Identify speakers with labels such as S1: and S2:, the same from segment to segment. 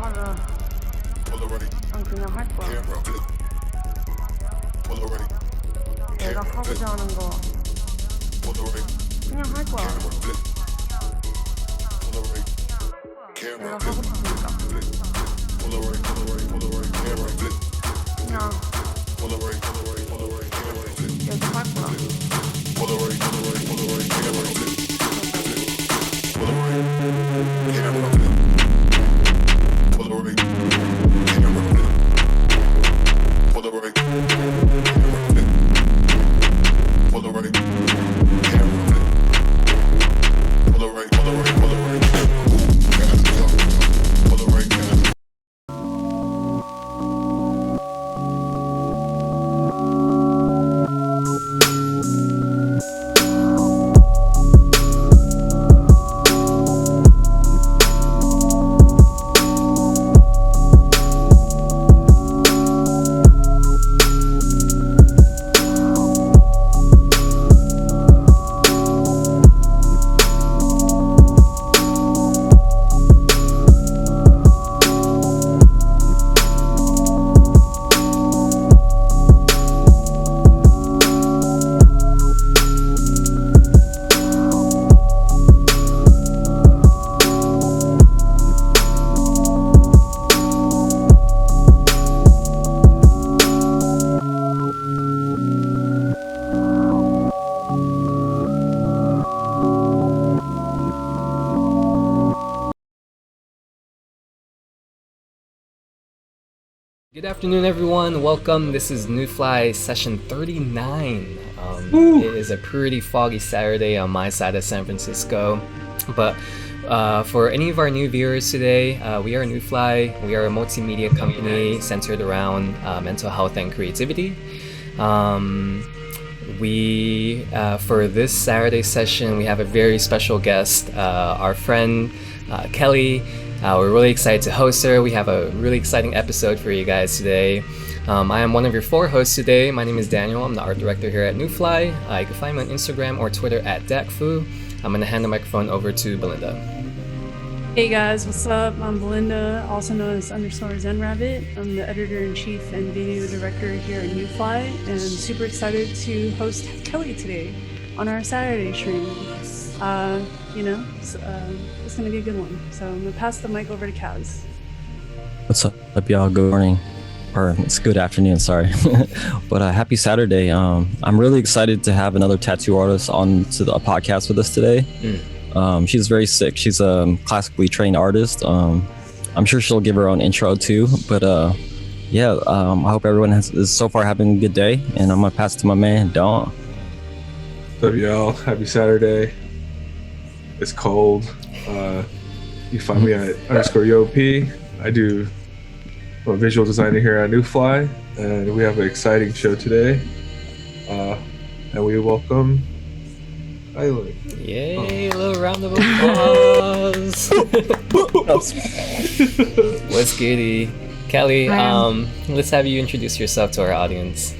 S1: 난 그냥 할 거야. 내가 하고자 하는 거 그냥 할 거야. 내가 하고 싶으니까. 그냥 계속 할 거야.
S2: Good afternoon, everyone. Welcome. This is Nüfly session 39. It is a pretty foggy Saturday on my side of San Francisco. But for any of our new viewers today, we are Nüfly. We are a multimedia company centered around mental health and creativity. For this Saturday session, we have a very special guest, our friend Kelly. We're really excited to host her. We have a really exciting episode for you guys today. I am one of your 4 hosts today. My name is Daniel. I'm the art director here at Nüfly. You can find me on Instagram or Twitter at Dakfu. I'm going to hand the microphone over to Belinda.
S3: Hey guys, what's up? I'm Belinda, also known as _ZenRabbit. I'm the editor-in-chief and video director here at Nüfly, and I'm super excited to host Kelly today on our Saturday stream. It's gonna be a good one. So I'm gonna pass the mic over to Kaz.
S4: What's up, y'all? Good morning, or it's good afternoon. Sorry, but happy Saturday. I'm really excited to have another tattoo artist on to the podcast with us today. She's very sick. She's a classically trained artist. I'm sure she'll give her own intro too. But I hope everyone is so far having a good day. And I'm gonna pass it to my man Don.
S5: What's up, y'all? Happy Saturday. It's cold. You find me at _YoP. I do a visual designer here at Nüfly, and we have an exciting show today. And we welcome Kylin.
S2: Yay, a little round of applause. What's goody? Kelly, let's have you introduce yourself to our audience.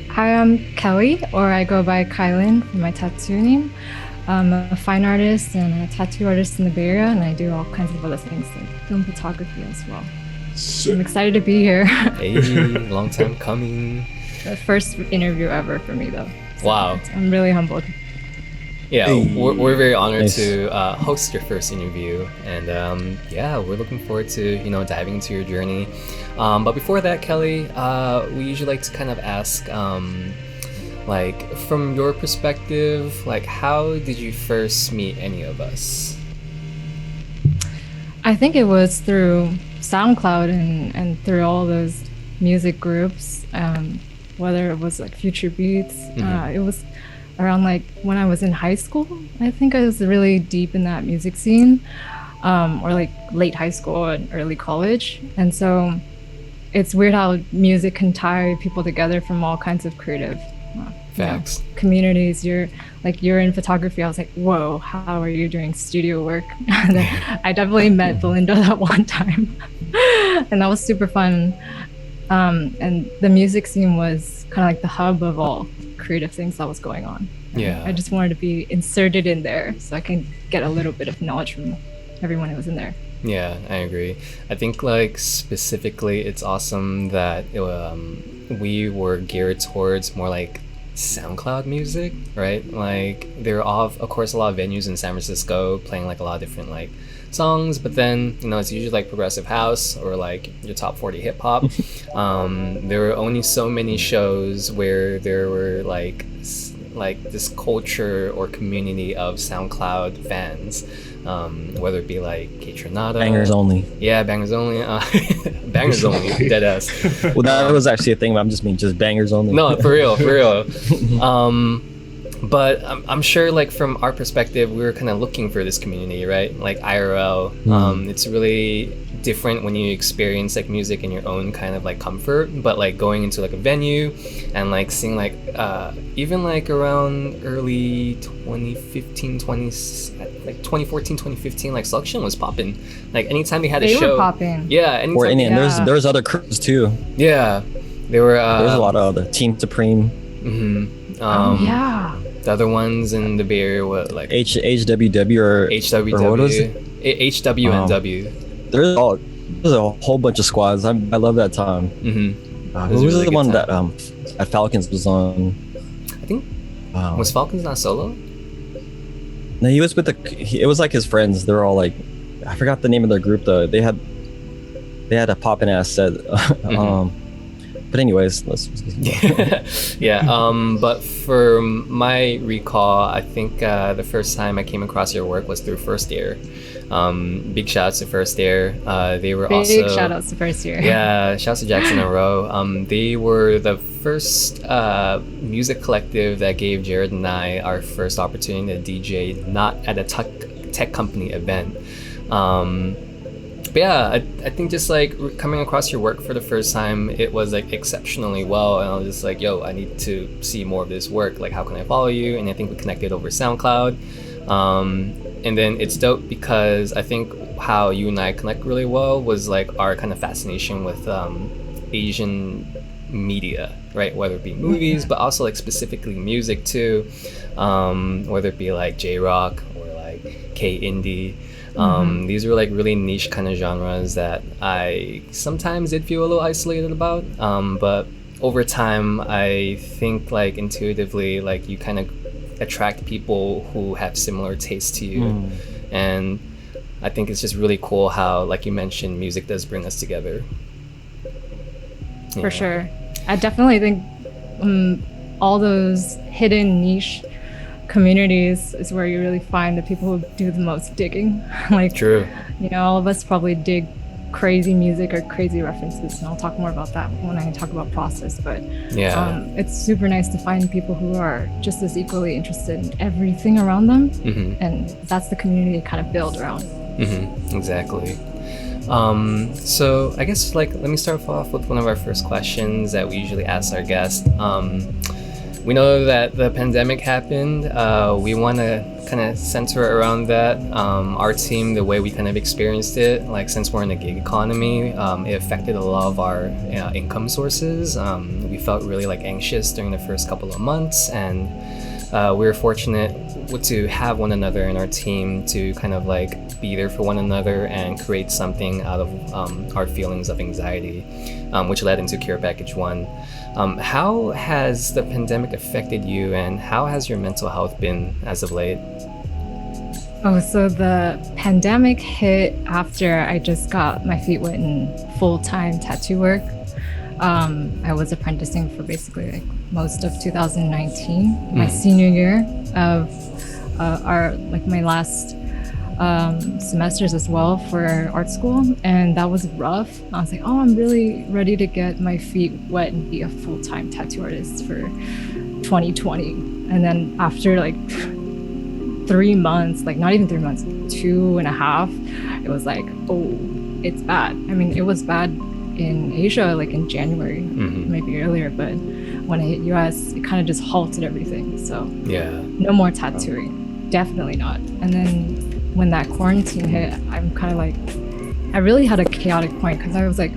S6: Hi, I'm Kelly, or I go by Kylin for my tattoo name. I'm a fine artist and a tattoo artist in the Bay Area, and I do all kinds of other things like film photography as well. I'm excited to be here.
S2: Hey, long time coming.
S6: The first interview ever for me, though. So
S2: Wow.
S6: I'm really humbled.
S2: Yeah,
S4: Hey.
S2: we're very honored
S4: Nice.
S2: to host your first interview, and we're looking forward to diving into your journey. But before that, Kelly, we usually like to kind of ask, from your perspective, how did you first meet any of us?
S6: I think it was through SoundCloud and through all those music groups, whether it was like Future Beats. It was around when I was in high school. I think I was really deep in that music scene, or late high school and early college. And so it's weird how music can tie people together from all kinds of creative
S2: Facts.
S6: Communities. You're in photography. I was like, whoa, how are you doing studio work? And then I definitely met Belinda that one time, and that was super fun. And the music scene was kind of like the hub of all creative things that was going on.
S2: Yeah.
S6: I just wanted to be inserted in there so I can get a little bit of knowledge from everyone who was in there.
S2: Yeah, I agree. I think like specifically it's awesome that we were geared towards more like SoundCloud music, right? Like there are of course a lot of venues in San Francisco playing like a lot of different like songs, but then it's usually like progressive house or like your top 40 hip hop. There were only so many shows where there were like this culture or community of SoundCloud fans, whether it be like K-Tronada.
S4: Bangers only.
S2: Yeah, bangers only. Bangers only, dead ass.
S4: Well, that was actually a thing, but I'm just mean just bangers only.
S2: No, for real. But I'm sure like from our perspective, we were kind of looking for this community, right? Like IRL. It's really different when you experience like music in your own kind of like comfort, but like going into like a venue and like seeing like even like around early 2014 2015, like Selection was popping. Like anytime they had a show,
S6: they were popping.
S2: Yeah,
S4: Or
S2: anytime,
S4: and there's other crews too.
S2: yeah, there were
S4: There's a lot of other Team Supreme.
S6: Yeah.
S2: the other ones in the Bay Area were like
S4: HWW or
S2: HWW,
S4: or what was it?
S2: HWNW.
S4: There's a whole bunch of squads. I love that time. Who was the one that at Falcons was on?
S2: I think was Falcons not solo?
S4: No, he was with it was like his friends. They're all like, I forgot the name of their group though. They had a poppin' ass set. But anyways, let's
S2: but for my recall, I think the first time I came across your work was through First Year. Big shout outs to First Year. They were
S6: Big
S2: also
S6: shout outs to First Year.
S2: Yeah, shouts to Jackson and Rowe. They were the first music collective that gave Jared and I our first opportunity to DJ, not at a tech company event. But yeah, I think just like coming across your work for the first time, it was like exceptionally well, and I was just like, yo, I need to see more of this work. Like, how can I follow you? And I think we connected over SoundCloud. And then it's dope because I think how you and I connect really well was like our kind of fascination with Asian media, right? Whether it be movies, but also like specifically music too, whether it be like J-rock or like K-indie. These were like really niche kind of genres that I sometimes did feel a little isolated about, but over time I think like intuitively like you kind of attract people who have similar tastes to you, and I think it's just really cool how, like you mentioned, music does bring us together.
S6: For sure. I definitely think all those hidden niche communities is where you really find the people who do the most digging. Like,
S2: True.
S6: All of us probably dig crazy music or crazy references, and I'll talk more about that when I talk about process, but it's super nice to find people who are just as equally interested in everything around them, and that's the community you kind of build around.
S2: Exactly. So I guess like let me start off with one of our first questions that we usually ask our guests. We know that the pandemic happened. We want to kind of center around that. Our team, the way we kind of experienced it, like since we're in the gig economy, it affected a lot of our income sources. We felt really like anxious during the first couple of months, and we were fortunate to have one another in our team to kind of like be there for one another and create something out of our feelings of anxiety, which led into Care Package 1. How has the pandemic affected you, and how has your mental health been as of late?
S6: Oh, so the pandemic hit after I just got my feet wet in full-time tattoo work. I was apprenticing for basically like most of 2019, my senior year of my last semesters as well for art school, and that was rough. I was like, oh, I'm really ready to get my feet wet and be a full-time tattoo artist for 2020. And then after like 3 months, like not even 3 months, 2.5, it was like, oh, it's bad. I mean, it was bad in Asia like in January, maybe earlier, but when I hit US, it kind of just halted everything. So no more tattooing, definitely not. And then when that quarantine hit, I'm kind of like, I really had a chaotic point because I was like,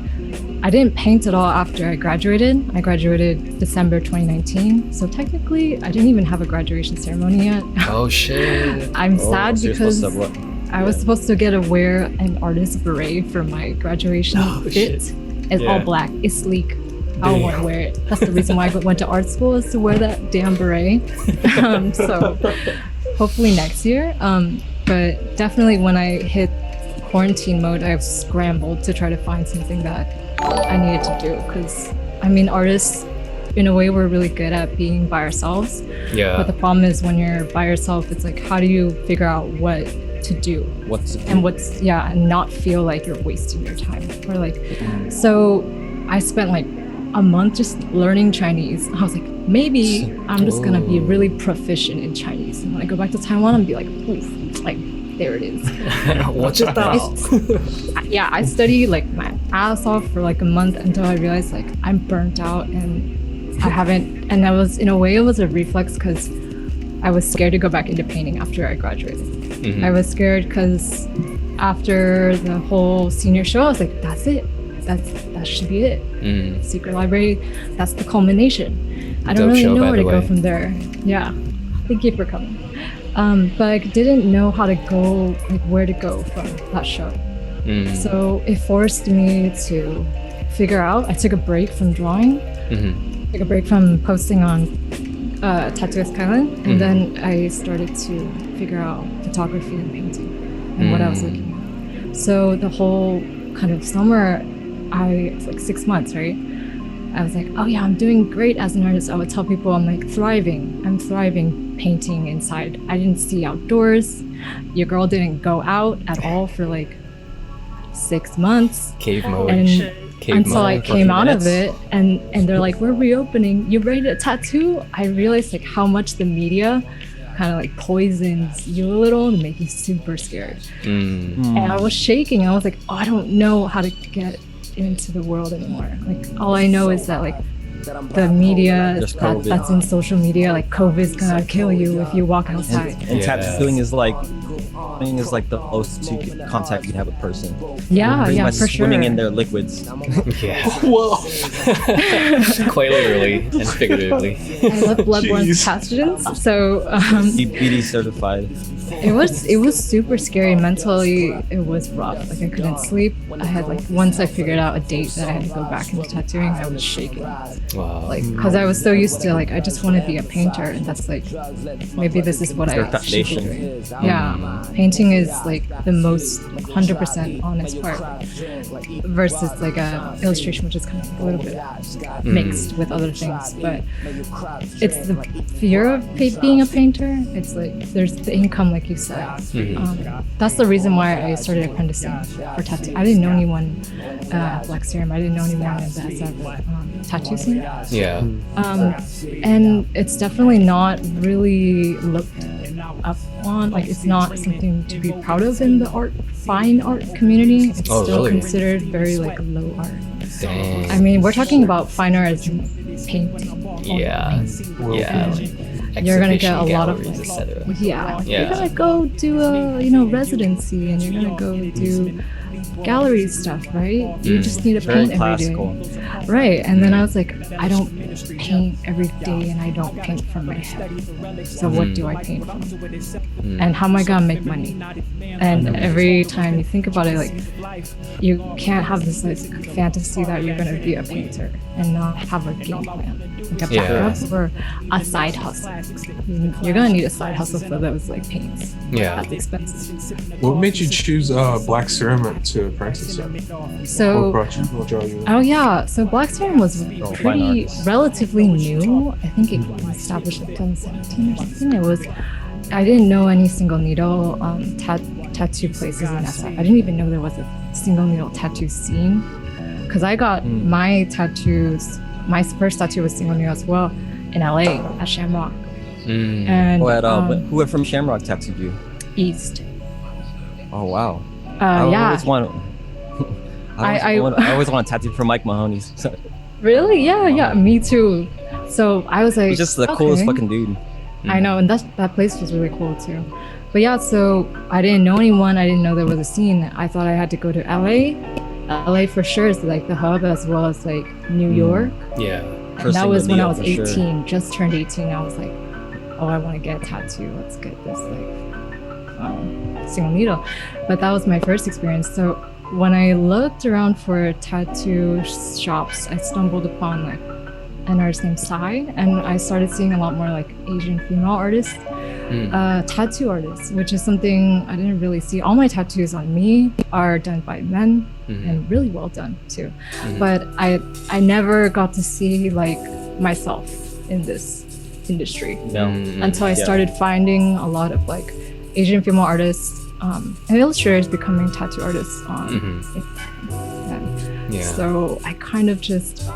S6: I didn't paint at all after I graduated. I graduated December 2019. So technically, I didn't even have a graduation ceremony yet.
S2: Oh, shit.
S6: I'm sad
S4: so
S6: because I was supposed to get to wear an artist beret for my graduation fit.
S2: Shit.
S6: It's
S2: Yeah.
S6: all black. It's sleek. I don't want to wear it. That's the reason why I went to art school, is to wear that damn beret. So hopefully next year. But definitely when I hit quarantine mode, I've scrambled to try to find something that I needed to do. Because, I mean, artists, in a way, we're really good at being by ourselves.
S2: Yeah.
S6: But the problem is when you're by yourself, it's like, how do you figure out what to do? And not feel like you're wasting your time. Or like, so I spent like a month just learning Chinese. I was like, maybe I'm just gonna be really proficient in Chinese. And when I go back to Taiwan, I'm be like, oof, like there it is.
S2: Watch it out.
S6: Yeah, I studied like my ass off for like a month until I realized like I'm burnt out and I haven't. And I was, in a way, it was a reflex because I was scared to go back into painting after I graduated.
S2: Mm-hmm.
S6: I was scared because after the whole senior show, I was like, that's it. That should be it. Secret Library, that's the culmination. I don't
S2: Dope
S6: really
S2: show,
S6: know
S2: by
S6: where
S2: the
S6: to go
S2: way.
S6: from there. Yeah, thank you for coming. But I didn't know how to go, like where to go from that show. So it forced me to figure out. I took a break from drawing, took a break from posting on Tattooist Kylin, and then I started to figure out photography and painting and what I was looking at. So the whole kind of summer, it's like 6 months, right? I was like, oh yeah, I'm doing great as an artist. I would tell people I'm like thriving. I'm thriving painting inside. I didn't see outdoors. Your girl didn't go out at all for like 6 months.
S2: Cave mode.
S6: And
S2: Cave
S6: until
S2: mode
S6: I
S2: for a
S6: came
S2: few
S6: out of
S2: minutes.
S6: it and they're like, we're reopening. You ready to tattoo? I realized like how much the media kind of like poisons you a little and make you super scared. And I was shaking. I was like, oh, I don't know how to get into the world anymore. Like all I know is that like the media
S4: There's COVID.
S6: that's in social media, like COVID's gonna kill you if you walk outside.
S4: And tattooing is like the closest to contact you have with a person.
S6: Yeah,
S4: Pretty
S6: yeah,
S4: much
S6: for sure.
S4: swimming in their liquids.
S2: Yeah.
S5: Whoa.
S2: Quite literally and figuratively.
S6: I love bloodborne
S5: Jeez.
S6: pathogens, so
S4: CBD certified.
S6: it was super scary. Mentally, it was rough. Like I couldn't sleep. I had like, once I figured out a date that I had to go back into tattooing, I was shaking.
S2: Wow.
S6: Like, because I was so used to like, I just want to be a painter, and that's like, maybe this is what
S4: Their
S6: I should be
S4: foundation.
S6: doing. Yeah, painting is like the most 100% honest part, versus like a illustration, which is kind of a little bit mixed with other things. But it's the fear of being a painter. It's like there's the income, like you said. That's the reason why I started apprenticing for tattoo. I didn't know anyone at Black Serum. I didn't know anyone in the SF tattoo scene.
S2: Yeah.
S6: And it's definitely not really looked up on. Like it's not something to be proud of in the fine art community. It's
S2: Oh,
S6: still
S2: really?
S6: considered very like low art.
S2: Dang.
S6: I mean, we're talking about fine art as in painting.
S2: Yeah. Yeah. Like
S6: You're gonna get a
S2: exhibition
S6: lot of
S2: galleries,
S6: like,
S2: etc.
S6: yeah, like,
S2: Yeah.
S6: you're gonna go do a residency, and you're gonna go do gallery stuff, right? You just need to
S4: Very
S6: paint every day.
S4: classical.
S6: Right, and then I was like, I don't paint every day, and I don't paint from my head. So what do I paint from? And how am I gonna make money? And every time you think about it, like, you can't have this like fantasy that you're gonna be a painter and not have a game plan, like a
S2: Yeah.
S6: backup or a side hustle. You're gonna need a side hustle for those like paints.
S2: Yeah.
S6: That's expensive.
S5: What made you choose Black Ceramic to apprentice in? What
S6: So.
S5: brought you? What draw you?
S6: Oh yeah, so Black Serum was
S4: fine
S6: pretty
S4: artists.
S6: relatively new. I think it was established like 2017 or something. It was. I didn't know any single needle tattoo places in SF. I didn't even know there was a single needle tattoo scene, because I got my tattoos. My first tattoo was single needle as well in LA at Shamrock. And
S4: Who from Shamrock tattooed you?
S6: East.
S4: Oh wow.
S6: Yeah.
S4: always want. I always want a tattoo from Mike Mahoney's. So,
S6: Really? Yeah. Me too. So I was like,
S4: he's just the coolest
S6: okay.
S4: fucking dude.
S6: I know, and that place was really cool too. But yeah, so I didn't know anyone. I didn't know there was a scene. I thought I had to go to LA. LA for sure is like the hub, as well as like New York.
S2: Yeah.
S6: And that was when I was
S4: for
S6: 18,
S4: sure.
S6: just turned 18. I was like, oh, I want to get a tattoo. Let's get this like single needle. But that was my first experience. So when I looked around for tattoo shops, I stumbled upon like an artist named Sai, and I started seeing a lot more like Asian female artists, tattoo artists, which is something I didn't really see. All my tattoos on me are done by men, and really well done too. But I never got to see like myself in this industry until I started finding a lot of like Asian female artists and illustrators becoming tattoo artists on Instagram. So I kind of just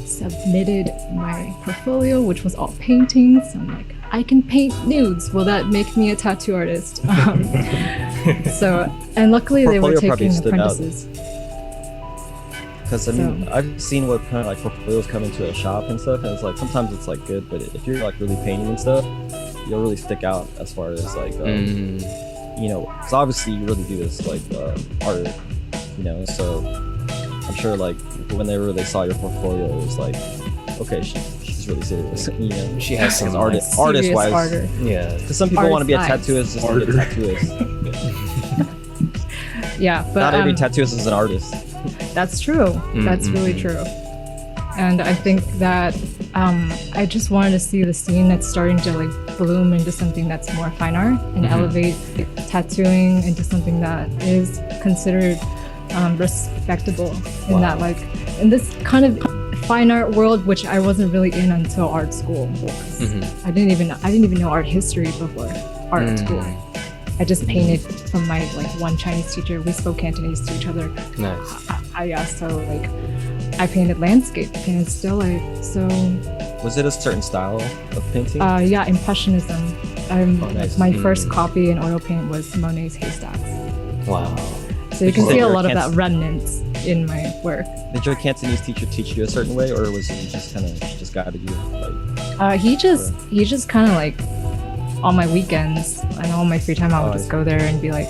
S6: submitted my portfolio, which was all paintings. I'm like, I can paint nudes. Will that make me a tattoo artist? So, and luckily they were taking apprentices.
S4: Because I mean, I've seen what kind of like portfolios come into a shop and stuff, and it's like sometimes it's like good, but if you're like really painting and stuff, you'll really stick out as far as like you know, because obviously you really do this like art, you know. So I'm sure like whenever they saw your portfolio, it was like, okay, she's really serious, you know.
S2: She has some
S4: artist wise,
S2: yeah.
S4: Because some people want to be a tattooist just to be a tattooist.
S6: Yeah, but
S4: not every tattooist is an artist.
S6: That's true. That's really true. And I think that I just wanted to see the scene that's starting to like bloom into something that's more fine art and elevate tattooing into something that is considered respectable in that like in this kind of fine art world, which I wasn't really in until art school. I didn't even know art history before art school. I just painted from my like one Chinese teacher. We spoke Cantonese to each other.
S2: Nice.
S6: Yeah, so like I painted landscape, painted still life. So
S4: was it a certain style of painting?
S6: Yeah, Impressionism.
S4: Nice.
S6: My first copy in oil paint was Monet's Haystacks.
S2: Wow.
S6: So you can see a lot of that remnants in my work.
S4: Did your Cantonese teacher teach you a certain way, or was he just kind of just guided you? Like,
S6: he just kind of like on my weekends and all my free time, I would just go there and be like,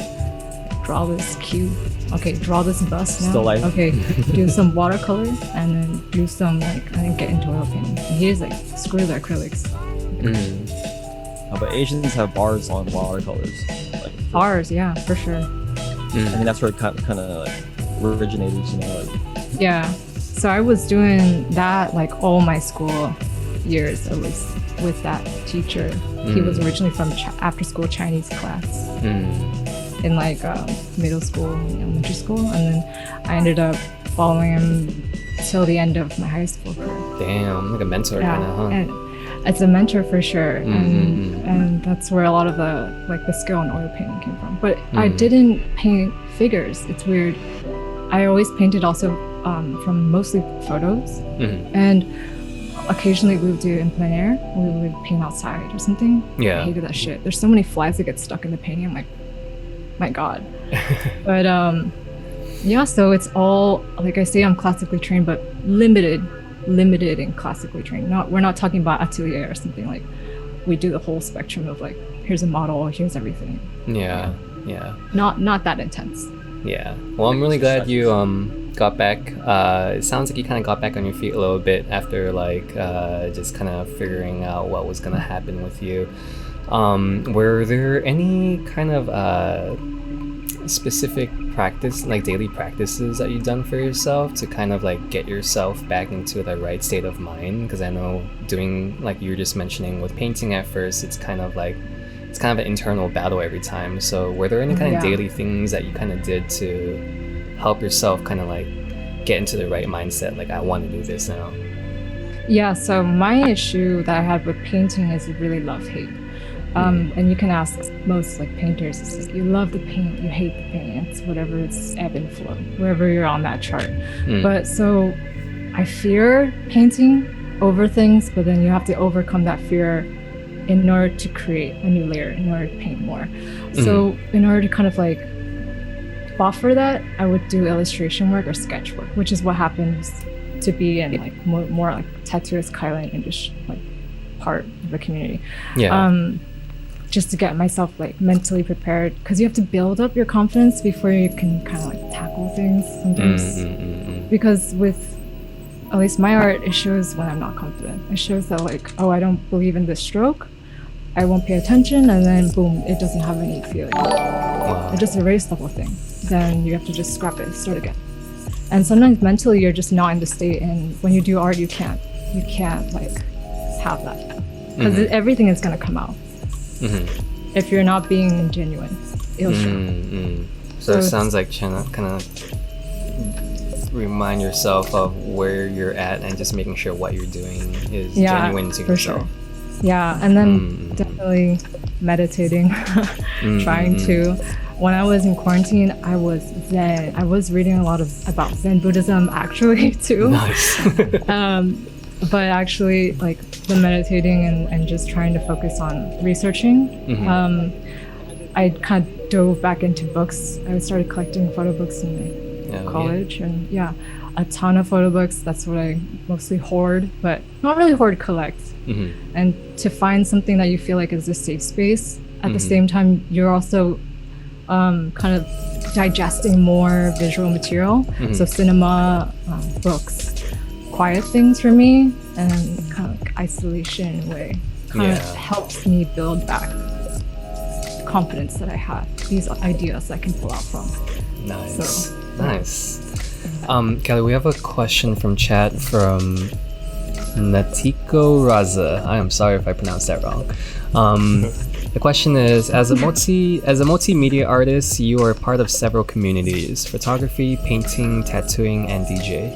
S6: draw this cube. Okay, draw this bus now.
S4: Still life.
S6: Okay, do some watercolor and then do some like, and then get into oil painting. And he was like, screw the acrylics.
S4: But Asians have bars on watercolors. Like,
S6: bars, yeah, for sure.
S4: I mean, that's where it kind of like originated, you know. Like.
S6: Yeah. So I was doing that like all my school years, at least with that teacher. He was originally from after school Chinese class in like middle school, elementary school, and then I ended up following him till the end of my high school career.
S2: Damn, like a mentor kind of, huh?
S6: And as a mentor for sure, and that's where a lot of the skill in oil painting came from. But I didn't paint figures. It's weird. I always painted also from mostly photos, and occasionally we would do in plein air. We would paint outside or something.
S2: Yeah.
S6: I hated that shit. There's so many flies that get stuck in the painting. I'm like, my God. But yeah, so it's all, like I say, I'm classically trained, but limited and classically trained. We're not talking about atelier or something. Like we do the whole spectrum of like, here's a model, here's everything.
S2: Yeah.
S6: Not that intense.
S2: Yeah. Well, I'm really glad you got back. It sounds like you kind of got back on your feet a little bit after like just kind of figuring out what was gonna happen with you. Were there any kind of specific practice, like daily practices that you've done for yourself to kind of like get yourself back into the right state of mind? Because I know doing, like you were just mentioning with painting at first, it's kind of an internal battle every time. So were there any kind of daily things that you kind of did to help yourself kind of like get into the right mindset, like I want to do this now? Yeah,
S6: so my issue that I had with painting is really love-hate. And you can ask most like painters, it's like you love the paint, you hate the paint. It's whatever, it's ebb and flow, wherever you're on that chart. But so I fear painting over things, but then you have to overcome that fear in order to create a new layer, in order to paint more. So in order to kind of like buffer that, I would do illustration work or sketch work, which is what happens to be in like more like tattooist Kylin and just like part of the community. Just to get myself like mentally prepared, because you have to build up your confidence before you can kind of like tackle things sometimes. Because with at least my art, it shows when I'm not confident. It shows that like, oh, I don't believe in this stroke. I won't pay attention, and then boom, it doesn't have any feeling.
S2: Wow.
S6: I just erase the whole thing. Then you have to just scrap it, start again. And sometimes mentally you're just not in the state, and when you do art, you can't like have that because everything is gonna come out. If you're not being genuine, it'll show.
S2: So it sounds like trying to kind of remind yourself of where you're at and just making sure what you're doing is genuine to
S6: for
S2: yourself.
S6: Sure. Yeah, and then definitely meditating, trying to. When I was in quarantine, I was Zen. I was reading a lot about Zen Buddhism actually too.
S2: Nice.
S6: But actually, like the meditating and just trying to focus on researching, I kind of dove back into books. I started collecting photo books in college, and a ton of photo books. That's what I mostly hoard, but not really hoard, collect. And to find something that you feel like is a safe space, at the same time, you're also kind of digesting more visual material. So cinema, books, quiet things for me, and kind of like isolation in a way kind of helps me build back confidence that I have, these ideas I can pull out from.
S2: Nice. Nice. Kelly, we have a question from chat from Natiko Raza. I am sorry if I pronounced that wrong. The question is, as a multimedia artist, you are part of several communities: photography, painting, tattooing, and DJ.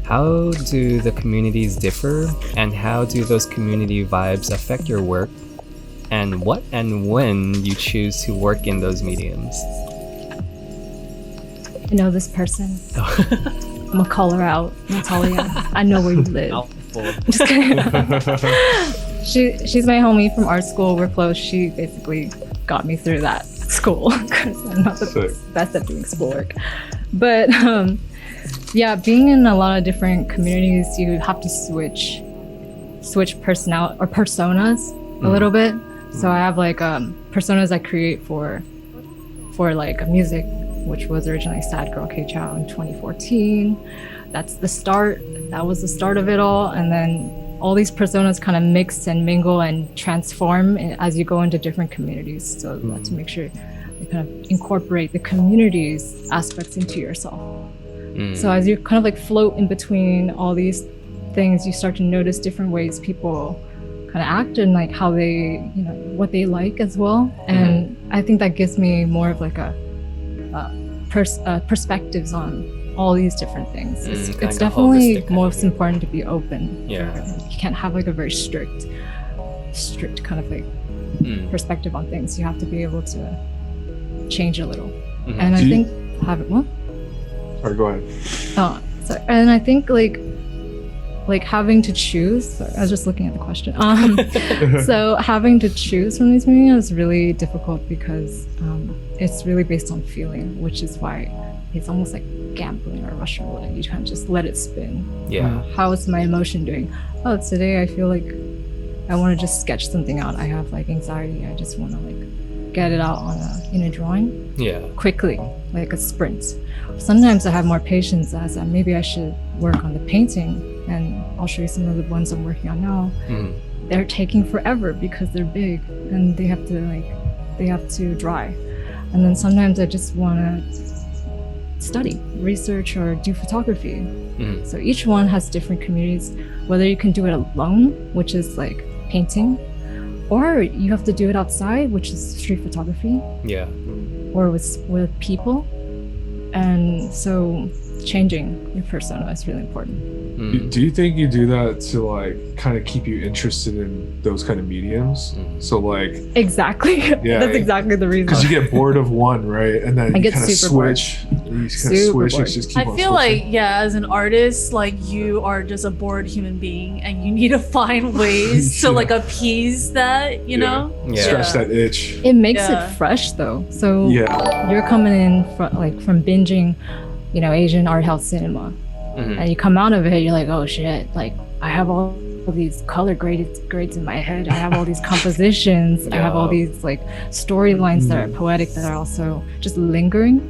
S2: How do the communities differ, and how do those community vibes affect your work? And what and when you choose to work in those mediums?
S6: I know this person. I'm gonna call her out, Natalia. I know where you live. Just kidding. She's my homie from art school. We're close. She basically got me through that school because I'm not the best at doing schoolwork. But being in a lot of different communities, you have to switch personas a little bit. So I have like personas I create for like music, which was originally Sad Girl K-Chow in 2014. That's the start. That was the start of it all. And then all these personas kind of mix and mingle and transform as you go into different communities. So you have to make sure you kind of incorporate the community's aspects into yourself. So as you kind of like float in between all these things, you start to notice different ways people kind of act and like how they, what they like as well. And I think that gives me more of like a perspectives on all these different things. It's definitely most important to be open. You can't have like a very strict kind of like perspective on things. You have to be able to change a little. And I think
S5: Sorry, go ahead.
S6: And I think like having to choose. Sorry, I was just looking at the question. So having to choose from these mediums is really difficult because it's really based on feeling, which is why it's almost like gambling or Russian roulette. You can't just let it spin. How is my emotion doing? Oh, today I feel like I want to just sketch something out. I have like anxiety. I just want to like get it out in a drawing. Quickly, like a sprint. Sometimes I have more patience as maybe I should work on the painting, and I'll show you some of the ones I'm working on now. They're taking forever because they're big and they have to dry. And then sometimes I just want to study, research, or do photography. So each one has different communities, whether you can do it alone, which is like painting, or you have to do it outside, which is street photography, or with people. And so changing your persona is really important.
S5: Do you think you do that to like kind of keep you interested in those kind of mediums? So like
S6: exactly, that's exactly the reason.
S5: Because you get bored of one, right? And then you kind of switch. You kind of switch and just keep
S7: I
S5: on
S7: feel
S5: switching.
S7: like as an artist, like you are just a bored human being, and you need to find ways to like appease that, you know?
S5: Scratch that itch.
S6: It makes it fresh though. So you're coming in from binging, Asian art house cinema. And you come out of it, you're like, oh shit, like I have all these color grades in my head. I have all these compositions. I have all these like storylines that are poetic that are also just lingering.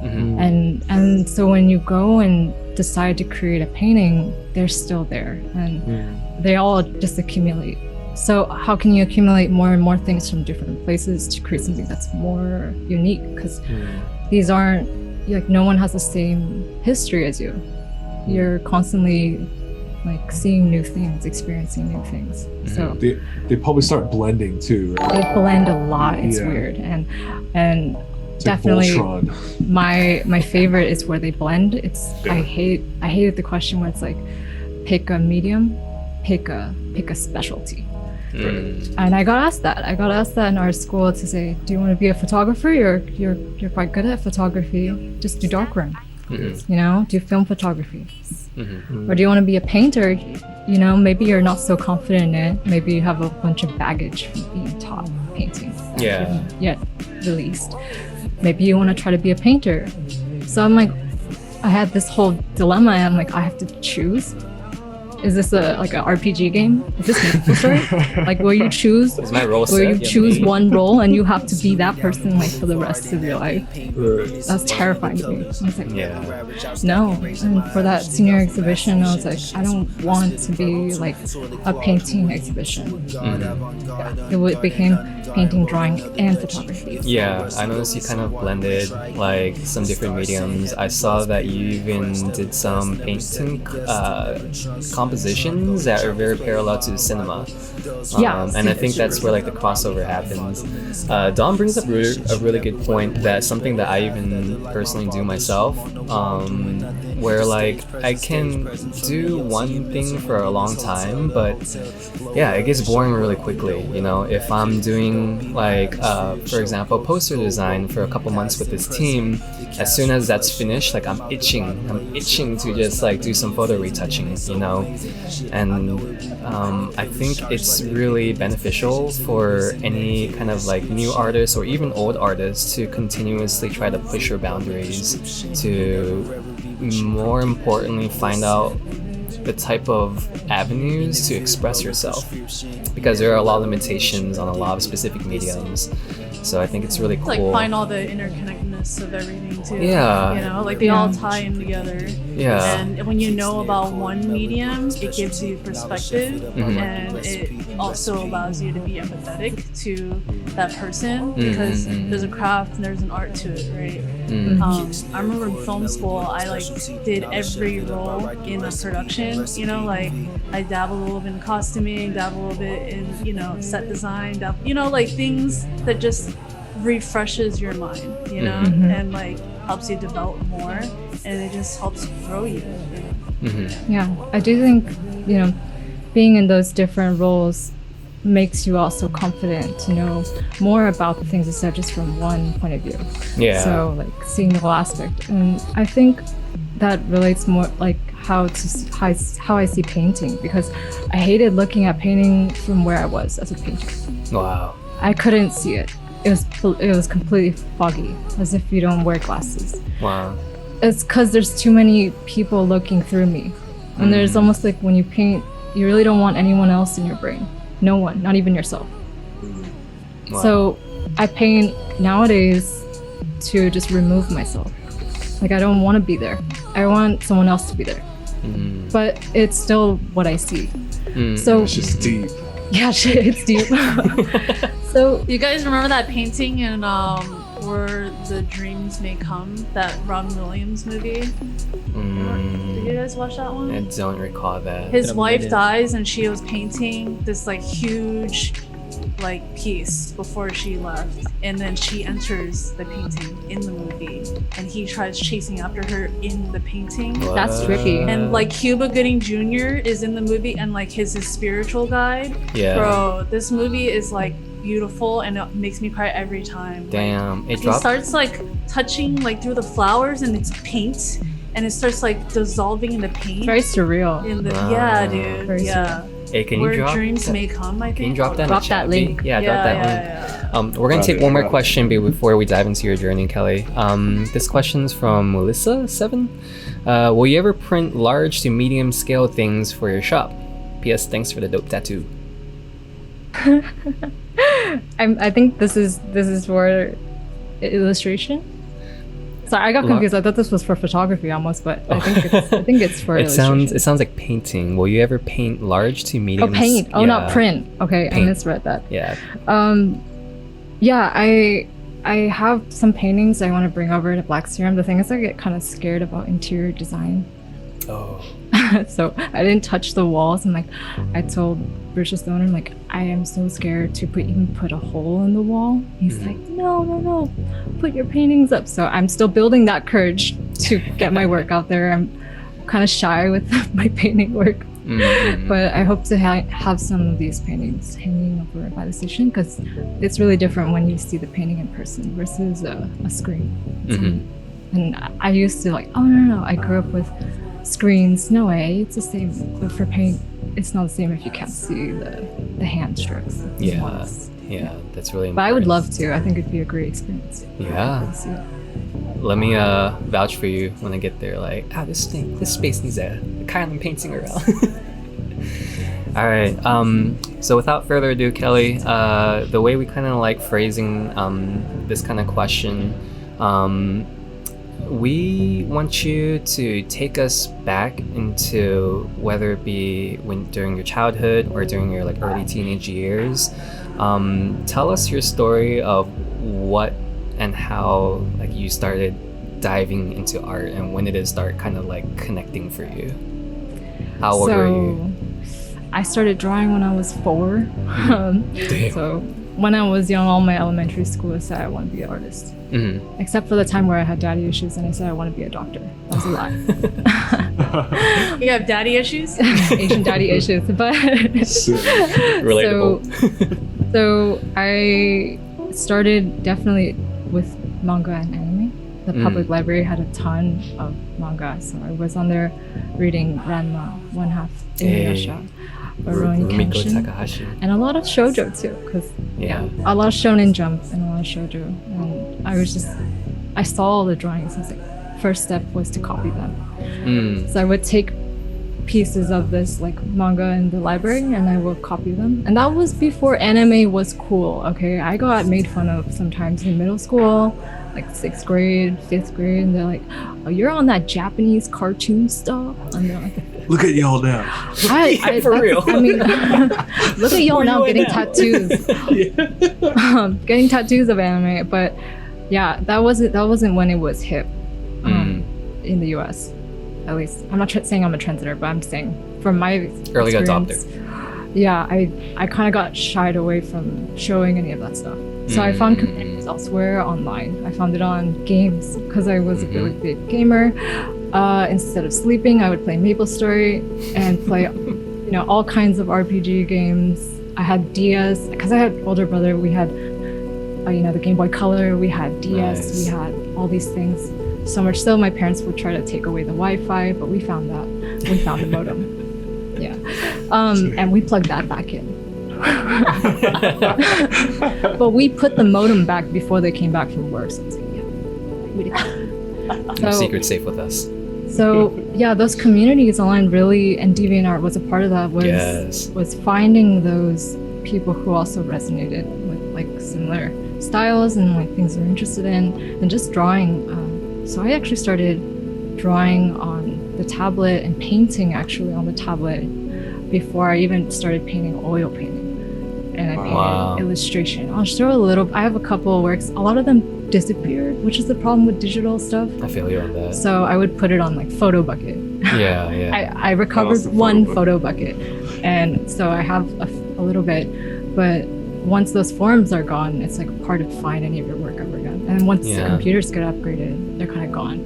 S6: And so when you go and decide to create a painting, they're still there, and they all just accumulate So how can you accumulate more and more things from different places to create something that's more unique? Because these aren't, like, no one has the same history as you. You're constantly like seeing new things, experiencing new things. So
S5: They probably start blending too, right?
S6: they blend a lot. It's
S5: Yeah.
S6: weird, and
S5: It's
S6: definitely
S5: like Voltron.
S6: my favorite is where they blend. It's
S5: Yeah.
S6: I hated the question where it's like, pick a medium, pick a specialty. And I got asked that. I got asked that in our school to say, do you want to be a photographer? You're quite good at photography. Just do darkroom. You know, do film photography. Or do you want to be a painter? You know, maybe you're not so confident in it. Maybe you have a bunch of baggage from being taught painting that you haven't yet released. Maybe you want to try to be a painter. So I'm like, I had this whole dilemma. And I'm like, I have to choose. Is this like an RPG game? Is this Maple Story? Like, will you choose?
S2: Is my role
S6: Will
S2: set?
S6: you choose one role and you have to be that person like for the rest of your life? That's terrifying to me. I was like, no. And for that senior exhibition, I was like, I don't want to be like a painting exhibition. It became painting, drawing, and photography.
S2: Yeah, I noticed you kind of blended like some different mediums. I saw that you even did some painting compositions that are very parallel to cinema. And I think that's where like the crossover happens. Don brings up a really good point. That's something that I even personally do myself. Where like I can do one thing for a long time, but yeah, it gets boring really quickly. You know, if I'm doing like, for example, poster design for a couple months with this team, as soon as that's finished, like I'm itching to just like do some photo retouching, you know, and I think it's really beneficial for any kind of like new artists or even old artists to continuously try to push your boundaries, to more importantly find out the type of avenues to express yourself, because there are a lot of limitations on a lot of specific mediums. So I think it's really cool.
S7: Like find all the interconnectedness of everything too.
S2: Yeah.
S7: You know, like they all tie in together.
S2: Yeah.
S7: And when you know about one medium, it gives you perspective, and it also allows you to be empathetic to that person, because there's a craft and there's an art to it, right? I remember in film school, I like did every role in a production. You know, like I dabble a little bit in costuming, dabble a little bit in, you know, set design, you know, like things that just refreshes your mind, you know, and like helps you develop more, and it just helps grow you.
S6: Yeah, I do think, you know, being in those different roles makes you also confident to know more about the things instead of just from one point of view.
S2: Yeah.
S6: So like seeing the whole aspect, and I think that relates more like how I see painting, because I hated looking at painting from where I was as a painter.
S2: Wow.
S6: I couldn't see it. It was completely foggy, as if you don't wear glasses.
S2: Wow.
S6: It's because there's too many people looking through me, and there's almost like when you paint, you really don't want anyone else in your brain. No one, not even yourself.
S2: Wow.
S6: So I paint nowadays to just remove myself. Like, I don't want to be there. I want someone else to be there. But it's still what I see. So
S5: It's just deep.
S6: yeah, shit, it's deep. So
S7: You guys remember that painting in Where the Dreams May Come, that Robin Williams movie? Did you guys watch that one?
S2: I don't recall that.
S7: His wife dies and she was painting this like huge like piece before she left, and then she enters the painting in the movie and he tries chasing after her in the painting.
S6: that's tricky.
S7: And like Cuba Gooding Jr. is in the movie, and like his spiritual guide.
S2: Yeah.
S7: Bro, this movie is like beautiful and it makes me cry every time.
S2: Damn. It
S7: He
S2: dropped.
S7: starts like touching like through the flowers and it's paint, and it starts like dissolving in the paint.
S6: Very surreal.
S7: In the
S2: Wow.
S7: yeah, dude.
S6: Very
S7: yeah.
S2: Hey, can you
S7: Where
S2: drop?
S7: Dreams
S2: that-
S7: May Come, I think.
S2: Can you drop that? in the
S6: Drop
S2: chat,
S6: that link.
S2: B? Yeah, drop that link.
S7: yeah.
S2: We're gonna
S5: Got
S2: take
S5: it,
S2: one more
S5: got it.
S2: question before we dive into your journey, Kelly. This question's from Melissa7. Will you ever print large to medium scale things for your shop? P.S. Thanks for the dope tattoo.
S6: I think this is for illustration. Sorry, I got confused. I thought this was for photography almost, but I think it's for
S2: It
S6: illustration.
S2: sounds like painting. Will you ever paint large to medium?
S6: Oh, paint. Oh, not print. Okay,
S2: Paint.
S6: I misread that.
S2: Yeah.
S6: Yeah, I have some paintings I want to bring over to Black Serum. The thing is, I get kind of scared about interior design.
S2: Oh.
S6: So I didn't touch the walls, and like I told British the owner, like, I am so scared to even put a hole in the wall. He's like, no, put your paintings up. So I'm still building that courage to get my work out there. I'm kind of shy with my painting work. But I hope to have some of these paintings hanging over by the station, because it's really different when you see the painting in person versus a screen. And I used to like, oh no, I grew up with screens. No way, it's the same. But for paint, it's not the same if you can't see the hand strokes.
S2: Yeah, that's really important.
S6: But I would love to. I think it'd be a great experience.
S2: Yeah. Let me vouch for you when I get there. Like, this space needs a Kylin painting around. All right. So without further ado, Kelly, the way we kind of like phrasing this kind of question, we want you to take us back into whether it be during your childhood or during your like early teenage years. Tell us your story of what and how like you started diving into art, and when did it start kind of like connecting for you? How old were you?
S6: I started drawing when I was 4.
S2: Damn.
S6: So when I was young, all my elementary school I said I want to be an artist. Except for the time where I had daddy issues and I said I want to be a doctor. That was a lie.
S7: You have daddy issues?
S6: Asian daddy issues. But
S2: Relatable.
S6: So I started definitely with manga and anime. The public library had a ton of manga, so I was on there reading Ranma, One Half Inuyasha, Rurouni Kenshin,
S2: Takahashi.
S6: and a lot of shoujo too, because a lot of Shonen Jump and a lot of shoujo. And I saw all the drawings. I was like, first step was to copy them. So I would take pieces of this like manga in the library and I would copy them. And that was before anime was cool. Okay, I got made fun of sometimes in middle school, like 6th grade, 5th grade, and they're like, oh, you're on that Japanese cartoon stuff. And they're like,
S5: look at y'all now.
S6: For real. I mean, look at y'all now getting tattoos. Getting tattoos of anime. But yeah, that wasn't when it was hip in the US. At least, I'm not saying I'm a trendsetter, but I'm saying from my
S2: early adopter.
S6: Yeah, I kind of got shied away from showing any of that stuff. So I found communities elsewhere online. I found it on games because I was a really big gamer. Instead of sleeping, I would play MapleStory and play, all kinds of RPG games. I had DS because I had an older brother. We had, the Game Boy Color. We had DS.
S2: Nice.
S6: We had all these things. So much so, my parents would try to take away the Wi-Fi, but we found that. We found the modem. Yeah, and we plugged that back in. But we put the modem back before they came back from work. So it's like, we did that.
S2: Your secret safe with us.
S6: So yeah, those communities online really, and DeviantArt was a part of that. Was finding those people who also resonated with like similar styles and like things they're interested in, and just drawing. So I actually started drawing on the tablet and painting actually on the tablet before I even started painting oil painting. And I painted illustration. I'll show I have a couple of works. A lot of them disappeared, which is the problem with digital stuff.
S2: I feel you on that.
S6: So I would put it on like Photo Bucket.
S2: Yeah.
S6: I recovered one Photo Bucket. And so I have a little bit, but once those forums are gone, it's like hard to find any of your work ever again. And once the computers get upgraded, they're kind of gone.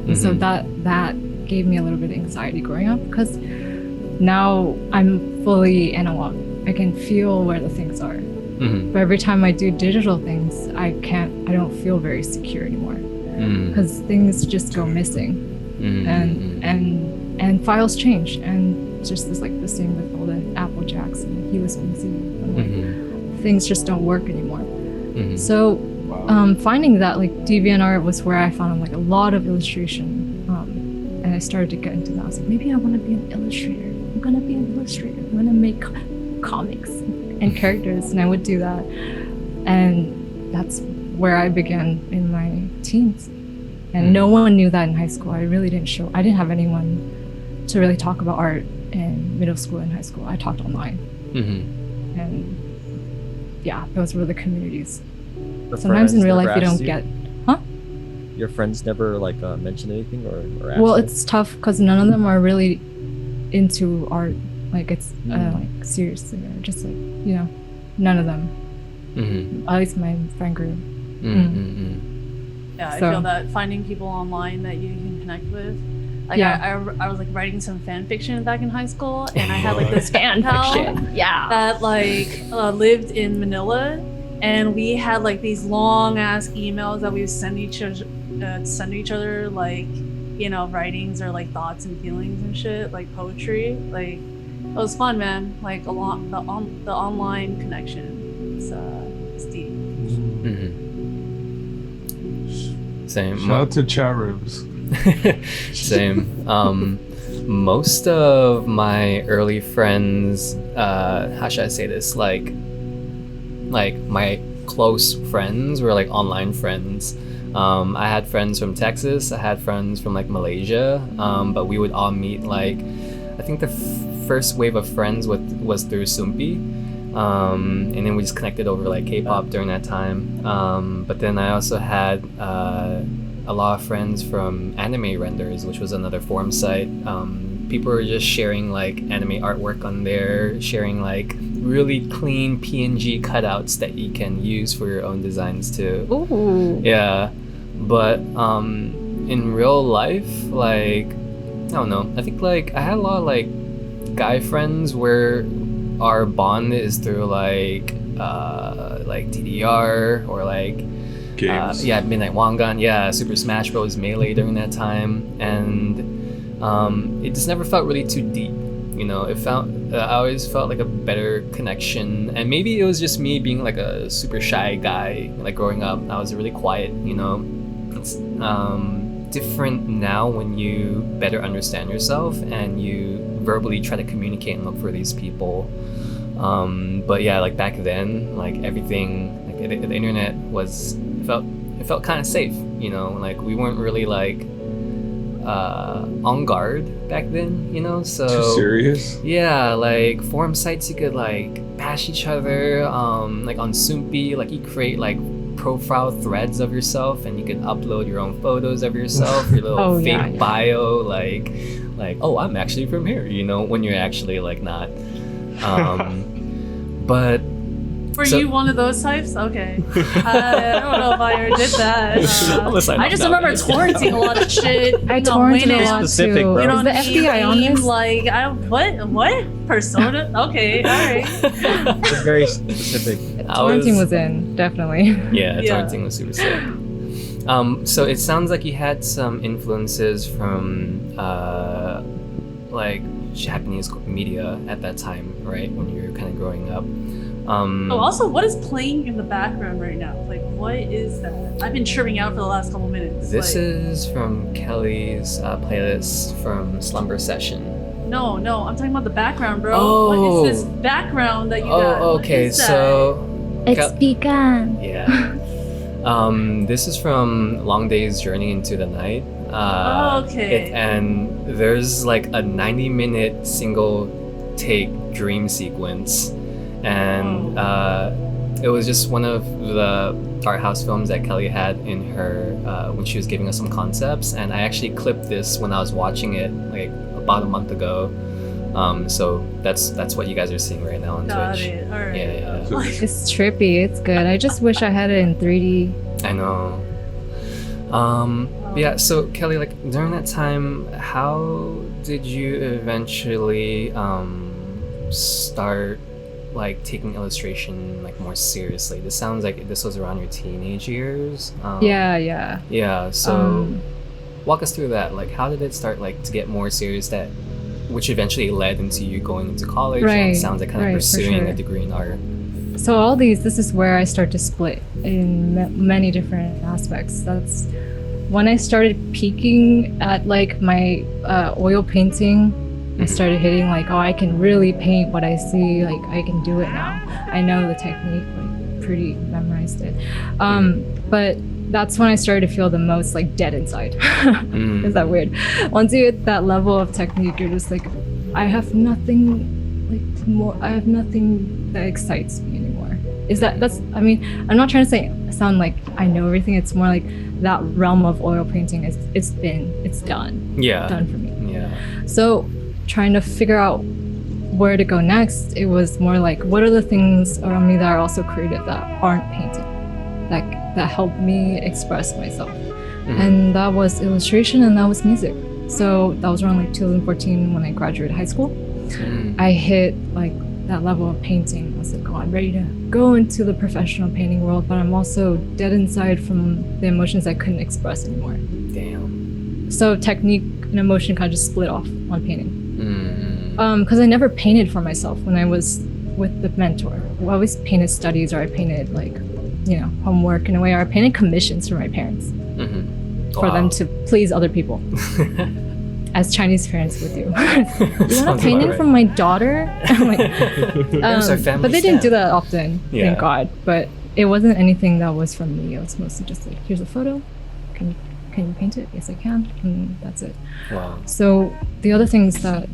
S6: And so that gave me a little bit of anxiety growing up, because now I'm fully analog. I can feel where the things are. But every time I do digital things, I don't feel very secure anymore, because things just go missing, and files change, and it's just like the same with all the Apple Jacks and USB-C. Things just don't work anymore. So finding that like DeviantArt was where I found like a lot of illustration, and I started to get into that. I was like, maybe I want to be an illustrator. I'm gonna be an illustrator. I'm gonna make comics and characters, and I would do that. And that's where I began in my teens. and no one knew that in high school. I didn't have anyone to really talk about art in middle school and high school. I talked online. And yeah, those were the communities. Sometimes in real life you don't get.
S4: Your friends never like mention anything or ask
S6: Well,
S4: you?
S6: it's tough because none of them are really into art. Like it's like seriously, or just like, you know, none of them. At least my friend group.
S7: Yeah, I
S6: So-
S7: feel that finding people online that you can connect with. Like
S6: Yeah.
S7: I was like writing some fan fiction back in high school, and I had like this fan pal
S6: Yeah.
S7: that like lived in Manila, and we had like these long ass emails that we would send each other like, you know, writings or like thoughts and feelings and shit, like poetry. Like it was fun, man. Like the online connection. It's deep.
S2: Same.
S5: Shout out to chat rooms.
S2: Same. Most of my early friends, how should I say this? Like my close friends were like online friends. I had friends from Texas. I had friends from like Malaysia. But we would all meet like, I think the first wave of friends was through Sumpi. And then we just connected over like K-pop during that time. But then I also had a lot of friends from Anime Renders, which was another forum site. People were just sharing like anime artwork on there, sharing like really clean PNG cutouts that you can use for your own designs too.
S6: Ooh.
S2: Yeah, but in real life, like, I don't know. I think like I had a lot of like guy friends where our bond is through like DDR or like
S5: Games.
S2: yeah, Midnight Wangan, yeah, Super Smash Bros. Melee during that time, and it just never felt really too deep. You know, I always felt like a better connection, and maybe it was just me being like a super shy guy. Like growing up, I was really quiet. You know, it's different now when you better understand yourself and you verbally try to communicate and look for these people. But yeah, like back then, like everything, like the internet felt kind of safe. You know, like we weren't really like on guard back then, you know, so
S5: Too serious?
S2: yeah, like forum sites you could like bash each other, like on Sumpi, like you create like profile threads of yourself and you could upload your own photos of yourself, your little
S6: Oh,
S2: fake
S6: yeah, yeah.
S2: bio, like oh, I'm actually from here, you know, when you're actually like not. But
S7: Were
S2: So-
S7: you one of those types? Okay. I don't know if I ever did that.
S2: Unless
S7: I just remember torrenting a lot of shit.
S6: I
S7: you know,
S6: torrented
S7: when
S6: a
S7: it-
S6: lot
S4: Specific,
S6: too.
S4: bro.
S7: You
S6: Is
S7: know
S6: the
S7: what I mean?
S6: FBI on this?
S7: Like, what? Persona? Okay, alright.
S4: It's very specific.
S6: Torrenting was in, definitely.
S2: Yeah,
S7: Yeah.
S2: torrenting was super sick. So it sounds like you had some influences from like Japanese media at that time, right? When you were kind of growing up.
S7: Oh, also, what is playing in the background right now? Like, what is that? I've been tripping out for the last couple minutes.
S2: This
S7: like,
S2: is from Kelly's playlist from Slumber Session.
S7: No, I'm talking about the background, bro.
S2: Oh.
S7: What is this background that you got?
S2: Oh,
S7: What
S2: okay.
S7: is that?
S2: So
S6: It's begun.
S2: yeah. This is from Long Day's Journey into the Night.
S7: Okay.
S2: And there's like a 90-minute single take dream sequence. And it was just one of the art house films that Kelly had in her when she was giving us some concepts. And I actually clipped this when I was watching it like about a month ago. So that's what you guys are seeing right now on
S7: Got
S2: Twitch.
S7: it. Alright.
S2: Yeah.
S7: Like,
S6: It's trippy. It's good. I just wish I had it in 3D.
S2: I know. Yeah, so Kelly, like during that time, how did you eventually start like taking illustration like more seriously? This sounds like this was around your teenage years.
S6: Yeah.
S2: Yeah, so
S6: Um,
S2: walk us through that. Like how did it start like to get more serious, that which eventually led into you going into college and
S6: Right,
S2: it sounds like kind of
S6: right, for
S2: pursuing
S6: sure.
S2: a degree in art.
S6: So all this is where I start to split in many different aspects. That's when I started peaking at like my oil painting. I started hitting like, oh, I can really paint what I see. Like I can do it now. I know the technique, like pretty memorized it. But that's when I started to feel the most like dead inside. Is that weird? Once you hit that level of technique, you're just like, I have nothing that excites me anymore. I mean, I'm not trying to sound like I know everything. It's more like that realm of oil painting it's done.
S2: Yeah.
S6: Done for me.
S2: Yeah.
S6: So trying to figure out where to go next, it was more like, what are the things around me that are also creative that aren't painting, that help me express myself? And that was illustration and that was music. So that was around like 2014 when I graduated high school. I hit like that level of painting. I was like, oh, I'm ready to go into the professional painting world, but I'm also dead inside from the emotions I couldn't express anymore.
S2: Damn.
S6: So technique and emotion kind of just split off on painting. Because I never painted for myself when I was with the mentor. I always painted studies, or I painted like, homework in a way, or I painted commissions for my parents for them to please other people. As Chinese parents would do. You want a painting from my daughter? I'm like, but they didn't do that often, thank God. But it wasn't anything that was from me. It was mostly just like, here's a photo. Can you paint it? Yes, I can. And that's it.
S2: Wow.
S6: So the other things that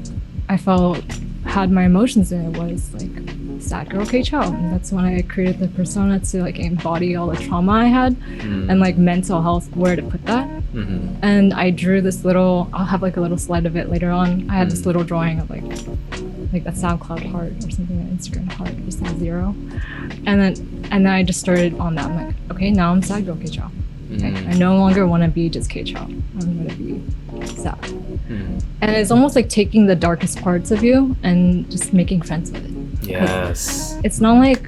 S6: I felt had my emotions in it was like sad girl K-Chow. And that's when I created the persona to like embody all the trauma I had and like mental health, where to put that. And I drew this little, I'll have like a little slide of it later on. I had this little drawing of like that SoundCloud heart or something, an Instagram heart, just like 0. And then I just started on that. I'm like, okay, now I'm sad girl K-Chow. I no longer want to be just K-Chow. I'm going to be sad. And it's almost like taking the darkest parts of you and just making friends with it.
S2: Yes.
S6: It's not like,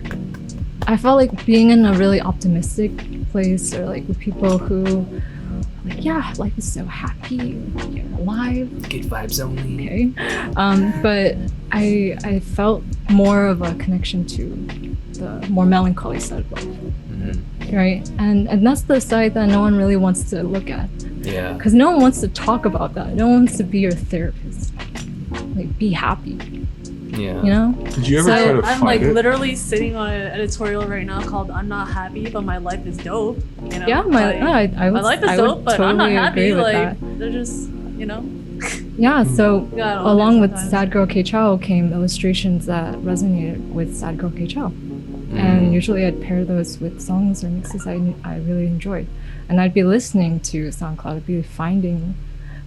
S6: I felt like being in a really optimistic place, or like with people who like, yeah, life is so happy, you're alive.
S2: Good vibes only.
S6: Okay. But I felt more of a connection to the more melancholy side of life. Right? And that's the side that no one really wants to look at.
S2: Yeah.
S6: Because no one wants to talk about that. No one wants to be your therapist. Like, be happy.
S2: Yeah.
S6: You know?
S5: Did you ever try to
S7: I'm
S5: find
S7: like
S5: it?
S7: literally sitting on an editorial right now called "I'm not happy, but my life is dope." You know?
S6: Yeah, my
S7: life is
S6: I
S7: dope,
S6: would
S7: but I'm not
S6: totally agree
S7: happy.
S6: with
S7: Like
S6: that.
S7: they're just,
S6: Yeah, so
S7: gotta own it
S6: along with
S7: sometimes.
S6: Sad Girl K-Chow came illustrations that resonated with Sad Girl K-Chow. And usually I'd pair those with songs or mixes I really enjoyed. And I'd be listening to SoundCloud, I'd be finding,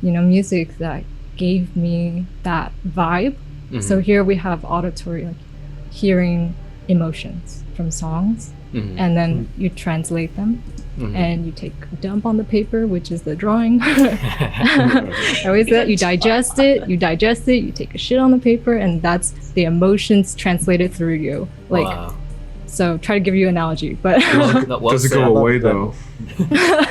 S6: music that gave me that vibe. So here we have auditory, like hearing emotions from songs, and then you translate them. And you take a dump on the paper, which is the drawing. I always say that you digest it, you take a shit on the paper, and that's the emotions translated through you. Like,
S2: wow.
S6: So try to give you an analogy, but
S5: Does it go away though?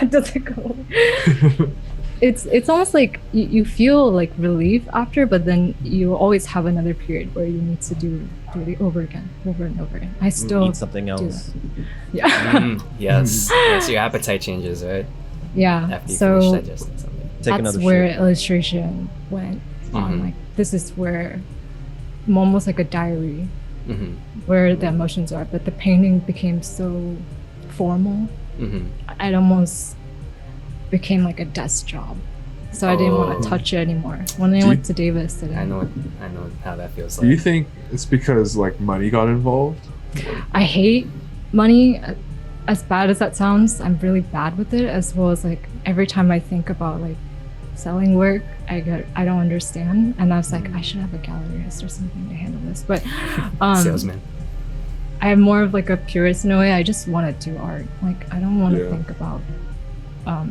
S6: does it go away? It's almost like you feel like relief after, but then you always have another period where you need to do it over and over again. I still
S4: Eat something else.
S6: Yeah.
S2: Yes. Yes, your appetite changes, right?
S6: Yeah.
S2: After you
S6: So
S2: finish digesting something.
S4: Take
S6: that's
S4: another
S6: where
S4: shit.
S6: illustration went on. Like, this is where almost like a diary where the emotions are, but the painting became so formal. It almost became like a desk job, so I didn't want to touch it anymore. When I went to Davis,
S2: I know how that feels
S5: Do you
S2: like.
S5: think it's because like money got involved?
S6: I hate money. As bad as that sounds, I'm really bad with it, as well as like every time I think about like selling work, I don't understand, and I was like, I should have a galleryist or something to handle this. But
S2: Salesman.
S6: I am more of like a purist in a way. I just want to do art. Like, I don't want to
S5: Yeah.
S6: think about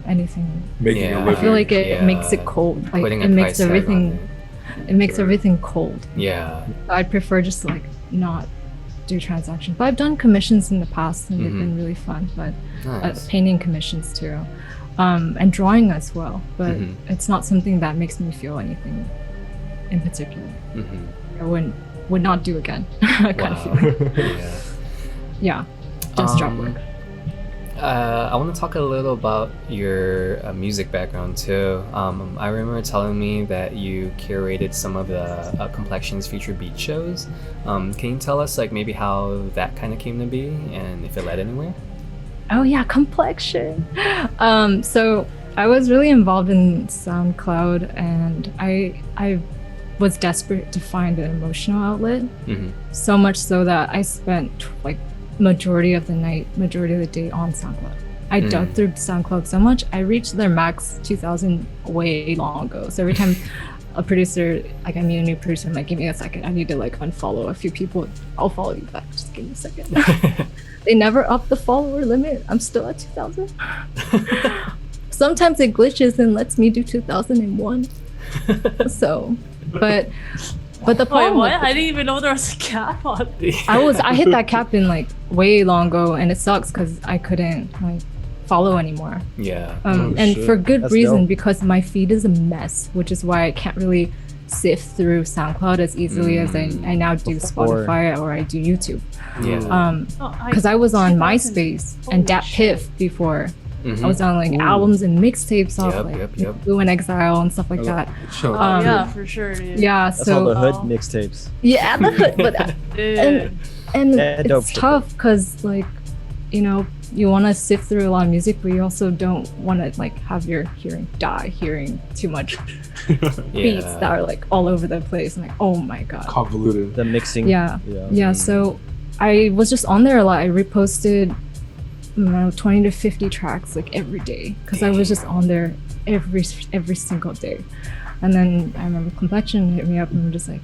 S6: anything.
S5: Making
S2: Yeah.
S5: a
S6: I
S5: living.
S6: feel like it makes it cold. Like,
S2: Putting
S6: it
S2: a
S6: makes
S2: price tag on
S6: everything. It makes everything cold.
S2: Yeah.
S6: I'd prefer just to like not do transactions. But I've done commissions in the past, and they've been really fun. But
S2: Nice.
S6: painting commissions too, and drawing as well. But
S2: Mhm.
S6: it's not something that makes me feel anything in particular. I would not do again. kind of feeling.
S2: Yeah.
S6: Yeah, just drop work.
S2: I want to talk a little about your music background too. I remember telling me that you curated some of the Complexions Future Beat shows. Can you tell us like maybe how that kind of came to be and if it led anywhere?
S6: Oh yeah, complexion. So I was really involved in SoundCloud, and I was desperate to find an emotional outlet. So much so that I spent like majority of the day on SoundCloud. I dug through SoundCloud so much. I reached their max 2000 way long ago. So every time a producer, like I meet a new producer, I'm like, give me a second. I need to like unfollow a few people. I'll follow you back. Just give me a second. They never upped the follower limit. I'm still at 2000. Sometimes it glitches and lets me do 2001. So, but the
S7: Wait,
S6: problem
S7: what?
S6: with
S7: I didn't even know there was a cap on.
S6: I hit that cap in like way long ago, and it sucks because I couldn't like follow anymore.
S2: Yeah.
S6: And for good
S4: That's
S6: reason,
S4: dope.
S6: because my feed is a mess, which is why I can't really sift through SoundCloud as easily as I now do
S4: Before.
S6: Spotify or I do YouTube.
S2: Yeah.
S6: Because I was on
S7: 2000.
S6: MySpace
S7: Holy
S6: and Dat
S7: shit.
S6: Piff before.
S2: Mhm.
S6: I was on like albums and mixtapes off
S2: Yep,
S6: like
S2: yep.
S6: Blue and Exile and stuff like that.
S5: Show
S7: Oh yeah, for sure, dude.
S6: Yeah,
S4: That's all the
S6: so
S4: hood
S7: Oh.
S4: mixtapes.
S6: yeah, the hood, but
S7: Dude.
S6: and
S4: Yeah, dope
S6: it's
S4: shit.
S6: tough because like, you know, you want to sift through a lot of music, but you also don't want to like have your hearing die hearing too much beats that are like all over the place. I'm like, oh my god.
S5: Convoluted.
S4: The mixing.
S6: Yeah. So I was just on there a lot. I reposted 20 to 50 tracks like every day because I was just on there every single day. And then I remember Complexion hit me up and I'm just like,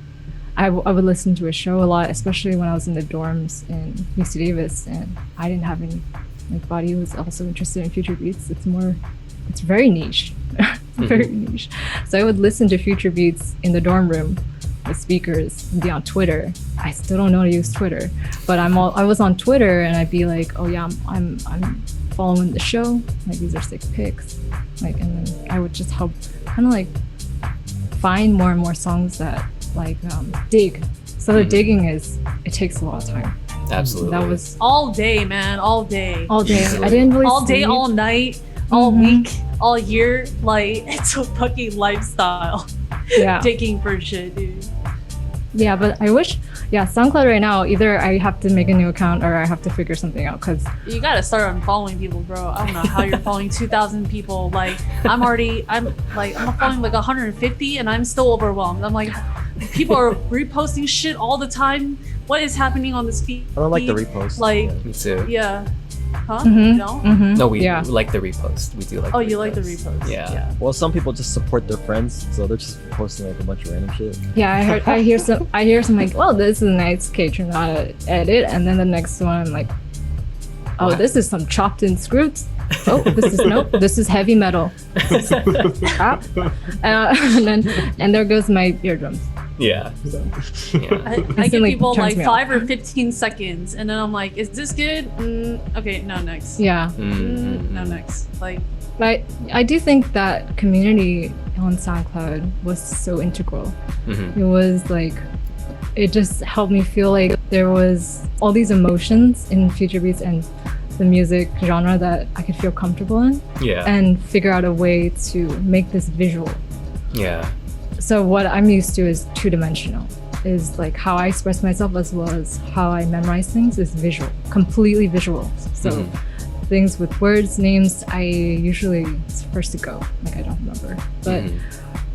S6: I would listen to a show a lot, especially when I was in the dorms in UC Davis, and I didn't have any like buddy who was also interested in future beats. It's very niche. Very niche. So I would listen to future beats in the dorm room with speakers and be on Twitter. I still don't know how to use Twitter, but I was on Twitter and I'd be like, oh yeah, I'm following the show. Like these are sick pics. Like, and then I would just help kind of like find more and more songs that like dig. So the digging it takes a lot of time.
S2: Absolutely.
S6: That was
S7: All day, man. All day.
S6: all day. I didn't really
S7: All day,
S6: sleep.
S7: all night, all week, all year. Like, it's a fucking lifestyle.
S6: Yeah.
S7: Digging for shit, dude.
S6: Yeah, but I wish, SoundCloud right now, either I have to make a new account or I have to figure something out because
S7: You gotta start unfollowing people, bro. I don't know how you're following 2,000 people. Like, I'm following like 150 and I'm still overwhelmed. I'm like, people are reposting shit all the time. What is happening on this feed?
S4: I don't like the repost.
S7: Like,
S2: Me too.
S7: yeah. Huh?
S6: Mhm,
S7: No?
S6: mhm.
S2: No, we
S6: Yeah.
S2: like the repost. We do like.
S7: Oh,
S2: the
S7: you like the
S2: repost.
S7: repost?
S2: Yeah.
S4: Well, some people just support their friends, so they're just posting like a bunch of random shit.
S6: Yeah, I hear some like, well, this is a nice K-tune how to edit, and then the next one I'm like, oh,
S2: What?
S6: this is some chopped in screws. Oh, this is heavy metal. Crap. And there goes my eardrums.
S2: Yeah.
S7: I give
S6: Instantly
S7: people
S6: turns
S7: like
S6: me
S7: 5 or 15 seconds, and then I'm like, is this good? Okay, no, next.
S6: Yeah.
S7: No, next. Like,
S6: But I do think that community on SoundCloud was so integral. It was like, it just helped me feel like there was all these emotions in future beats and the music genre that I could feel comfortable in
S2: Yeah.
S6: and figure out a way to make this visual.
S2: Yeah.
S6: So what I'm used to is two-dimensional. Is like how I express myself as well as how I memorize things is visual, completely visual. So things with words, names, I usually it's first to go. Like I don't remember. But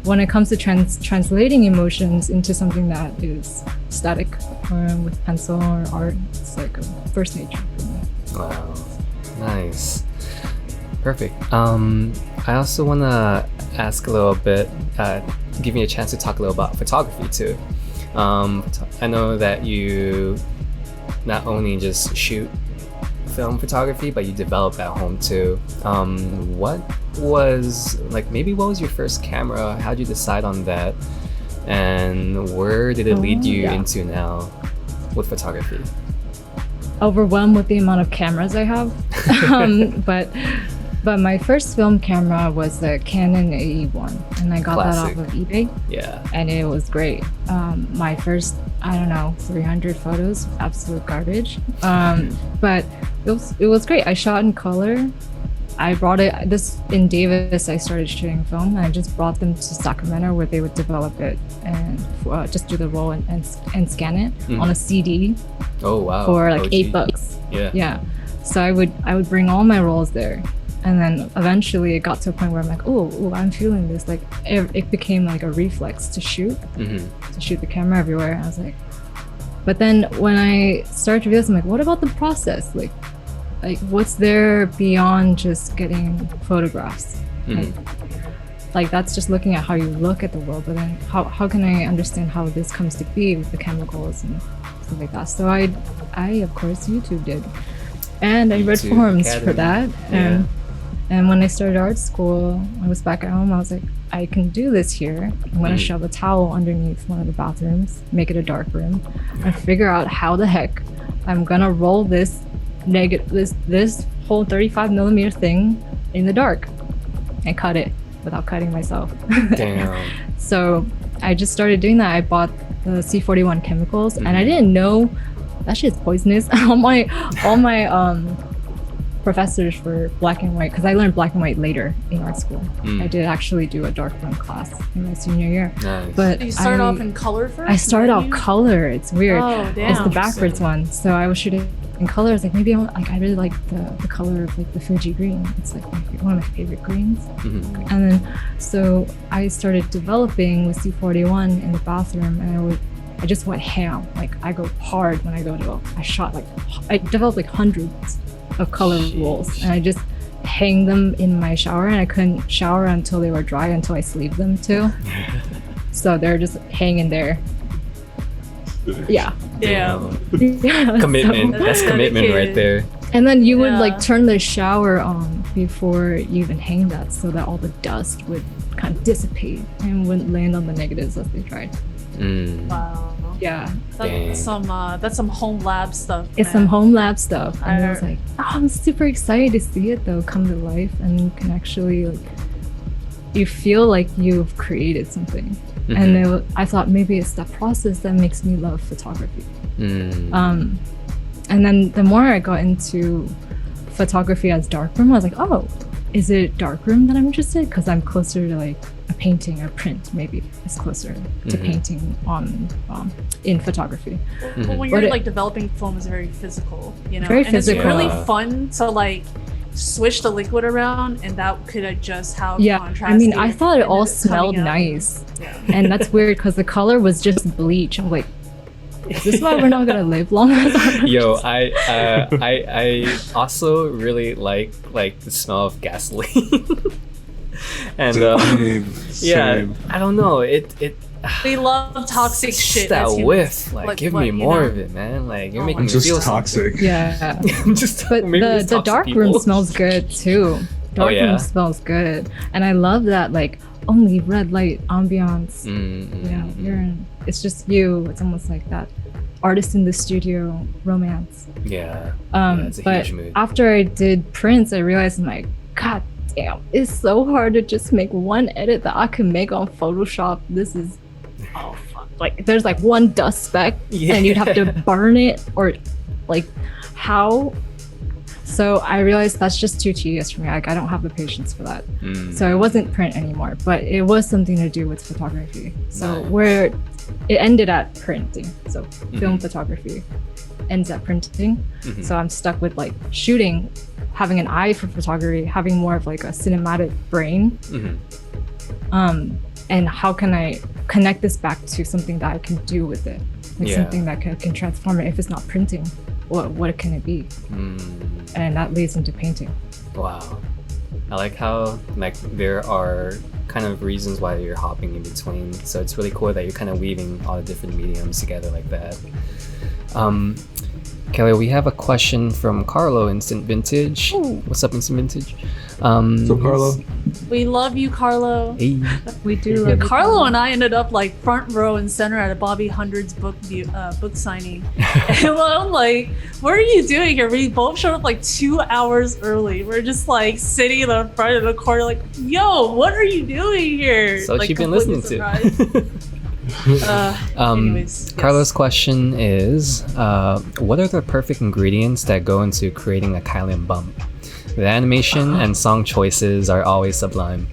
S6: when it comes to translating emotions into something that is static or with pencil or art, it's like a first nature for me.
S2: Wow. Nice. Perfect. I also want to ask a little bit, give me a chance to talk a little about photography too. I know that you not only just shoot film photography, but you develop at home too. What was your first camera? How'd you decide on that? And where did it lead you into now with photography?
S6: Overwhelmed with the amount of cameras I have. But my first film camera was the Canon AE1, and I got
S2: Classic.
S6: that off of eBay,
S2: Yeah.
S6: and it was great. My first, 300 photos, absolute garbage. But it was great. I shot in color. I brought it in Davis. I started shooting film, and I just brought them to Sacramento where they would develop it and just do the roll and scan it on a CD
S2: Oh wow.
S6: for like
S2: OG.
S6: $8.
S2: Yeah.
S6: Yeah. So I would bring all my rolls there. And then eventually it got to a point where I'm like, oh, I'm feeling this. Like it became like a reflex to shoot the camera everywhere. I was like, but then when I started to realize, I'm like, what about the process? Like what's there beyond just getting photographs? Like that's just looking at how you look at the world, but then how can I understand how this comes to be with the chemicals and stuff like that? So I of course YouTubed it, and I read
S2: YouTube
S6: forums
S2: Academy.
S6: for that. And when I started art school, I was back at home. I was like, I can do this here. I'm gonna shove a towel underneath one of the bathrooms, make it a dark room, and figure out how the heck I'm gonna roll this whole 35 millimeter thing in the dark and cut it without cutting myself.
S2: Damn.
S6: So I just started doing that. I bought the C41 chemicals, and I didn't know that shit's poisonous. all my professors for black and white, because I learned black and white later in art school. I did actually do a darkroom class in my senior year.
S2: Nice.
S6: But
S7: You started off in color first?
S6: I started off color. It's weird.
S7: Oh, damn.
S6: It's the backwards one. So I was shooting in color. I was like, maybe I really like the color of like the Fuji green. It's like one of my favorite greens. And then so I started developing with C41 in the bathroom, and I just went ham. Like I go hard when I go to I developed like hundreds of color rolls, and I just hang them in my shower, and I couldn't shower until they were dry, until I sleeved them too. So they're just hanging there. Yeah.
S2: Commitment.
S6: So-
S2: That's commitment right there.
S6: And then you would like turn the shower on before you even hang that, so that all the dust would kind of dissipate and wouldn't land on the negatives as they dried.
S7: Wow.
S6: Yeah.
S7: That's some home lab stuff.
S6: It's some home lab stuff. And I was
S7: I-
S6: like, I'm super excited to see it though come to life, and you can actually like, you feel like you've created something. And I thought maybe it's that process that makes me love photography. And then the more I got into photography as darkroom, I was like, oh, is it darkroom that I'm interested in? Because I'm closer to like a painting or print, maybe it's closer to painting on in photography.
S7: Well, when you're like developing film, is very physical, you know?
S6: Very
S7: and
S6: physical.
S7: it's really fun to like swish the liquid around, and that could adjust how contrast.
S6: I mean, I thought it
S7: and
S6: all
S7: it's coming
S6: smelled
S7: out.
S6: nice, and that's weird because the color was just bleach. I'm like, is this why we're not gonna live long?
S2: Yo, I also really like the smell of gasoline. And
S5: Same.
S2: I don't know. It
S7: We love toxic shit.
S2: that
S7: as humans.
S2: whiff. Like give me
S7: what,
S2: more
S7: you
S2: of it, man. Like you're
S7: Oh
S2: making
S7: my
S2: me
S5: Just
S2: feel
S5: toxic.
S6: Yeah,
S2: Just
S6: but
S2: maybe it's
S6: the
S2: toxic
S6: dark room
S2: people.
S6: smells good too. Dark
S2: yeah?
S6: room smells good, and I love that like only red light ambiance. It's just you. It's almost like that artist in the studio romance.
S2: Yeah. It's a
S6: But
S2: huge mood.
S6: after I did prints, I realized I'm like, God damn, it's so hard to just make one edit that I can make on Photoshop. This is, oh fuck. Like there's like one dust speck and you'd have to burn it, or like how? So I realized that's just too tedious for me. Like I don't have the patience for that. So it wasn't print anymore, but it was something to do with photography. So
S2: Nice.
S6: where it ended at printing. So film photography ends at printing. So I'm stuck with like shooting, having an eye for photography, having more of like a cinematic brain. And how can I connect this back to something that I can do with it? Like something that can transform it. If it's not printing, what can it be? And that leads into painting.
S2: Wow. I like how like there are kind of reasons why you're hopping in between. So it's really cool that you're kind of weaving all the different mediums together like that. Kelly, we have a question from Carlo, Instant Vintage. What's up, Instant Vintage?
S5: So Carlo,
S7: We love you, Carlo.
S2: Hey.
S6: We do.
S7: Yeah, Carlo and I ended up like front row and center at a Bobby Hundred's book signing. And I'm like, what are you doing here? We both showed up like 2 hours early. We're just like sitting in the front of the corner, like, yo, what are you doing here?
S2: So what
S7: like,
S2: you've been
S7: completely
S2: listening
S7: surprised. Anyways, yes.
S2: Carlo's question is, what are the perfect ingredients that go into creating a Kylin bump? The animation and song choices are always sublime.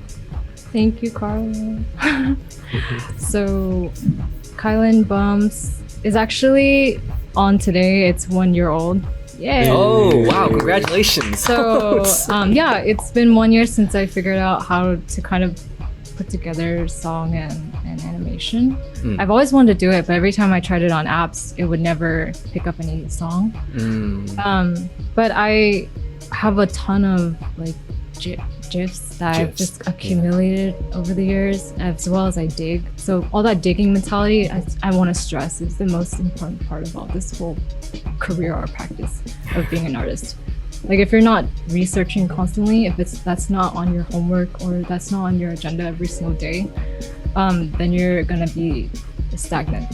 S6: Thank you, Carlo. So, Kylin Bumps is actually on today. It's 1 year old. Yay!
S2: Oh wow! Congratulations.
S6: So yeah, it's been 1 year since I figured out how to kind of put together song and animation. I've always wanted to do it, but every time I tried it on apps, it would never pick up any song. But I have a ton of like GIFs that I've just accumulated over the years, as well as I dig. So all that digging mentality, I want to stress, is the most important part about this whole career or practice of being an artist. Like if you're not researching constantly, if that's not on your homework or that's not on your agenda every single day, then you're gonna be stagnant.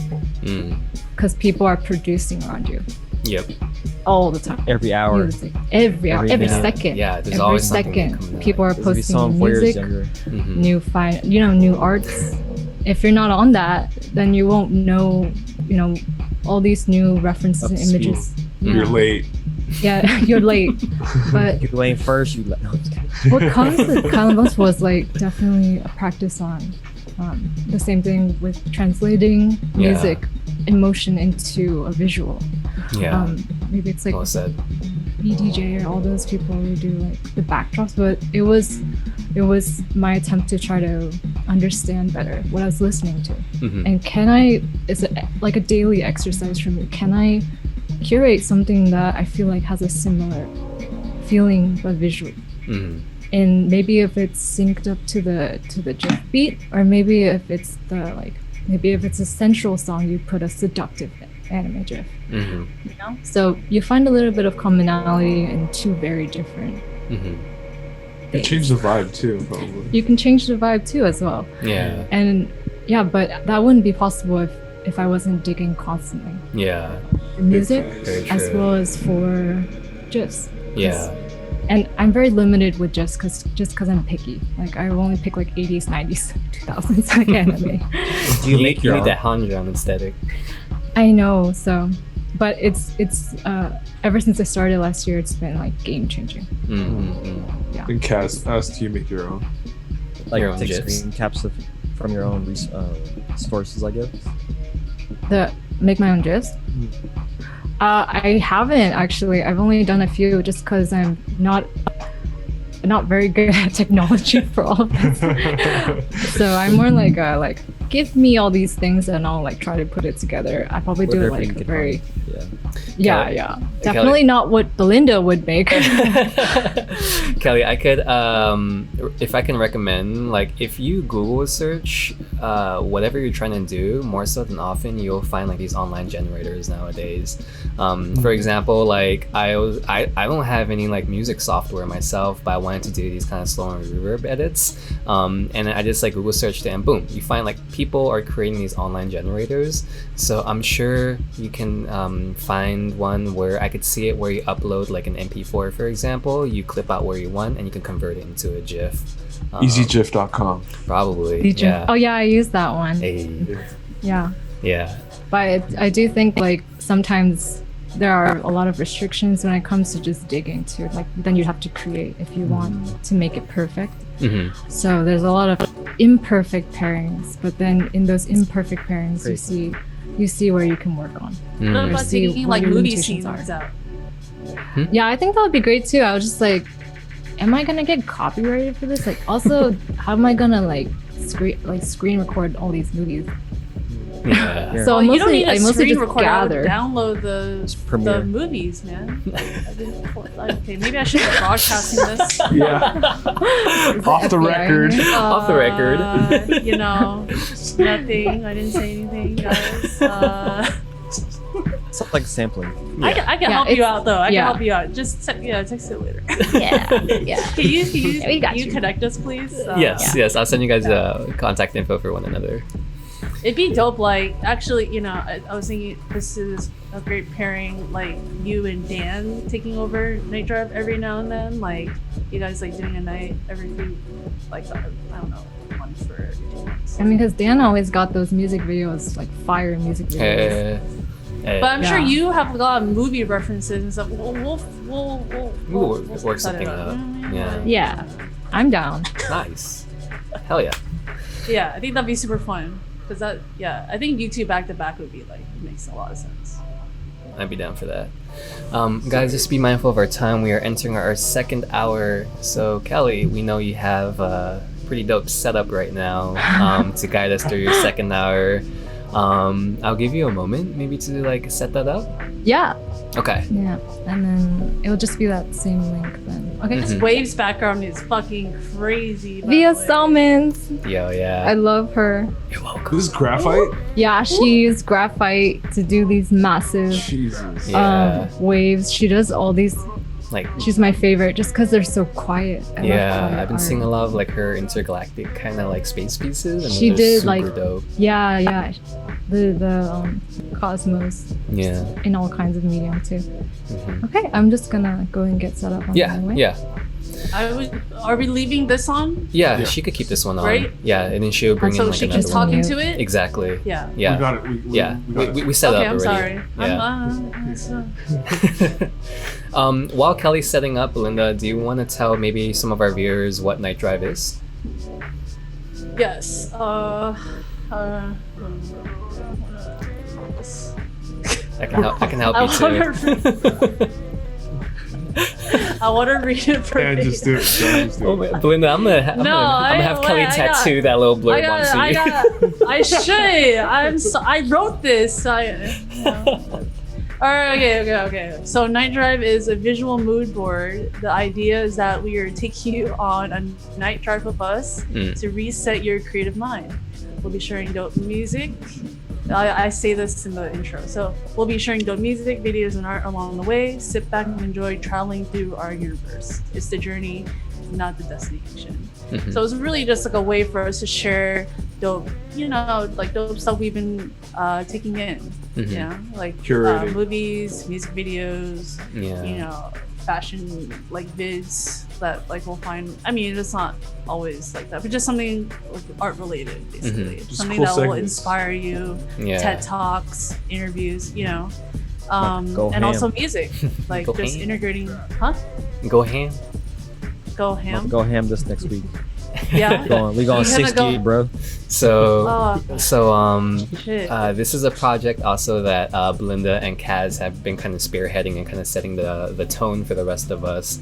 S6: Because people are producing around you.
S2: Yep.
S6: All the time.
S4: Every hour.
S6: Every hour. Every
S4: minute.
S6: second.
S2: Yeah, there's
S6: every
S2: always something
S6: second.
S2: coming out.
S6: People are
S4: There's gonna be
S6: posting
S4: someone 4 years
S6: music,
S4: younger.
S6: new arts. If you're not on that, then you won't know, all these new references and images.
S5: You're late.
S6: Yeah, you're late. But
S4: You're laying first. No, I'm just kidding.
S6: what comes with Kylin Books was like definitely a practice on the same thing with translating music emotion into a visual.
S2: Yeah.
S6: Maybe it's like
S2: Well said.
S6: BDJ or all those people who do like the backdrops, but it was my attempt to try to understand better what I was listening to. And is it like a daily exercise for me? Can I curate something that I feel like has a similar feeling but visually? And maybe if it's synced up to the GIF beat, or maybe if it's a sensual song, you put a seductive anime GIF. So you find a little bit of commonality in two very different
S5: You change the vibe too, probably.
S6: You can change the vibe too as well.
S2: Yeah.
S6: And yeah, but that wouldn't be possible if I wasn't digging constantly.
S2: Yeah.
S6: For music
S2: Very
S6: as
S2: true.
S6: well as for GIFs.
S2: Yeah.
S6: And I'm very limited with GIFs because I'm picky. Like I only pick like 80s, 90s, 2000s like anime.
S4: Do you make your
S2: need
S4: own?
S2: that Hanjam aesthetic?
S6: I know, so but it's ever since I started last year, it's been like game changing. Yeah.
S5: And Cass asked, do you make your own?
S4: Like
S2: Your own
S4: take
S2: GIFs.
S4: screen caps from your own sources, I guess.
S6: Make my own GIFs? I haven't actually. I've only done a few just because I'm not very good at technology for all of this. So I'm more like give me all these things and I'll like try to put it together. I probably do it
S4: Whatever you
S6: like
S4: can
S6: very
S4: find.
S6: yeah. Definitely not what Belinda would make.
S2: Kelly, I could, if I can recommend, like if you Google search whatever you're trying to do, more so than often, you'll find like these online generators nowadays. For example, like I don't have any like music software myself, but I wanted to do these kind of slow and reverb edits. And I just like Google searched it and boom, you find like people are creating these online generators. So I'm sure you can find one where I could see it where you upload like an MP4, for example, you clip out where you want and you can convert it into a GIF.
S5: EasyGIF.com.
S2: Probably. Yeah.
S6: Oh yeah, I use that one.
S2: Hey.
S6: Yeah.
S2: Yeah.
S6: But I do think like sometimes there are a lot of restrictions when it comes to just digging too. Like then you'd have to create if you want to make it perfect. So there's a lot of imperfect pairings, but then in those imperfect pairings you see where you can work on.
S7: What about
S6: See
S7: taking
S6: what
S7: like
S6: your
S7: movie
S6: limitations
S7: scenes
S6: are.
S7: out?
S6: Yeah, I think that would be great too. I was just like, am I gonna get copyrighted for this? Like also how am I gonna like screen record all these movies?
S2: Yeah.
S6: So
S7: You don't need
S6: I
S7: a
S6: mostly
S7: screen
S6: just
S7: recorder. I would
S6: gather.
S7: download the
S4: Premiere.
S7: movies, man. Okay, maybe I should be broadcasting this.
S5: Yeah. Off the
S6: FBI.
S5: record.
S2: Off the record.
S7: Nothing. I didn't say anything, guys.
S4: It's like sampling.
S7: I can
S6: Yeah,
S7: help you
S6: it's-
S7: out though. I can
S6: yeah.
S7: help you out. Just text it later.
S6: Yeah.
S7: Can you
S6: We got you.
S7: connect us, please?
S2: Yes. I'll send you guys contact info for one another.
S7: It'd be dope. Like, actually, I was thinking this is a great pairing. Like you and Dan taking over Night Drive every now and then. Like you guys like doing a night every few, like I don't know, once for every 2 months.
S6: I mean, because Dan always got those music videos, like fire music videos.
S7: But I'm sure
S6: Yeah.
S7: you have a lot of movie references and stuff. We'll
S2: work
S7: set it
S2: something up. Yeah.
S6: Yeah, I'm down.
S2: Nice. Hell yeah.
S7: Yeah, I think that'd be super fun. Cause I think YouTube back to back would be like makes a lot of sense.
S2: I'd be down for that. Guys, just be mindful of our time. We are entering our second hour. So, Kelly, we know you have a pretty dope setup right now to guide us through your second hour. I'll give you a moment maybe to like set that up.
S6: Yeah.
S2: Okay.
S6: Yeah. And then it'll just be that same link then. Okay.
S7: This Waves background is fucking crazy. by
S6: Via
S7: the way.
S6: Salmons.
S2: Yo, yeah.
S6: I love her.
S2: You're welcome.
S5: This is graphite.
S6: Yeah, she used graphite to do these massive
S5: Jesus.
S2: Yeah.
S6: waves. She does all these.
S2: Like,
S6: She's my favorite just because they're so quiet. I love
S2: yeah,
S6: quiet
S2: I've been
S6: art.
S2: seeing a lot of like her intergalactic kind of like space pieces, and
S6: She
S2: those are
S6: did,
S2: super
S6: like-
S2: dope.
S6: Yeah. The cosmos
S2: Yeah.
S6: in all kinds of medium too.
S2: Mhm.
S6: Okay, I'm just gonna go and get set up on
S2: Yeah,
S6: my way.
S2: yeah,
S7: Are we leaving this on?
S2: yeah. She could keep this one on.
S7: Right?
S2: Yeah, and then she'll bring
S7: And so
S2: in like
S7: she
S2: another
S7: keeps
S2: one.
S7: talking to it?
S2: Exactly.
S7: Yeah.
S2: Yeah.
S5: We got it.
S2: Yeah,
S5: got it.
S2: we set
S7: Okay,
S2: up
S7: I'm
S2: already.
S7: sorry.
S2: Yeah. While Kelly's setting up, Belinda, do you want to tell maybe some of our viewers what Night Drive is?
S7: Yes.
S2: I can help
S7: I
S2: you too.
S7: I want to read it for
S5: Yeah,
S7: you.
S5: just do it. Yeah, just do
S2: Oh,
S5: it.
S2: man, Belinda, I'm gonna have Kelly tattoo that little blurb onto you.
S7: I should. I wrote this. All right, okay. So Night Drive is a visual mood board. The idea is that we are taking you on a night drive with us to reset your creative mind. We'll be sharing dope music. I say this in the intro. So we'll be sharing dope music, videos, and art along the way. Sit back and enjoy traveling through our universe. It's the journey, not the destination. So it's really just like a way for us to share dope, like dope stuff we've been taking in. Like
S5: Curating.
S7: movies, music videos,
S2: Yeah.
S7: fashion like vids that like we'll find. I mean, it's not always like that, but just something like art related, basically.
S5: Just
S7: Something
S5: cool
S7: that will
S5: segments.
S7: inspire you.
S2: Yeah.
S7: TED Talks, interviews,
S4: Go
S7: and
S4: ham.
S7: also music, like
S2: Go
S7: just
S2: ham.
S7: integrating. Huh?
S2: Go ham.
S7: Go ham.
S4: Go ham this next week.
S7: Yeah.
S4: We going
S7: We're gonna
S4: 60,
S7: go-
S4: bro.
S2: So,
S7: Oh, shit.
S2: this is a project also that Belinda and Kaz have been kind of spearheading and kind of setting the tone for the rest of us.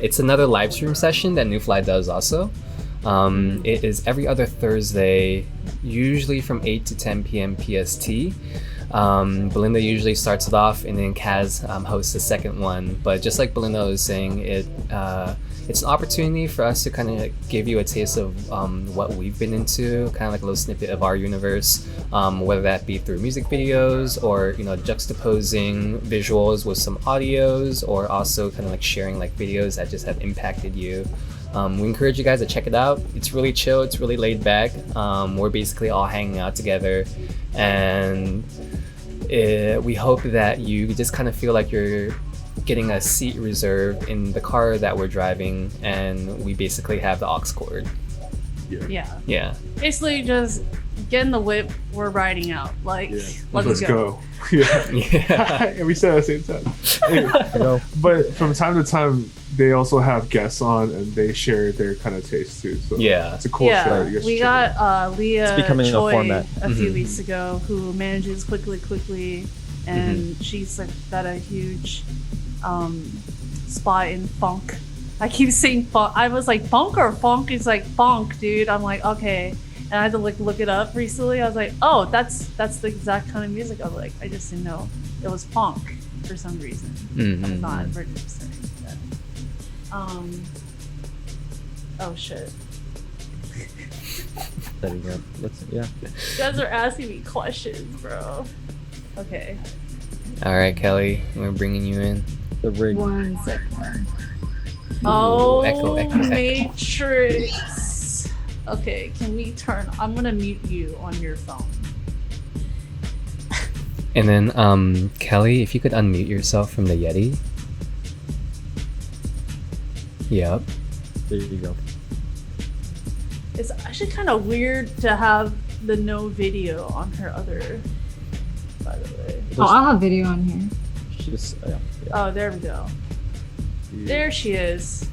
S2: It's another live stream session that Nüfly does also. It is every other Thursday, usually from 8 to 10 p.m. PST. Belinda usually starts it off, and then Kaz hosts the second one. But just like Belinda was saying, it's an opportunity for us to kind of give you a taste of what we've been into, kind of like a little snippet of our universe, whether that be through music videos or juxtaposing visuals with some audios, or also kind of like sharing like videos that just have impacted you. We encourage you guys to check it out. It's really chill, it's really laid back. We're basically all hanging out together, and we hope that you just kind of feel like you're getting a seat reserved in the car that we're driving, and we basically have the aux cord.
S7: Yeah. Basically, just get in the whip. We're riding out. Like,
S5: Let's go. Yeah.
S2: Yeah.
S5: And we said it at the same time. Anyway, but from time to time, they also have guests on, and they share their kind of taste too. So
S2: Yeah.
S5: it's a cool show. You guys
S7: We
S5: should check it out.
S7: got Leah
S4: It's becoming a
S7: Choi
S4: format.
S7: a few weeks ago, who manages quickly, and she's like got a huge spot in funk. I keep saying funk. I was like, funk or funk? It's like funk, dude. I'm like, okay. And I had to like look it up recently. I was like, oh, that's the exact kind of music I like. I just didn't know it was funk for some reason. I'm not registering that. Oh shit.
S4: There you go. Yeah.
S7: You guys are asking me questions, bro. Okay.
S2: All right, Kelly, we're bringing you in.
S4: The rig.
S6: 1 second.
S7: Oh,
S2: echo.
S7: Matrix. Okay, can we turn? I'm gonna mute you on your phone.
S2: And then, Kelly, if you could unmute yourself from the Yeti. Yep.
S4: There you go.
S7: It's actually kind of weird to have the no video on her other. By the way.
S6: Oh, I'll have video on here.
S4: She just, yeah.
S7: Oh, there we go. There she is.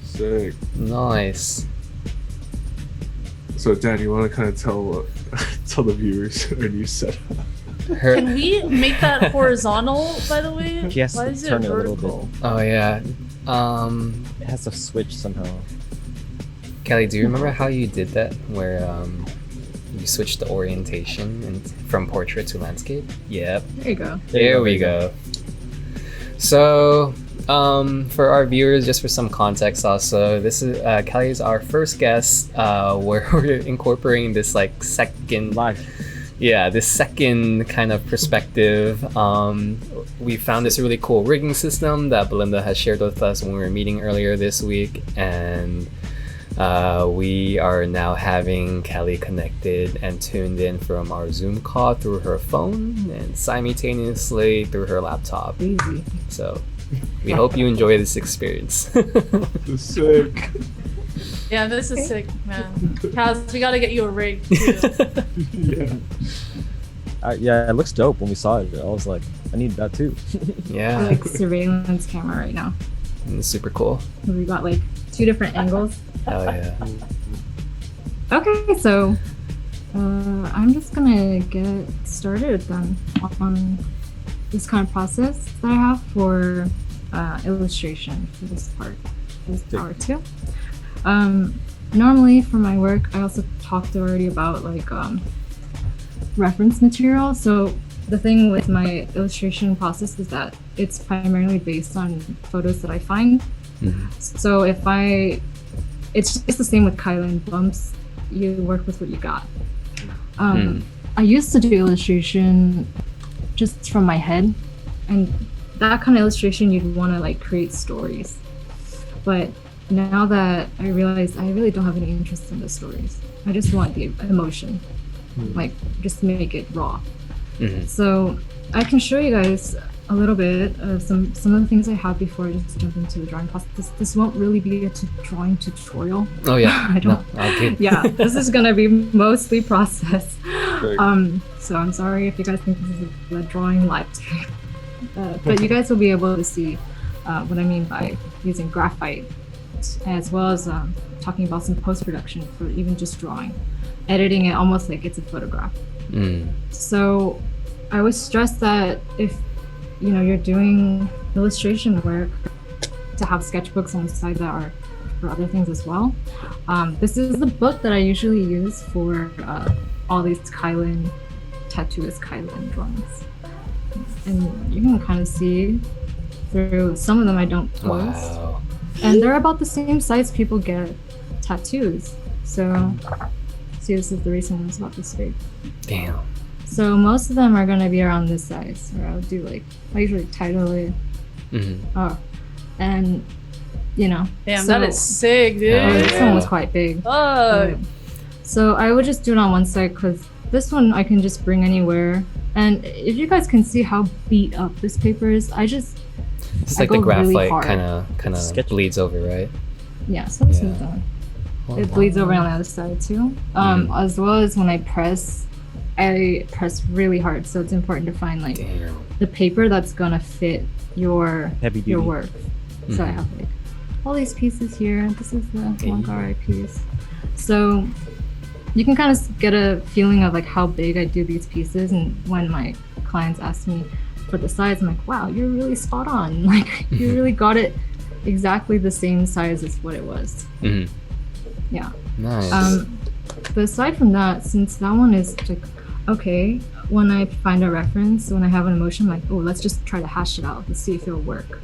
S5: Sick.
S2: Nice.
S5: So Dan, you want to kind of tell the viewers our new setup?
S2: Her.
S7: Can we make that horizontal, by the way?
S4: She has
S7: Why
S4: to
S7: is it
S4: turn it a little
S7: vertical?
S2: Oh yeah.
S4: It has to switch somehow.
S2: Kelly, do you remember how you did that? Where you switched the orientation from portrait to landscape? Yep.
S6: There you go.
S2: There we go. So, for our viewers, just for some context also, this is Kelly is our first guest where we're incorporating this like second this second kind of perspective. We found this really cool rigging system that Belinda has shared with us when we were meeting earlier this week, and we are now having Kelly connected and tuned in from our Zoom call through her phone and simultaneously through her laptop.
S6: Easy.
S2: So we hope you enjoy this experience.
S5: It's sick.
S7: Yeah, this is sick, man. Kaz, we gotta get you a rig too.
S5: Yeah.
S4: Yeah, it looks dope when we saw it. I was like, I need that too.
S2: Yeah,
S6: Like surveillance camera right now.
S2: it's super cool.
S6: We got like 2 different angles.
S2: Hell yeah.
S6: Okay, so I'm just gonna get started then on this kind of process that I have for illustration for this part, this power 2. Normally for my work, I also talked already about like reference material. So the thing with my illustration process is that it's primarily based on photos that I find. So it's just the same with Kylin bumps. You work with what you got. I used to do illustration just from my head, and that kind of illustration you'd want to like create stories. But now that I realize I really don't have any interest in the stories, I just want the emotion, like just make it raw. So I can show you guys a little bit of some of the things I have before I just jump into the drawing process. This won't really be a drawing tutorial.
S2: Oh yeah.
S6: I don't.
S2: No, okay.
S6: Yeah, this is gonna be mostly process.
S5: Great.
S6: So I'm sorry if you guys think this is a drawing live stream. But you guys will be able to see what I mean by using graphite, as well as talking about some post-production for even just drawing, editing it almost like it's a photograph. So I would stress that if you're doing illustration work, to have sketchbooks on the side that are for other things as well. This is the book that I usually use for all these Kylin drawings. And you can kind of see through some of them I don't post.
S2: Wow.
S6: And they're about the same size people get tattoos. So, see, this is the recent one, it's about this big.
S2: Damn.
S6: So most of them are gonna be around this size, or I'll do I usually title it. And
S7: Damn,
S6: so,
S7: that is sick, dude.
S6: this one was quite big.
S7: Fuck.
S6: So I would just do it on one side because this one I can just bring anywhere. And if you guys can see how beat up this paper is,
S2: It's
S6: I
S2: like the
S6: go really
S2: graphite
S6: hard.
S2: kind of bleeds over, right?
S6: yeah, so let's
S2: Yeah.
S6: move on.
S2: Oh,
S6: It bleeds over on the other side too. As well as when I press really hard. So it's important to find like
S2: Damn.
S6: the paper that's gonna fit your
S4: Heavy
S6: your
S4: duty.
S6: work. So I have like all these pieces here. This is the Wonka piece. So you can kind of get a feeling of like how big I do these pieces, and when my clients ask me for the size, I'm like, wow, you're really spot on. Like you really got it exactly the same size as what it was. Yeah.
S2: Nice.
S6: But aside from that, since that one is like, okay, when I find a reference, when I have an emotion, I'm like, oh, let's just try to hash it out. Let's see if it'll work.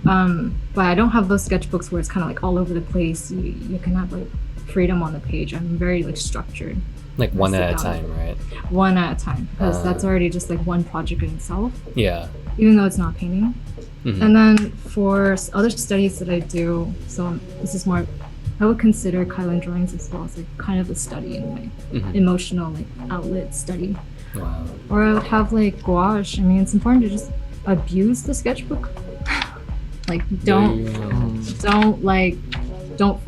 S6: But I don't have those sketchbooks where it's kind of like all over the place. You can have like freedom on the page. I'm very like structured.
S2: Like one
S6: sit
S2: at a
S6: down.
S2: time, right?
S6: One at a time, because that's already just like one project in itself,
S2: Yeah.
S6: even though it's not painting. And then for other studies that I do, so this is more, I would consider Kylin drawings as well as like kind of a study in a way, emotional like outlet study.
S2: Wow.
S6: Or I would have like gouache. I mean, it's important to just abuse the sketchbook. Like don't.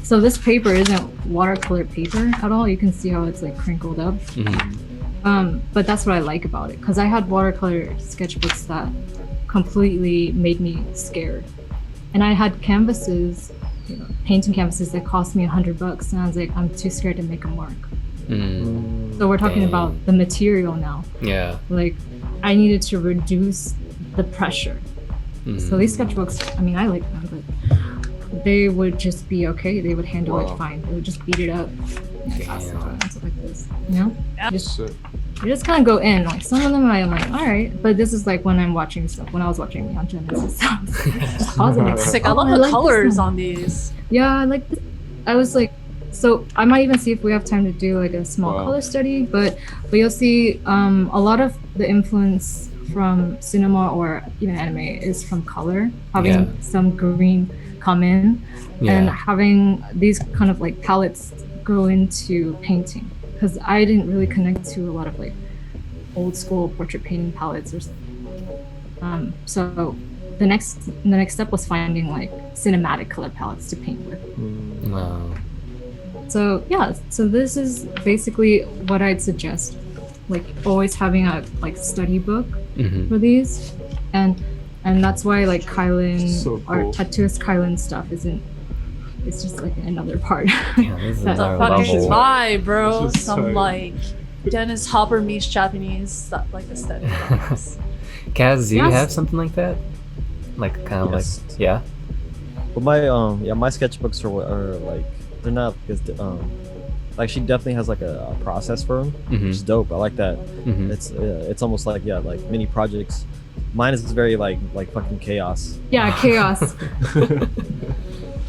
S6: So this paper isn't watercolor paper at all. You can see how it's like crinkled up. But that's what I like about it, because I had watercolor sketchbooks that completely made me scared. And I had canvases, painting canvases that cost me $100, and I was like, I'm too scared to make them work. So we're talking
S2: Dang.
S6: about the material now.
S2: Yeah.
S6: Like, I needed to reduce the pressure. So these sketchbooks, I mean, I like them, but they would just be okay. They would handle it fine. They would just beat it up.
S2: Damn.
S6: Stuff like this, you know?
S5: Sick.
S6: You just kind of go in. Like, some of them I'm like, all right. But this is like when I'm watching stuff. When I was watching Neon Genesis, just pausing it.
S7: Sick. I love
S6: I
S7: the
S6: like this
S7: colors
S6: one.
S7: on these.
S6: Yeah, I like this. I was like, so I might even see if we have time to do like a small
S5: Wow.
S6: color study, but you'll see a lot of the influence from cinema or even anime is from color, having
S2: Yeah.
S6: some green come in, and
S2: Yeah.
S6: having these kind of like palettes go into painting. Because I didn't really connect to a lot of like old school portrait painting palettes or something. So the next step was finding like cinematic color palettes to paint with.
S2: Wow.
S6: So yeah, so this is basically what I'd suggest, like always having a like study book for these, and that's why like Kylin,
S5: So
S6: our
S5: cool.
S6: tattooist Kylin stuff isn't. It's just like another part.
S2: Yeah, this is
S6: That-
S2: our
S7: Fucking
S2: level.
S7: vibe, bro.
S5: This is
S7: Some
S5: tight.
S7: like Dennis Hopper meets Japanese stuff, like aesthetic.
S2: Kaz, do you
S6: Yes.
S2: have something like that? Like kind of
S4: Yes.
S2: like yeah.
S4: But my sketchbooks are like they're not as like she definitely has like a process for them, which is dope. I like that. It's almost like like mini projects. Mine is very like fucking chaos.
S6: Yeah, chaos.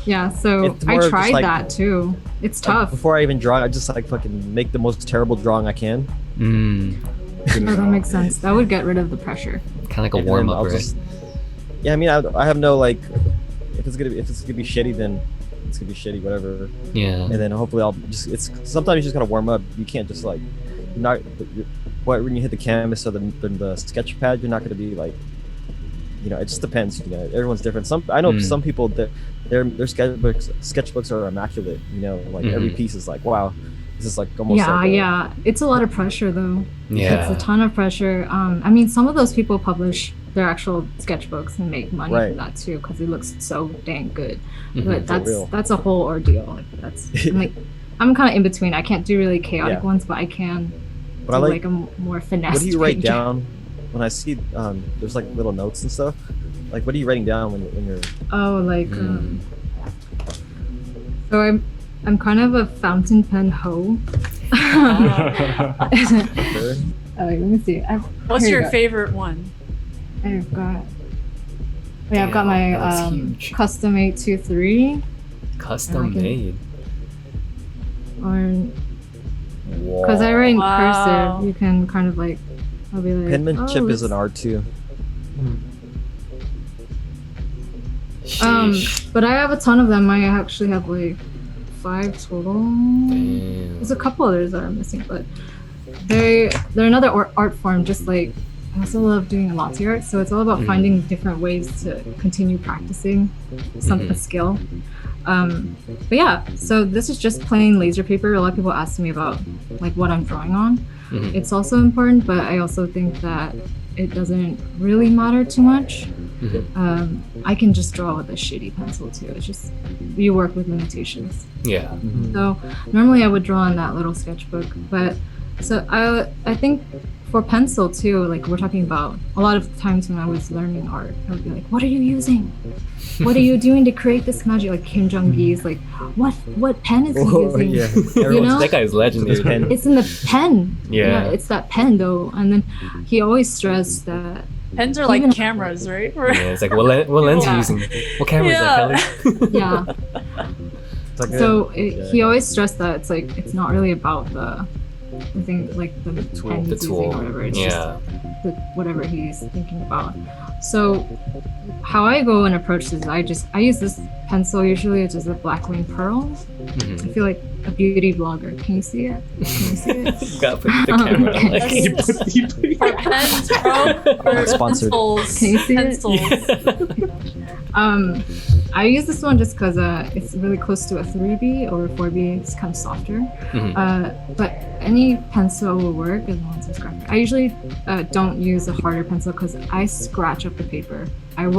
S6: Yeah, so
S4: It's more
S6: I
S4: of just,
S6: tried
S4: like-
S6: that too. It's
S4: Like,
S6: tough.
S4: before I even draw, I just like fucking make the most terrible drawing I can.
S6: Oh, that makes sense. That would get rid of the pressure.
S2: Kind of like a
S4: And then
S2: warm up,
S4: I'll
S2: right?
S4: just- yeah, I mean, I have no like, if it's gonna be shitty, then it's gonna be shitty, whatever.
S2: Yeah.
S4: And then hopefully I'll just sometimes you just gotta warm up. You can't just like not when you hit the canvas or the sketch pad, you're not gonna be like, it just depends. Everyone's different. I know some people that their sketchbooks are immaculate. Like every piece is like, wow, this is like almost
S6: Yeah,
S4: like
S6: yeah. It's a lot of pressure though.
S2: Yeah.
S6: It's a ton of pressure. I mean, some of those people publish their actual sketchbooks and make money
S4: Right.
S6: for that too because it looks so dang good.
S2: Mhm.
S6: But
S4: For real.
S6: that's a whole ordeal. Like I'm kind of in between. I can't do really chaotic
S4: Yeah.
S6: ones, but I can
S4: But
S6: do
S4: I
S6: like a more finesse.
S4: What do you write
S6: picture.
S4: down when I see there's like little notes and stuff? Like what are you writing down when you're
S6: Oh, like so I'm kind of a fountain pen hoe.
S4: sure?
S6: Let me see.
S7: What's
S6: here you
S7: your
S6: go.
S7: favorite one?
S6: I've got. Yeah, I've got my
S2: Damn, that's huge.
S6: custom 823
S2: Custom
S6: I can-
S2: made.
S6: or because I write in
S7: Wow.
S6: cursive, you can kind of like. I'll be like.
S4: Penmanship
S6: oh,
S4: is an art too.
S2: Sheesh.
S6: But I have a ton of them. I actually have like 5 total.
S2: Damn.
S6: There's a couple others that are missing, but they're another art form. Just like I also love doing latte art, so it's all about finding different ways to continue practicing a skill. But yeah, so this is just plain laser paper. A lot of people ask me about like what I'm drawing on. It's also important, but I also think that it doesn't really matter too much. I can just draw with a shitty pencil too. It's just you work with limitations.
S2: Yeah.
S6: So normally I would draw in that little sketchbook, but so I think for pencil too, like we're talking about a lot of times when I was learning art, I would be like, what are you using? What are you doing to create this magic? Like Kim Jong-gi's like, what pen is he using?
S4: Yeah.
S6: You know?
S2: That guy is legendary.
S4: pen.
S6: It's in the pen.
S2: Yeah.
S6: It's that pen though. And then he always stressed that
S7: Pens are like
S6: Even-
S7: cameras, right?
S2: Yeah, it's like what lens are you
S6: Yeah.
S2: using? What camera is that, Kelly?
S6: yeah.
S4: It's like
S6: So he always stressed that it's like it's not really about the thing like the pen
S2: The
S6: he's
S2: tool.
S6: using or whatever. It's
S2: Yeah.
S6: just whatever he's thinking about. So how I go and approach this, I use this pencil usually. It's just a black wing pearl. I feel like a beauty vlogger. Can you see it? Can you see it?
S2: Gotta put the camera on, like.
S7: For pens, bro. Or
S4: Sponsored.
S7: pencils.
S6: Can you see it?
S7: Pencils.
S6: I use this one just because it's really close to a 3B or a 4B. It's kind of softer. But any pencil will work as long as it's scratched. I usually don't use a harder pencil because I scratch up the paper. I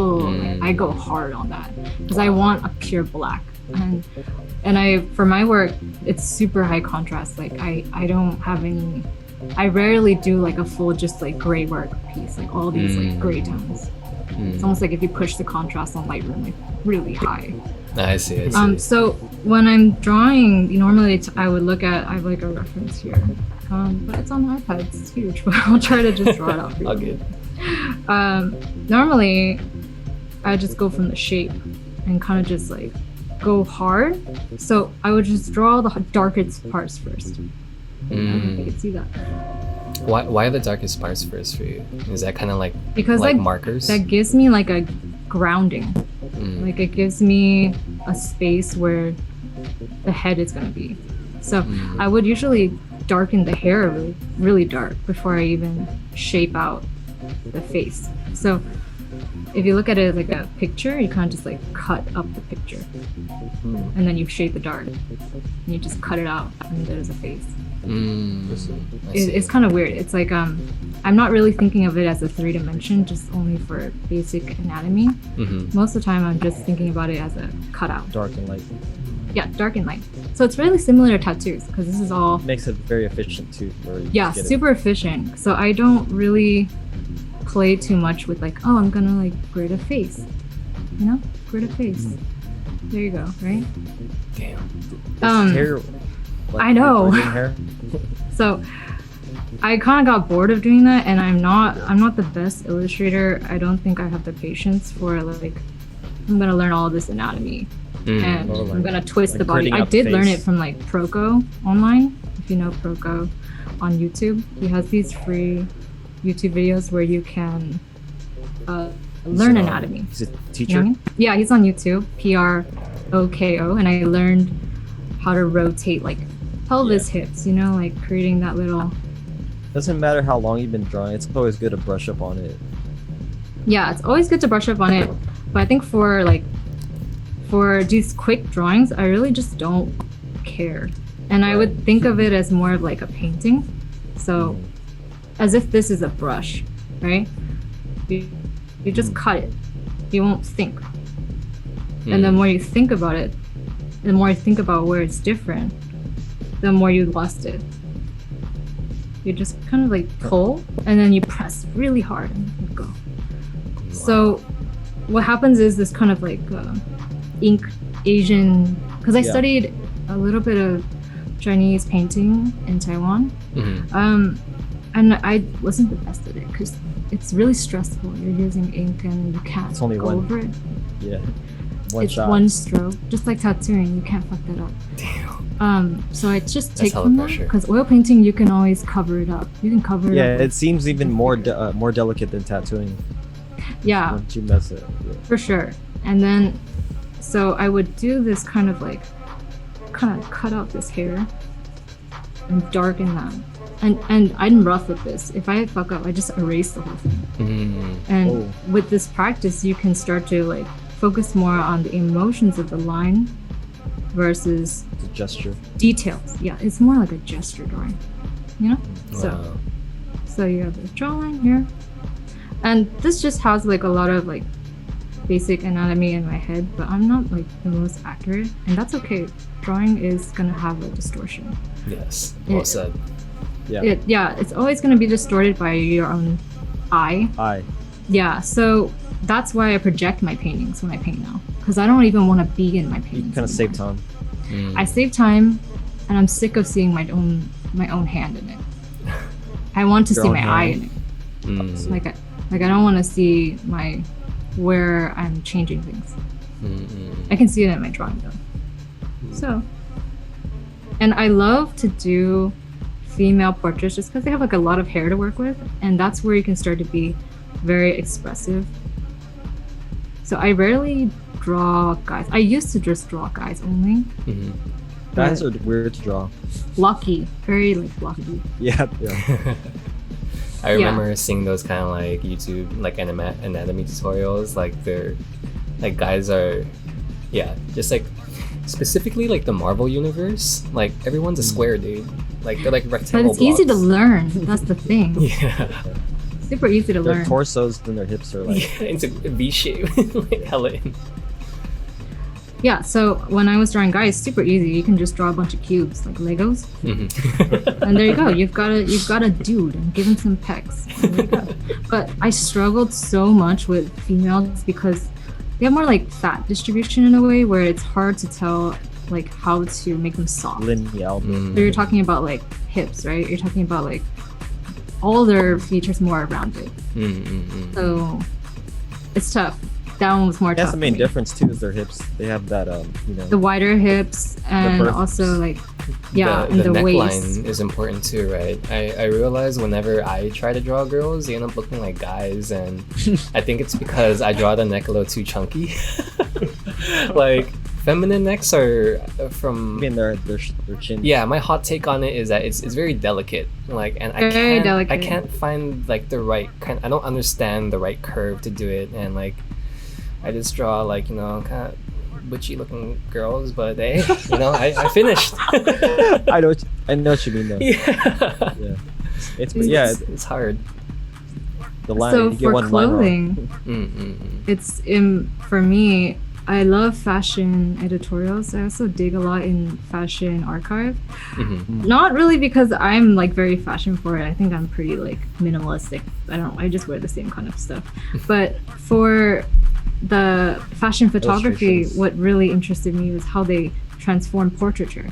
S6: go hard on that because I want a pure black. And I, for my work, it's super high contrast. Like I don't have any, I rarely do like a full just like gray work piece, like all these like gray tones. It's almost like if you push the contrast on Lightroom like really high.
S2: I see.
S6: So when I'm drawing, normally I would look at, I have like a reference here, but it's on the iPad, it's huge, but I'll try to just draw it out for you.
S2: All good.
S6: Normally I just go from the shape and kind of just like go hard. So I would just draw the darkest parts first. I don't know if you can see that.
S2: Why are the darkest parts first for you? Is that kind of like
S6: because
S2: like markers?
S6: That gives me like a grounding. Like it gives me a space where the head is going to be. So I would usually darken the hair really, really dark before I even shape out the face. So if you look at it like a picture, you kind of just like cut up the picture and then you shade the dark and you just cut it out and there's a face. It's kind of weird. It's like I'm not really thinking of it as a 3-dimension, just only for basic anatomy. Most of the time I'm just thinking about it as a cutout.
S4: Dark and light.
S6: Yeah, dark and light. So it's really similar to tattoos because this is all
S4: Makes it very efficient too.
S6: yeah, super efficient. So I don't really play too much with like, oh, I'm gonna like grid a face, you know, grid a face. There you go, right?
S2: Damn.
S4: Hair, like,
S6: I know.
S4: hair.
S6: So I kind of got bored of doing that, and I'm not the best illustrator. I don't think I have the patience for like I'm gonna learn all this anatomy and I'm gonna twist the body. I did learn it from like Proco online. If you know Proco on YouTube, he has these free YouTube videos where you can learn anatomy.
S4: He's a teacher?
S6: You know what I mean? Yeah, he's on YouTube, Proko, and I learned how to rotate like pelvis hips, you know, like creating that little...
S4: Doesn't matter how long you've been drawing, it's always good to brush up on it.
S6: Yeah, it's always good to brush up on it, but I think for these quick drawings, I really just don't care. And I would think of it as more of like a painting. So as if this is a brush, right? You just cut it. You won't think. And the more you think about it, the more you think about where it's different, the more you lost it. You just kind of like pull and then you press really hard and you go. So what happens is this kind of like ink Asian, because I studied a little bit of Chinese painting in Taiwan. And I wasn't the best at it because it's really stressful. You're using ink and you can't
S4: It's only
S6: go
S4: one-
S6: over it.
S4: Yeah.
S6: It's
S4: shot.
S6: one stroke, just like tattooing. You can't fuck that up.
S2: Damn.
S6: So I just
S2: That's
S6: take
S2: hella
S6: from that
S2: pressure.
S6: because oil painting you can always cover it up. You can cover it
S4: Yeah,
S6: up.
S4: it seems even more delicate than tattooing.
S6: Yeah,
S4: Once you mess it. Yeah.
S6: for sure. And then, so I would do this kind of cut out this hair and darken that. And I'm rough with this. If I fuck up, I just erase the whole thing. And with this practice, you can start to like focus more on the emotions of the line versus
S4: The gesture.
S6: details. Yeah, it's more like a gesture drawing, you know?
S2: Wow.
S6: So you have the jawline here. And this just has like a lot of like basic anatomy in my head, but I'm not like the most accurate. And that's okay. Drawing is gonna have a distortion.
S2: Yes. Well said.
S4: Yeah.
S6: It's always gonna be distorted by your own eye.
S4: Eye.
S6: Yeah, so that's why I project my paintings when I paint now. Because I don't even want to be in my
S4: You
S6: paintings.
S4: kind of save
S6: anymore.
S4: time.
S6: I save time, and I'm sick of seeing my own hand in it. I want to
S4: Your
S6: see
S4: own
S6: my eye in
S4: hand.
S6: it. Like I don't want to see where I'm changing things. I can see it in my drawing though. So, and I love to do female portraits just because they have like a lot of hair to work with, and that's where you can start to be very expressive. So I rarely draw guys. I used to just draw guys only.
S4: Guys are weird to draw.
S6: Blocky, very like blocky.
S4: Yeah.
S2: I remember seeing those kind of like YouTube like anatomy tutorials. Like they're like guys are, just like specifically like the Marvel universe. Like everyone's a square, dude. Like they're like
S6: But
S2: rectangle
S6: it's easy to
S2: blocks.
S6: learn. That's the thing.
S2: Yeah.
S6: Super easy to
S4: Their
S6: learn.
S4: torsos and their hips are like.
S2: Yeah, into a V shape, like hella in.
S6: Yeah, so when I was drawing guys, super easy. You can just draw a bunch of cubes like Legos, and there you go. You've got a dude, and give him some pecs. And there you go. But I struggled so much with females because they have more like fat distribution in a way where it's hard to tell like how to make them soft.
S4: Lineal.
S6: So you're talking about like hips, right? You're talking about like all their features more rounded. So it's tough. That one was more tough.
S4: That's the main
S6: for me.
S4: difference too, is their hips. They have that
S6: The wider hips and
S4: birth-
S6: also like
S2: the
S6: and the waist.
S2: neckline is important too, right? I realize whenever I try to draw girls, they end up looking like guys, and I think it's because I draw the neck a little too chunky. Like feminine necks are from.
S4: I mean, their chin.
S2: Yeah, my hot take on it is that it's very delicate. Like, and
S6: Very
S2: I
S6: delicate.
S2: can't find like the right kind. I don't understand the right curve to do it, and like I just draw like kind of butchy looking girls, but hey, I finished.
S4: I know what you mean though.
S2: Yeah.
S4: It's
S2: hard.
S4: the line.
S6: So
S4: you get
S6: for
S4: one line wrong.
S6: clothing, it's for me. I love fashion editorials. I also dig a lot in fashion archive. Not really because I'm like very fashion forward. I think I'm pretty like minimalistic. I just wear the same kind of stuff. But for the fashion photography,
S4: Illustrations.
S6: what really interested me was how they transform portraiture.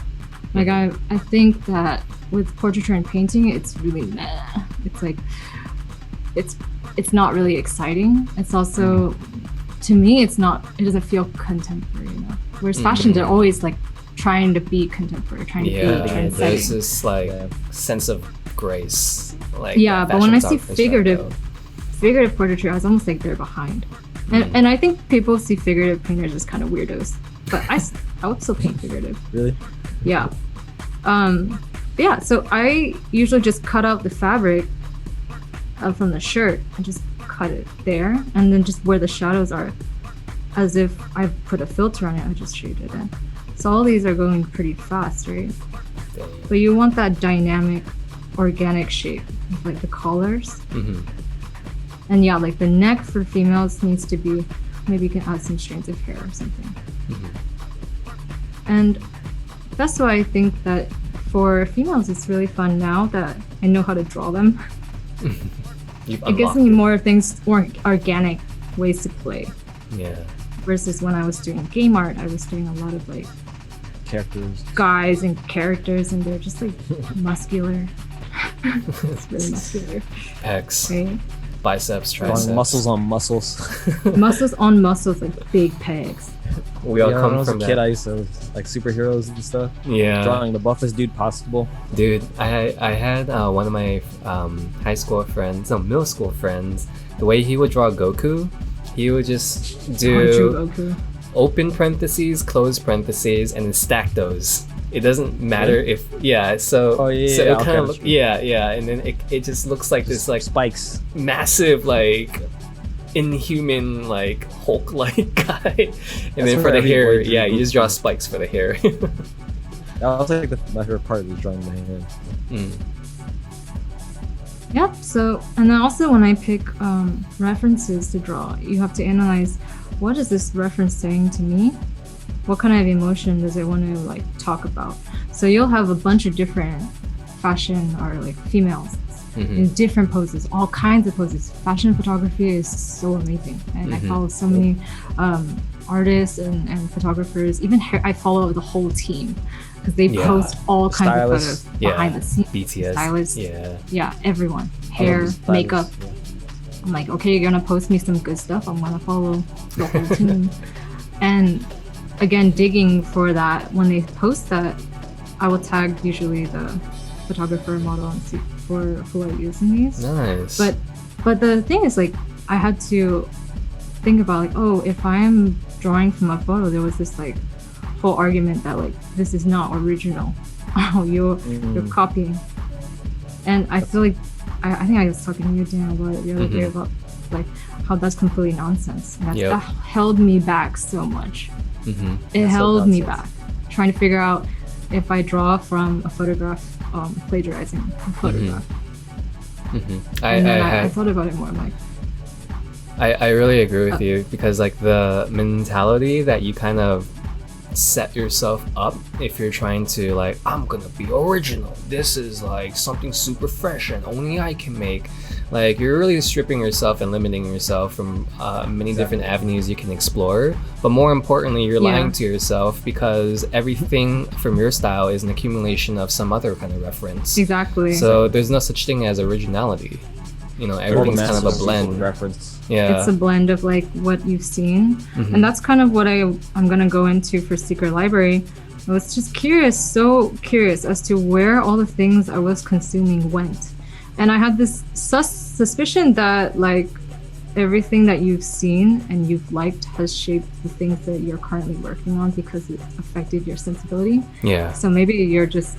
S6: Like I think that with portraiture and painting, it's really meh. It's like it's not really exciting. It's also to me, it doesn't feel contemporary enough. Whereas fashion, they're always like trying to be contemporary, trying to be
S2: Yeah,
S6: trendsetting.
S2: there's this like sense of grace. Like
S6: Yeah,
S2: that
S6: but when I
S2: fashion
S6: see
S2: photographers have,
S6: figurative portraiture, I was almost like they're behind. And I think people see figurative painters as kind of weirdos. But I would still paint figurative.
S4: Really?
S6: Yeah. Yeah, so I usually just cut out the fabric from the shirt and just cut it there, and then just where the shadows are, as if I put a filter on it, I just shade it in. So all these are going pretty fast, right? But you want that dynamic, organic shape, with, like the collars. And yeah, like the neck for females needs to be, maybe you can add some strands of hair or something. And that's why I think that for females it's really fun now that I know how to draw them. It gives me more things, more organic ways to play.
S2: Yeah.
S6: Versus when I was doing game art, I was doing a lot of like
S4: Characters.
S6: guys and characters, and they're just like muscular. It's really muscular.
S2: Pecs,
S6: Right?
S2: biceps,
S4: Drawing
S2: triceps.
S4: muscles on muscles.
S6: Muscles on muscles, like big pegs.
S2: We all
S4: When I
S2: come
S4: was a
S2: from
S4: kid,
S2: that.
S4: I used to like superheroes and stuff.
S2: Yeah.
S4: Drawing the buffest dude possible.
S2: Dude, I had one of my middle school friends. The way he would draw Goku, he would just
S6: I
S2: do
S6: drew Goku.
S2: open parentheses, close parentheses, and then stack those. It doesn't matter if so.
S4: Oh, yeah,
S2: So
S4: yeah,
S2: it
S4: okay,
S2: kind of
S4: that's true.
S2: and then it just looks like this like
S4: Spikes.
S2: massive like inhuman like Hulk like guy, and then
S4: what
S2: for the
S4: every
S2: hair,
S4: boy drew
S2: you just draw
S4: Goku.
S2: spikes for the hair.
S4: That was like my favorite part was drawing my hand.
S6: Yep. So, and then also when I pick references to draw, you have to analyze what is this reference saying to me? What kind of emotion does it want to like talk about? So you'll have a bunch of different fashion or like females in different poses, all kinds of poses. Fashion photography is so amazing, and I follow so many artists and photographers. Even I follow the whole team because they post all kinds
S4: Stylists.
S6: of photos behind the scenes.
S2: BTS.
S6: Stylists.
S2: Yeah.
S6: Yeah, everyone. Hair, makeup. I'm like, okay, you're gonna post me some good stuff. I'm gonna follow the whole team. And again, digging for that, when they post that, I will tag usually the photographer model and see for who I use in these.
S2: Nice.
S6: But the thing is, like, I had to think about like, oh, if I'm drawing from a photo, there was this like whole argument that like this is not original. Oh, you're copying. And I feel like I think I was talking to you, Dan, about it the other day about like how that's completely nonsense. And that held me back so much. It held me back, trying to figure out if I draw from a photograph, plagiarizing a photograph. And then I thought about it more. I'm like,
S2: I really agree with you because like the mentality that you kind of set yourself up if you're trying to like, I'm gonna be original, this is like something super fresh and only I can make. Like, you're really stripping yourself and limiting yourself from many different avenues you can explore. But more importantly, you're lying to yourself, because everything from your style is an accumulation of some other kind of reference.
S6: Exactly.
S2: So there's no such thing as originality. You know, everything's kind of a blend.
S4: Reference.
S2: Yeah.
S6: It's a blend of like what you've seen.
S2: Mm-hmm.
S6: And that's kind of what I'm gonna go into for Secret Library. I was just so curious as to where all the things I was consuming went. And I had this suspicion that like everything that you've seen and you've liked has shaped the things that you're currently working on because it affected your sensibility.
S2: Yeah.
S6: So maybe you're just,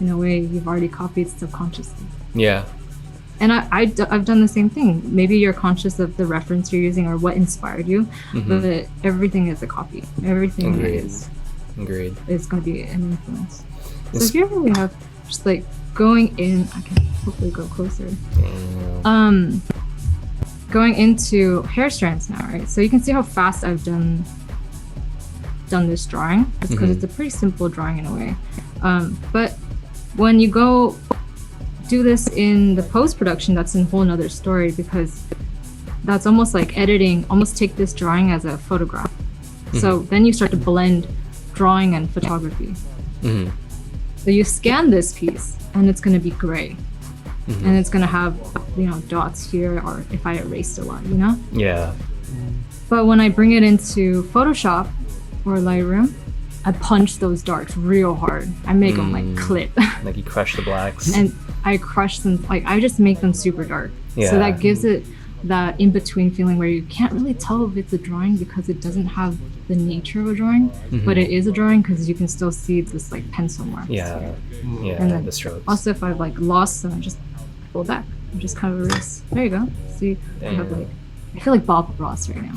S6: in a way, you've already copied subconsciously.
S2: Yeah.
S6: And I've done the same thing. Maybe you're conscious of the reference you're using or what inspired you, but everything is a copy. Everything
S2: Agreed.
S6: is going to be an influence. So here we have just like going in. I can hopefully go closer. Going into hair strands now, right? So you can see how fast I've done this drawing. It's because it's a pretty simple drawing in a way. But when you go do this in the post-production, that's a whole nother story, because that's almost like editing, almost take this drawing as a photograph. So then you start to blend drawing and photography. So you scan this piece and it's going to be gray, and it's going to have, you know, dots here, or if I erased a lot, you know?
S2: Yeah.
S6: But when I bring it into Photoshop or Lightroom, I punch those darks real hard. I make them like clip.
S2: Like you crush the blacks.
S6: And I crush them, like I just make them super dark.
S2: Yeah.
S6: So that gives it that in-between feeling where you can't really tell if it's a drawing because it doesn't have the nature of a drawing, but it is a drawing because you can still see this like pencil marks.
S2: Yeah. Yeah,
S6: And then
S2: the strokes.
S6: also if I've like lost some, I just pull back and just kind of erase. There you go. See, I have like, I feel like Bob Ross right now.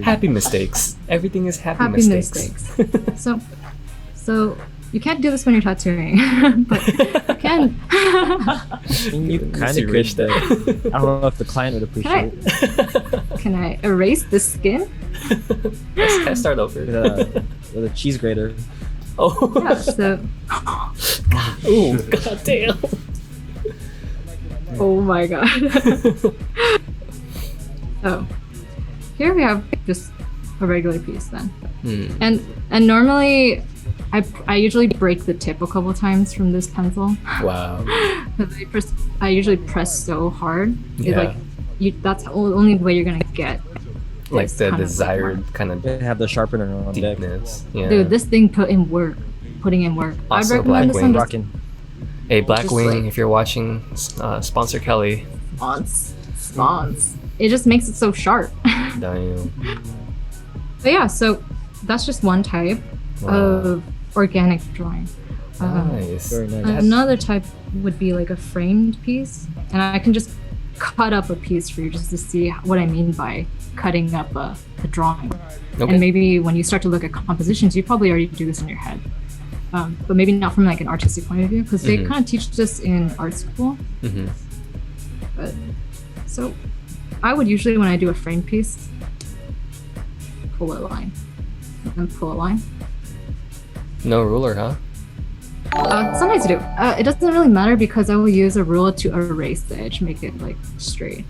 S2: Happy mistakes. Everything is happy mistakes.
S6: So you can't do this when you're tattooing, but you can.
S4: You kind of wish that. I don't know if the client would appreciate it.
S6: Can I erase the skin?
S2: Let's start over.
S4: With a cheese grater.
S2: Oh.
S6: Yeah, so.
S2: Oh, god damn.
S6: Oh my god. So, here we have just a regular piece then. And normally, I usually break the tip a couple times from this pencil.
S2: Wow.
S6: Because I usually press so hard.
S2: Yeah.
S6: That's the only way you're gonna get.
S2: Like the
S6: kind of
S2: desired kind of
S4: They have the sharpener on deck.
S2: deepness. Yeah.
S6: Dude, this thing putting in work.
S2: Also
S6: I recommend this
S2: Blackwing.
S6: one
S4: Rocking.
S2: Hey, Blackwing,
S6: like-
S2: if you're watching, sponsor Kelly.
S6: Spawns. It just makes it so sharp.
S2: Damn.
S6: But yeah, so that's just one type of organic drawing.
S2: Nice.
S4: Very nice.
S6: Another type would be like a framed piece, and I can just cut up a piece for you just to see what I mean by cutting up a drawing.
S2: Okay.
S6: And maybe when you start to look at compositions, you probably already do this in your head, but maybe not from like an artistic point of view, because they kind of teach this in art school. But so I would usually, when I do a frame piece, pull a line and pull a line.
S2: No ruler, huh?
S6: Sometimes I do. It doesn't really matter because I will use a ruler to erase the edge, make it like straight.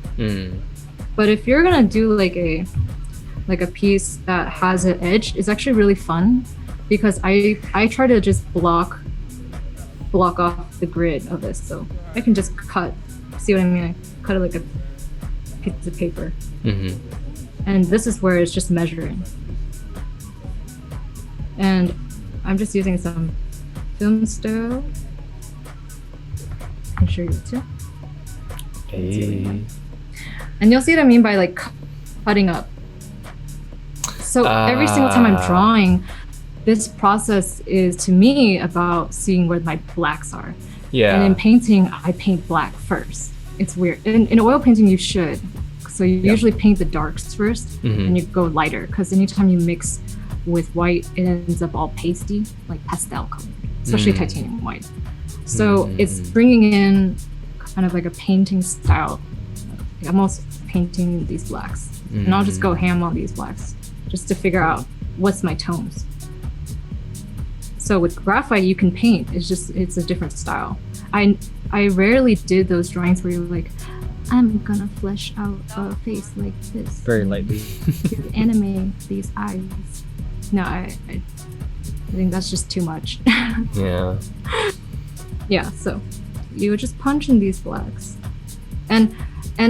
S6: But if you're gonna do like a piece that has an edge, it's actually really fun because I try to just block off the grid of this, so I can just cut. See what I mean? I cut it like a piece of paper, and this is where it's just measuring. And I'm just using some film stove. I can show you too.
S2: Hey.
S6: And you'll see what I mean by like cutting up. So every single time I'm drawing, this process is to me about seeing where my blacks are.
S2: Yeah.
S6: And in painting, I paint black first. It's weird. In oil painting, you should. So you usually paint the darks first, and you go lighter, because anytime you mix with white, it ends up all pasty, like pastel color, especially titanium white. So it's bringing in kind of like a painting style. I'm also painting these blacks, and I'll just go ham on these blacks just to figure out what's my tones. So with graphite, you can paint. It's a different style. I rarely did those drawings where you're like, I'm gonna flesh out a face like this.
S4: Very lightly.
S6: To animate these eyes. No, I think that's just too much.
S2: Yeah.
S6: Yeah, so you would just punch in these blacks. And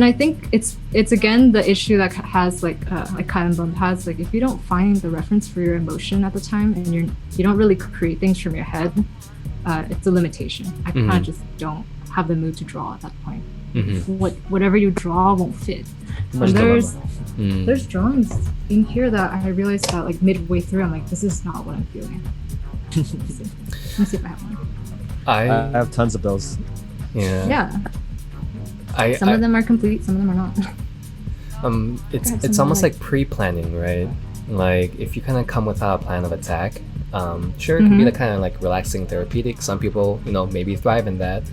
S6: I think it's again the issue that has like Kylin has, like if you don't find the reference for your emotion at the time and you don't really create things from your head, it's a limitation. I kind of just don't have the mood to draw at that point. Whatever you draw won't fit. And there's drawings in here that I realized that like midway through I'm like, this is not what I'm feeling. Let me see if I have one.
S2: I
S4: have tons of those.
S6: Yeah. Some of them are complete, some of them are not.
S2: It's almost like pre-planning, right? Like if you kind of come without a plan of attack, sure, it can be the kind of like relaxing therapeutic. Some people, maybe thrive in that.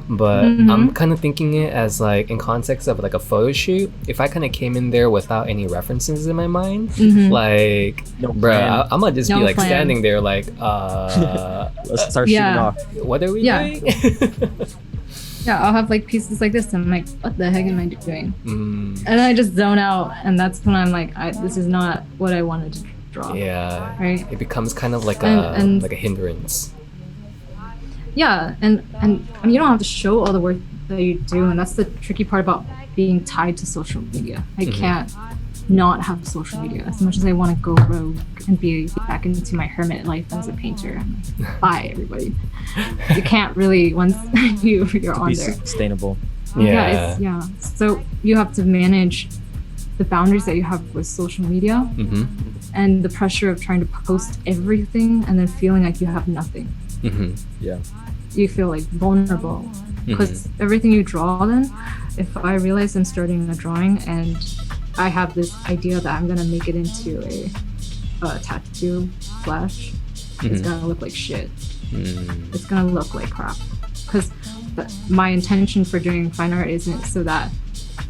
S2: But I'm kind of thinking it as like in context of like a photo shoot. If I kind of came in there without any references in my mind, like, bruh, I'm gonna just be like standing there like,
S4: let's start shooting off.
S2: What are we doing?
S6: Yeah, I'll have like pieces like this and I'm like, what the heck am I doing? And then I just zone out, and that's when I'm like, this is not what I wanted to draw.
S2: Yeah,
S6: right.
S2: It becomes kind of like a hindrance.
S6: Yeah, and I mean, you don't have to show all the work that you do, and that's the tricky part about being tied to social media. I can't not have social media as much as I want to go rogue and be back into my hermit life as a painter. I'm like, bye, everybody. You can't really once you're on there.
S4: Sustainable.
S6: Yeah. So you have to manage the boundaries that you have with social media and the pressure of trying to post everything and then feeling like you have nothing.
S4: Yeah.
S6: You feel like vulnerable because everything you draw, then if I realize I'm starting a drawing and I have this idea that I'm gonna make it into a tattoo flash, it's gonna look like shit. It's gonna look like crap because my intention for doing fine art isn't so that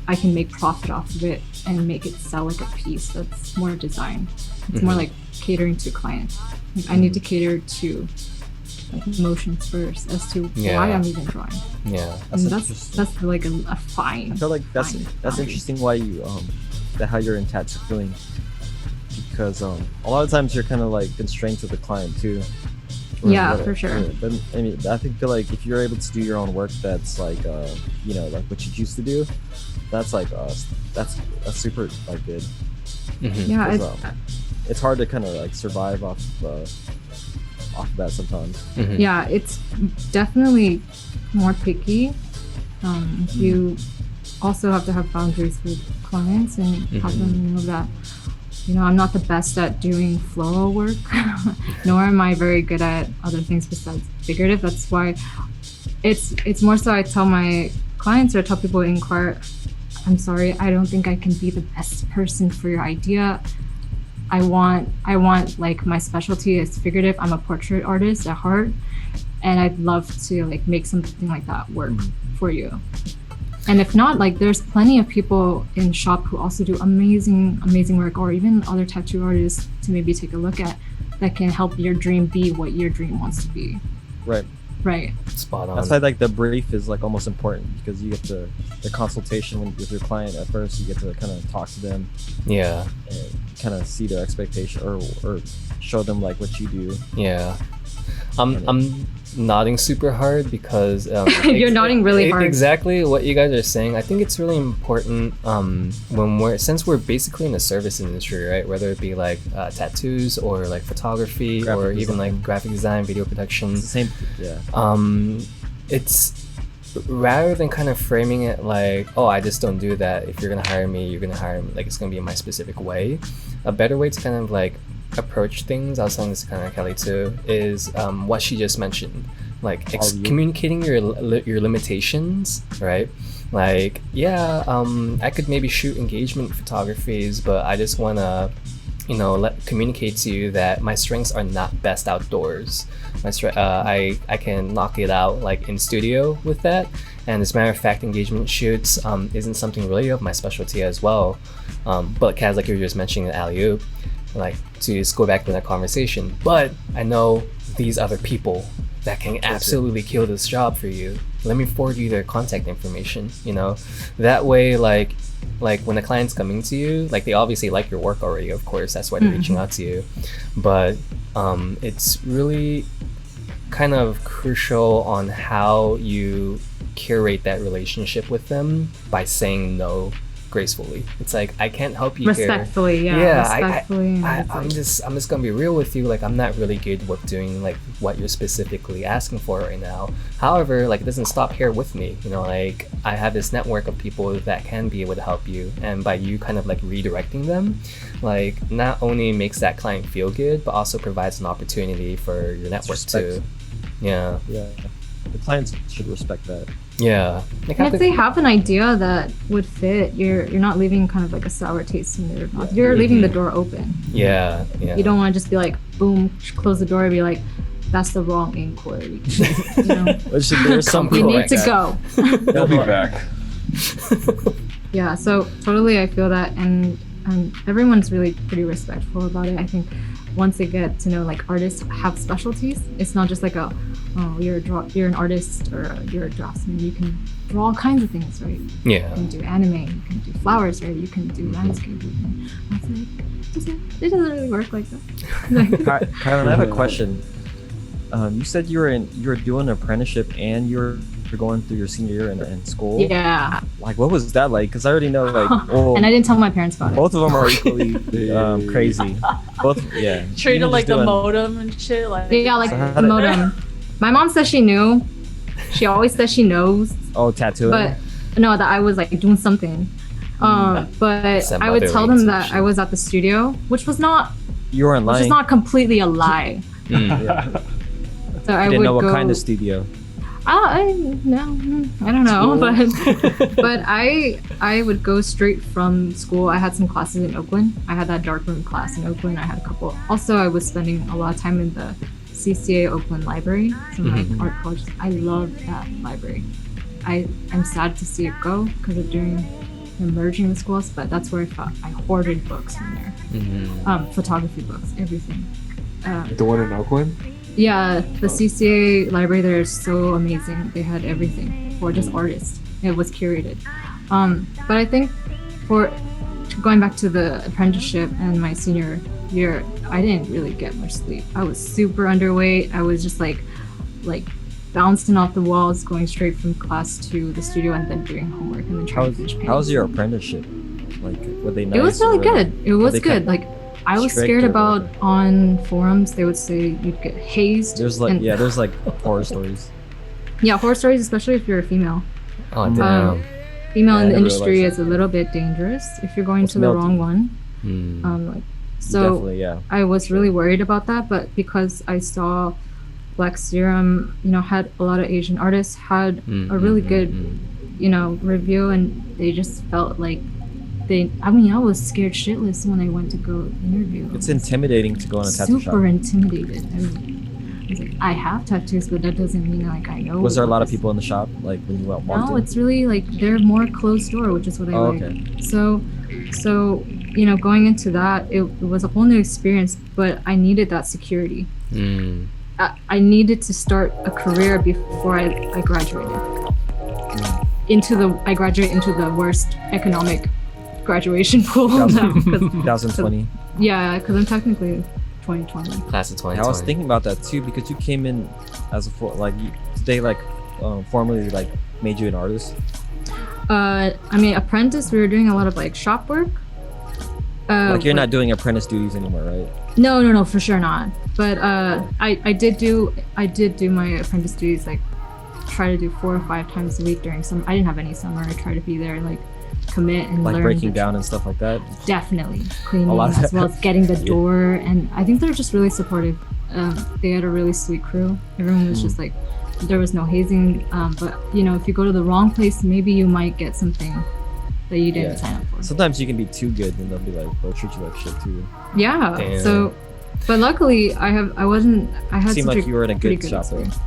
S6: I can make profit off of it and make it sell like a piece. That's more design. It's more like catering to clients. Like, I need to cater to emotions first as to why I'm even drawing.
S2: Yeah,
S6: that's like a fine.
S4: I feel like that's interesting why you how you're in tattooing, because a lot of times you're kind of like constrained to the client too.
S6: For sure.
S4: But I mean, I feel like if you're able to do your own work, that's like like what you used to do, that's like that's super like good.
S6: Yeah,
S4: it's hard to kind of like survive off of that sometimes.
S6: Yeah, it's definitely more picky. You also have to have boundaries with clients and have them know that I'm not the best at doing floral work, nor am I very good at other things besides figurative. That's why it's more so I tell my clients or I tell people who inquire, I'm sorry, I don't think I can be the best person for your idea. I want like my specialty is figurative. I'm a portrait artist at heart, and I'd love to like make something like that work for you. And if not, like there's plenty of people in shop who also do amazing work, or even other tattoo artists to maybe take a look at that can help your dream be what your dream wants to be. Right.
S2: Spot on.
S4: That's why like the brief is like almost important, because you get the consultation with your client at first. You get to kind of talk to them.
S2: Yeah.
S4: And kind of see their expectation or show them like what you do.
S2: Yeah. I'm nodding super hard because
S6: you're nodding really hard.
S2: Exactly what you guys are saying. I think it's really important since we're basically in the service industry, right? Whether it be like tattoos or like photography graphic even like graphic design, video production.
S4: It's the same. Yeah.
S2: It's rather than kind of framing it like, oh, I just don't do that. If you're gonna hire me, you're gonna hire me like it's gonna be in my specific way. A better way to kind of like approach things, I was telling this to kind of Kelly too, is what she just mentioned, like communicating your limitations, right? Like, I could maybe shoot engagement photographies, but I just want to communicate to you that my strengths are not best outdoors. I can knock it out like in studio with that, and as a matter of fact, engagement shoots isn't something really of my specialty as well. But Kaz, like you were just mentioning, alley-oop, like to just go back to that conversation, but I know these other people that can absolutely kill this job for you. Let me forward you their contact information, you know? That way, like when a client's coming to you, like they obviously like your work already, of course, that's why they're reaching out to you. But it's really kind of crucial on how you curate that relationship with them by saying no gracefully. It's like, I can't help you
S6: Respectfully,
S2: here.
S6: yeah. Respectfully.
S2: I'm just gonna be real with you. Like, I'm not really good with doing like what you're specifically asking for right now. However, like, it doesn't stop here with me. You know, like, I have this network of people that can be able to help you, and by you kind of like redirecting them, like, not only makes that client feel good, but also provides an opportunity for your network too. Yeah.
S4: The clients should respect that.
S2: Yeah. Like,
S6: And if they have an idea that would fit, you're not leaving kind of like a sour taste in their mouth. You're leaving the door open.
S2: Yeah.
S6: You don't want to just be like, boom, close the door and be like, that's the wrong inquiry. You know?
S4: There's some
S6: You
S4: people
S6: need
S4: like
S6: to
S4: that.
S6: go.
S5: They'll be back.
S6: Yeah, so totally I feel that, and everyone's really pretty respectful about it. I think once they get to know, like, artists have specialties, it's not just like you're an artist or you're a draftsman. You can draw all kinds of things, right?
S2: Yeah.
S6: You can do anime, you can do flowers, right? You can do landscape. I was like, it doesn't really work like that.
S4: Kylin, I have a question. You said you were doing an apprenticeship and you're going through your senior year in school.
S6: Yeah.
S4: Like, what was that like? Because I already know, like,
S6: And I didn't tell my parents about it.
S4: both of them are equally crazy. Both, yeah.
S7: Treated like the modem and shit. Like,
S6: Yeah, like
S4: So how
S6: the
S4: did-
S6: modem. My mom says she knew. She always says she knows.
S4: Oh, tattooing.
S6: But no, that I was like doing something. But
S2: Some
S6: I would
S2: other
S6: tell them
S2: reason
S6: that
S2: shit.
S6: I was at the studio, which was not
S4: you weren't lying.
S6: completely a lie.
S4: Yeah.
S6: So I
S4: I didn't
S6: would
S4: know what
S6: go.
S4: kind of studio.
S6: I don't know, but I would go straight from school. I had some classes in Oakland. I had that darkroom class in Oakland. I had a couple. Also, I was spending a lot of time in the CCA Oakland Library, so my art college. I love that library. I'm sad to see it go because of doing merging the schools, but that's where I hoarded books from there. Photography books, everything.
S5: The one in Oakland?
S6: Yeah, the CCA library there is so amazing. They had everything for just artists. It was curated. But I think for going back to the apprenticeship and my senior year, I didn't really get much sleep. I was super underweight. I was just like bouncing off the walls, going straight from class to the studio and then doing homework and then trying to finish painting.
S4: How was your apprenticeship? Like, were they nice?
S6: It was really
S4: or-
S6: good. It was
S4: they
S6: good.
S4: kept
S6: Like, I was
S4: strict
S6: scared
S4: or
S6: about
S4: whatever?
S6: on forums, they would say you'd get hazed.
S4: There's like,
S6: and-
S4: there's like horror stories.
S6: Yeah, horror stories, especially if you're a female.
S2: Oh, damn.
S6: Female
S4: Yeah,
S6: in the
S4: I didn't
S6: industry
S4: realize
S6: is a little bit dangerous if you're going
S4: What's
S6: to the
S4: male
S6: wrong
S4: too?
S6: one. So
S4: Definitely, yeah.
S6: I was really worried about that, but because I saw Black Serum, had a lot of Asian artists had a really good, review, and they just felt like I was scared shitless when I went to go interview.
S4: It's intimidating to go in a tattoo shop.
S6: Super intimidated. I was like, I have tattoos, but that doesn't mean like I know.
S4: Was there a lot of
S6: what this-
S4: people in the shop, like when you walked
S6: No,
S4: in?
S6: it's really like they're more closed door, which is what I
S4: Oh,
S6: like.
S4: okay.
S6: So going into that, it was a whole new experience, but I needed that security. I needed to start a career before I graduated. I graduate into the worst economic graduation pool now.
S4: 2020.
S6: Yeah, because I'm technically 2020.
S2: Class of 2020.
S4: I was thinking about that too because you came in as they formally like made you an artist.
S6: Apprentice, we were doing a lot of like shop work.
S4: Like you're not doing apprentice duties anymore, right?
S6: No, for sure not. But I did do my apprentice duties, like try to do 4 or 5 times a week during summer. I didn't have any summer. I try to be there and like commit and
S4: Like
S6: learn.
S4: breaking down and stuff like that.
S6: Definitely cleaning
S4: A lot of
S6: as
S4: that.
S6: well as getting the door, and I think they're just really supportive. They had a really sweet crew. Everyone was just like, there was no hazing. But if you go to the wrong place, maybe you might get something that you didn't sign up for.
S4: Sometimes you can be too good and they'll treat you like shit too.
S6: Yeah.
S2: Damn.
S6: So, but luckily I had
S4: Seemed
S6: such
S4: like you were in a
S6: pretty
S4: good shop though.
S6: experience.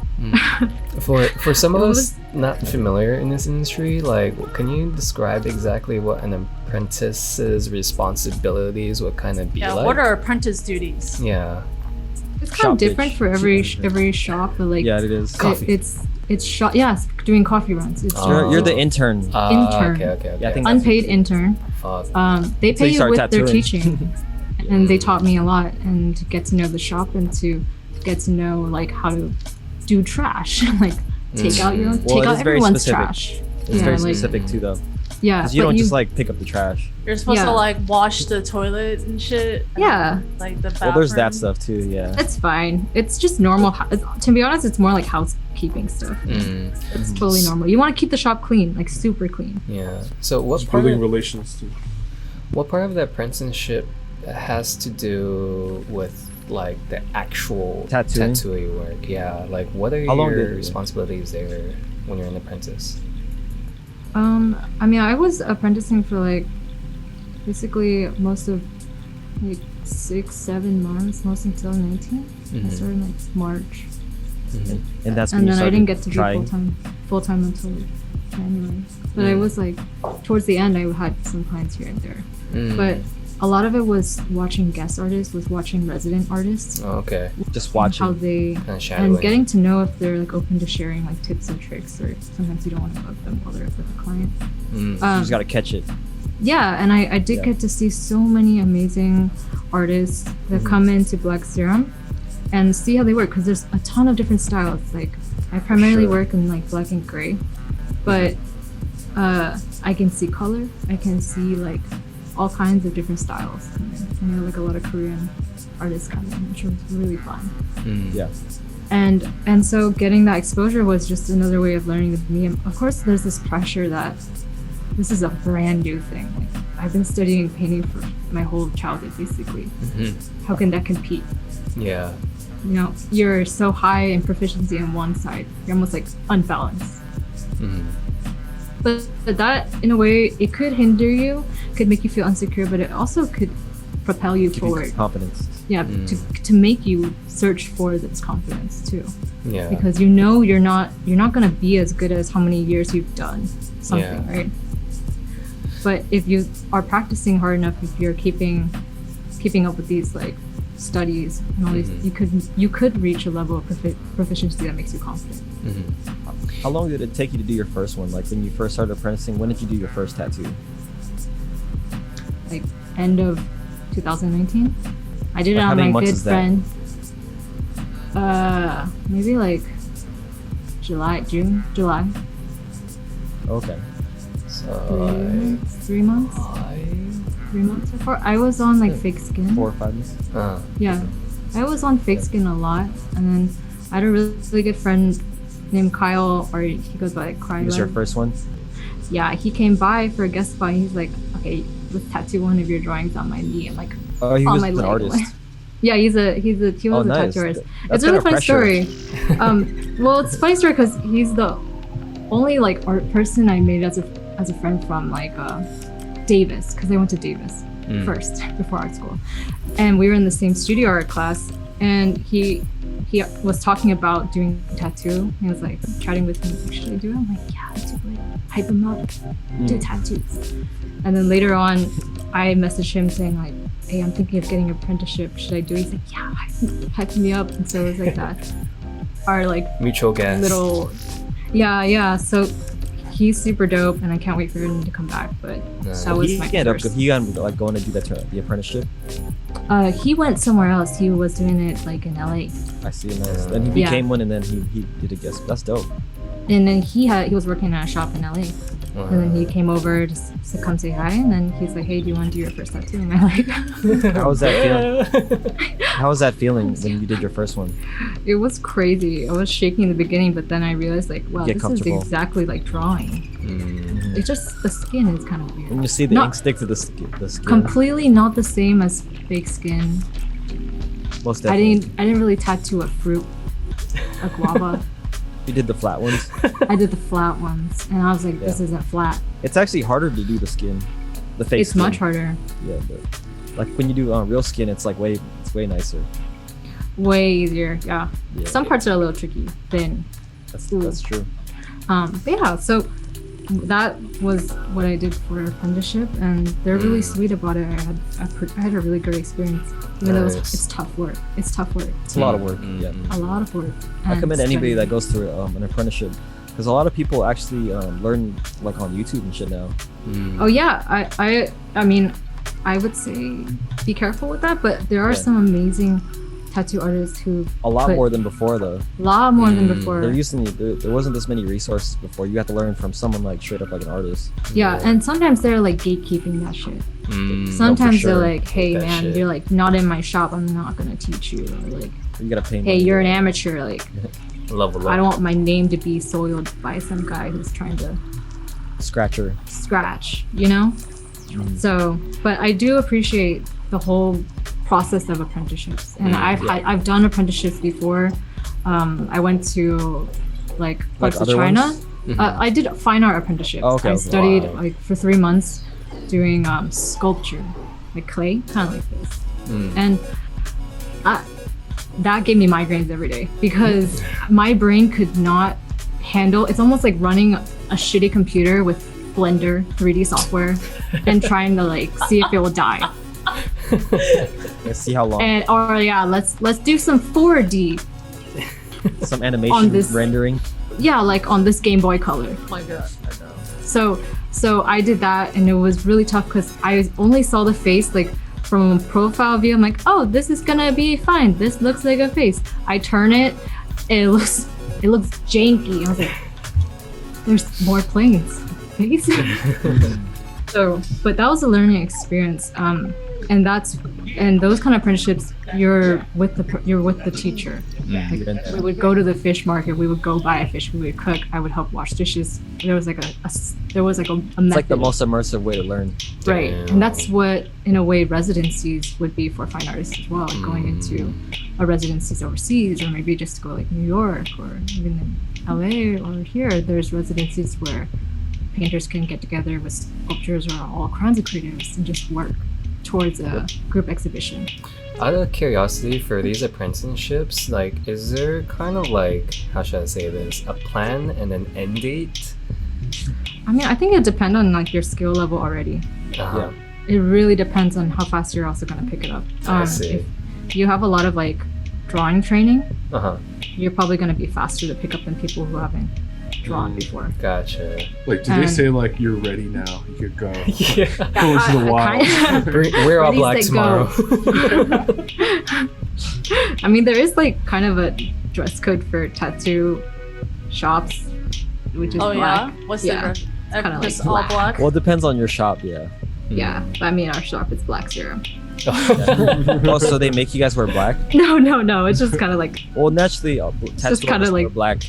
S2: For some of
S6: It
S2: us
S6: was-
S2: not familiar in this industry, like, can you describe exactly what an apprentice's responsibilities would kind of be
S7: Yeah,
S2: like?
S7: what are apprentice duties?
S2: Yeah.
S6: It's kind of
S4: Shop
S6: different
S4: bitch.
S6: for every shop, but like
S4: Yeah, it is.
S2: Coffee.
S6: it's shop. Yeah, doing coffee runs. It's
S4: You're the intern.
S6: Intern.
S2: Okay.
S4: Yeah, I think
S6: unpaid intern.
S2: Fuck.
S6: They
S4: Until
S6: pay
S4: you
S6: you
S4: start
S6: with their
S4: tattooing.
S6: teaching, and they taught me a lot, and to get to know the shop and to get to know like how to do trash, like take out your
S4: Well,
S6: take
S4: it
S6: out
S4: is very
S6: everyone's
S4: specific.
S6: trash.
S4: It's very
S6: like,
S4: specific too, though.
S6: Yeah,
S4: Because you
S6: but
S4: don't just like pick up the trash.
S7: You're supposed
S6: Yeah.
S7: to like wash the toilet and shit.
S6: Yeah.
S7: Like the bathroom.
S4: Well, there's that stuff too. Yeah.
S6: It's fine. It's just normal. To be honest, it's more like housekeeping stuff. It's totally normal. You want to keep the shop clean, like super clean.
S2: Yeah. So what
S5: Just
S2: part
S5: building
S2: of,
S5: relations too.
S2: what part of the apprenticeship has to do with like the actual
S4: Tattooing?
S2: tattooing work? Yeah. Like, what are
S4: How long
S2: your
S4: did you-
S2: responsibilities there when you're an apprentice?
S6: I mean, I was apprenticing for like basically most of like 6-7 months, most until 19. I started in like March,
S4: And that's when
S6: and
S4: you
S6: then I
S4: started
S6: didn't get to
S4: trying.
S6: be full time until January. But I was like towards the end, I had some clients here and there. But a lot of it was watching guest artists, was watching resident artists,
S2: Oh, okay.
S4: Just
S6: how
S4: watching.
S6: they
S2: Kind of shadowing.
S6: and getting to know if they're like open to sharing like tips and tricks, or sometimes you don't want to bug them while they're with a client.
S4: You just gotta catch it.
S6: Yeah, and I did
S4: Yeah.
S6: get to see so many amazing artists that come into Black Serum and see how they work, because there's a ton of different styles. Like I primarily
S4: Sure.
S6: work in like black and gray, but I can see color. I can see like all kinds of different styles. I know like a lot of Korean artists come in, which was really fun.
S4: Yeah.
S6: And so getting that exposure was just another way of learning with me. And of course, there's this pressure that this is a brand new thing. Like, I've been studying painting for my whole childhood, basically. How can that compete?
S2: Yeah.
S6: You know, you're so high in proficiency on one side, you're almost like unbalanced. But that, in a way, it could hinder you, could make you feel insecure, but it also could propel you
S4: Give you
S6: forward.
S4: confidence.
S6: Yeah, to make you search for this confidence too.
S2: Yeah.
S6: Because you know you're not gonna be as good as how many years you've done something,
S2: Yeah.
S6: right? But if you are practicing hard enough, if you're keeping up with these like studies and all these, you could reach a level of proficiency that makes you confident.
S4: How long did it take you to do your first one? Like when you first started apprenticing, when did you do your first tattoo?
S6: Like end of 2019, I did it
S4: Like, how
S6: on
S4: many
S6: my
S4: months
S6: good
S4: is that?
S6: friend. Maybe like July.
S2: So
S6: Okay. 3 months. 3 months before. I was on like fake skin.
S4: 4 or 5 months?
S6: Yeah, I was on fake skin a lot, and then I had a really good friend named Kyle, or he goes by like Kylin.
S4: It was your first one?
S6: Yeah, he came by for a guest spot. He's like, okay, let's tattoo one of your drawings on my knee. I'm like,
S4: Oh, he
S6: on
S4: was
S6: my
S4: an
S6: leg.
S4: artist.
S6: Yeah, he was a
S4: nice.
S6: tattoo artist.
S4: That's
S6: It's a really
S4: kinda
S6: funny
S4: pressure.
S6: story. Well, it's a funny story because he's the only like art person I made as a friend from like Davis, because I went to Davis first before art school, and we were in the same studio art class, and he was talking about doing tattoo. He was like chatting with me, like, should I do it? I'm like, yeah, do it. Hype him up, do tattoos. And then later on, I messaged him saying like, hey, I'm thinking of getting an apprenticeship. Should I do it? He's like, yeah, hype me up. And so it was like that. Our like
S2: mutual gas.
S6: little, yeah. So he's super dope, and I can't wait for him to come back. But that was
S4: He
S6: my
S4: ended up
S6: first.
S4: he ended up like going to do the apprenticeship.
S6: He went somewhere else. He was doing it like in LA,
S4: I see. Nice. Then he
S6: Yeah.
S4: became one, and then he did a guest. That's dope.
S6: and then he was working at a shop in LA. And then he came over just to come say hi, and then he's like, hey, do you want to do your first tattoo? And I'm like,
S4: How was that feeling? How was that feeling when you did your first one?
S6: it was crazy. I was shaking in the beginning, but then I realized like, wow,
S4: Get
S6: this is
S4: comfortable.
S6: exactly like drawing. It's just the skin is kind of weird.
S4: When you see the
S6: Not-
S4: ink stick to the skin.
S6: Completely not the same as fake skin.
S4: Most
S6: I
S4: definitely.
S6: didn't really tattoo a fruit, a guava.
S4: You did the flat ones.
S6: I did the flat ones, and I was like, this isn't flat.
S4: It's actually harder to do the skin, the fake
S6: It's
S4: skin.
S6: much harder.
S4: Yeah, but like when you do real skin, it's like way nicer.
S6: way easier. Yeah.
S4: Yeah.
S6: Some parts are a little tricky. Then,
S4: That's true.
S6: but yeah. So that was what I did for apprenticeship, and they're really sweet about it. I had a really good experience. Even though it's tough work. It's tough work.
S4: It's a lot of work. Yeah.
S6: A lot of work.
S4: I
S6: and
S4: commend anybody
S6: studying.
S4: that goes through an apprenticeship, because a lot of people actually learn like on YouTube and shit now.
S6: Oh yeah, I mean, I would say be careful with that, but there are some amazing tattoo artists who
S4: A lot more than before though.
S6: a lot more than before.
S4: There wasn't this many resources before. You had to learn from someone like straight up like an artist.
S6: Yeah, and sometimes they're like gatekeeping that shit. Sometimes
S4: sure.
S6: they're like, hey
S2: That
S6: man,
S2: shit.
S6: you're like not in my shop, I'm not gonna teach you. Or like,
S4: You gotta pay.
S6: hey,
S4: money.
S6: you're an amateur, like
S2: Level up.
S6: I don't want my name to be soiled by some guy who's trying to
S4: Scratcher.
S6: scratch, you know? So, but I do appreciate the whole process of apprenticeships, and I've done apprenticeships before. I went to like parts of
S4: other
S6: China.
S4: ones?
S6: I did fine art apprenticeships.
S4: Oh, okay,
S6: I
S4: okay.
S6: studied
S2: Wow.
S6: like for 3 months doing sculpture, like clay, kind of like this, and that gave me migraines every day because my brain could not handle. It's almost like running a shitty computer with Blender 3D software and trying to like see if it will die.
S4: Let's see how long.
S6: And or yeah, let's do some 4D.
S4: Some
S6: on
S4: animation
S6: this-
S4: rendering.
S6: Yeah, like on this Game Boy Color.
S7: Oh my god.
S6: So I did that, and it was really tough because I only saw the face like from a profile view. I'm like, oh, this is gonna be fine. This looks like a face. I turn it, it looks janky. I was like, there's more planes. Face. So, but that was a learning experience. And those kind of apprenticeships, you're with the teacher. Like, we would go to the fish market. We would go buy a fish. We would cook. I would help wash dishes. There was like a method.
S4: It's like the most immersive way to learn.
S6: Right,
S2: Damn.
S6: and that's what, in a way, residencies would be for fine artists as well. Like going into a residencies overseas, or maybe just to go like New York, or even in LA or here. There's residencies where painters can get together with sculptors or all kinds of creatives and just work towards a group exhibition.
S2: Out of curiosity, for these apprenticeships, like, is there kind of like, how should I say this, a plan and an end date?
S6: I mean, I think it depends on like your skill level already.
S2: Uh-huh.
S6: It really depends on how fast you're also going to pick it up.
S2: I see.
S6: If you have a lot of like drawing training,
S2: Uh-huh.
S6: you're probably going to be faster to pick up than people who haven't drawn before.
S2: Gotcha.
S5: Like, do they
S6: And-
S5: say like you're ready now? You could go.
S2: Yeah.
S5: Go into the wild.
S2: We're all
S6: Ready,
S2: black
S6: set, go.
S2: tomorrow.
S6: I mean, there is like kind of a dress code for tattoo shops, which is
S7: Oh
S6: black.
S7: yeah. What's
S6: Yeah.
S7: the
S6: kinda
S7: just
S6: like
S7: all
S6: black.
S7: black?
S4: Well, it depends on your shop, yeah.
S6: Yeah, but I mean, our shop is black zero.
S4: Oh, so they make you guys wear black?
S6: No. It's just kind of like
S4: Well, naturally,
S6: just
S4: tattoo
S6: kinda
S4: artists wear
S6: like-
S4: black.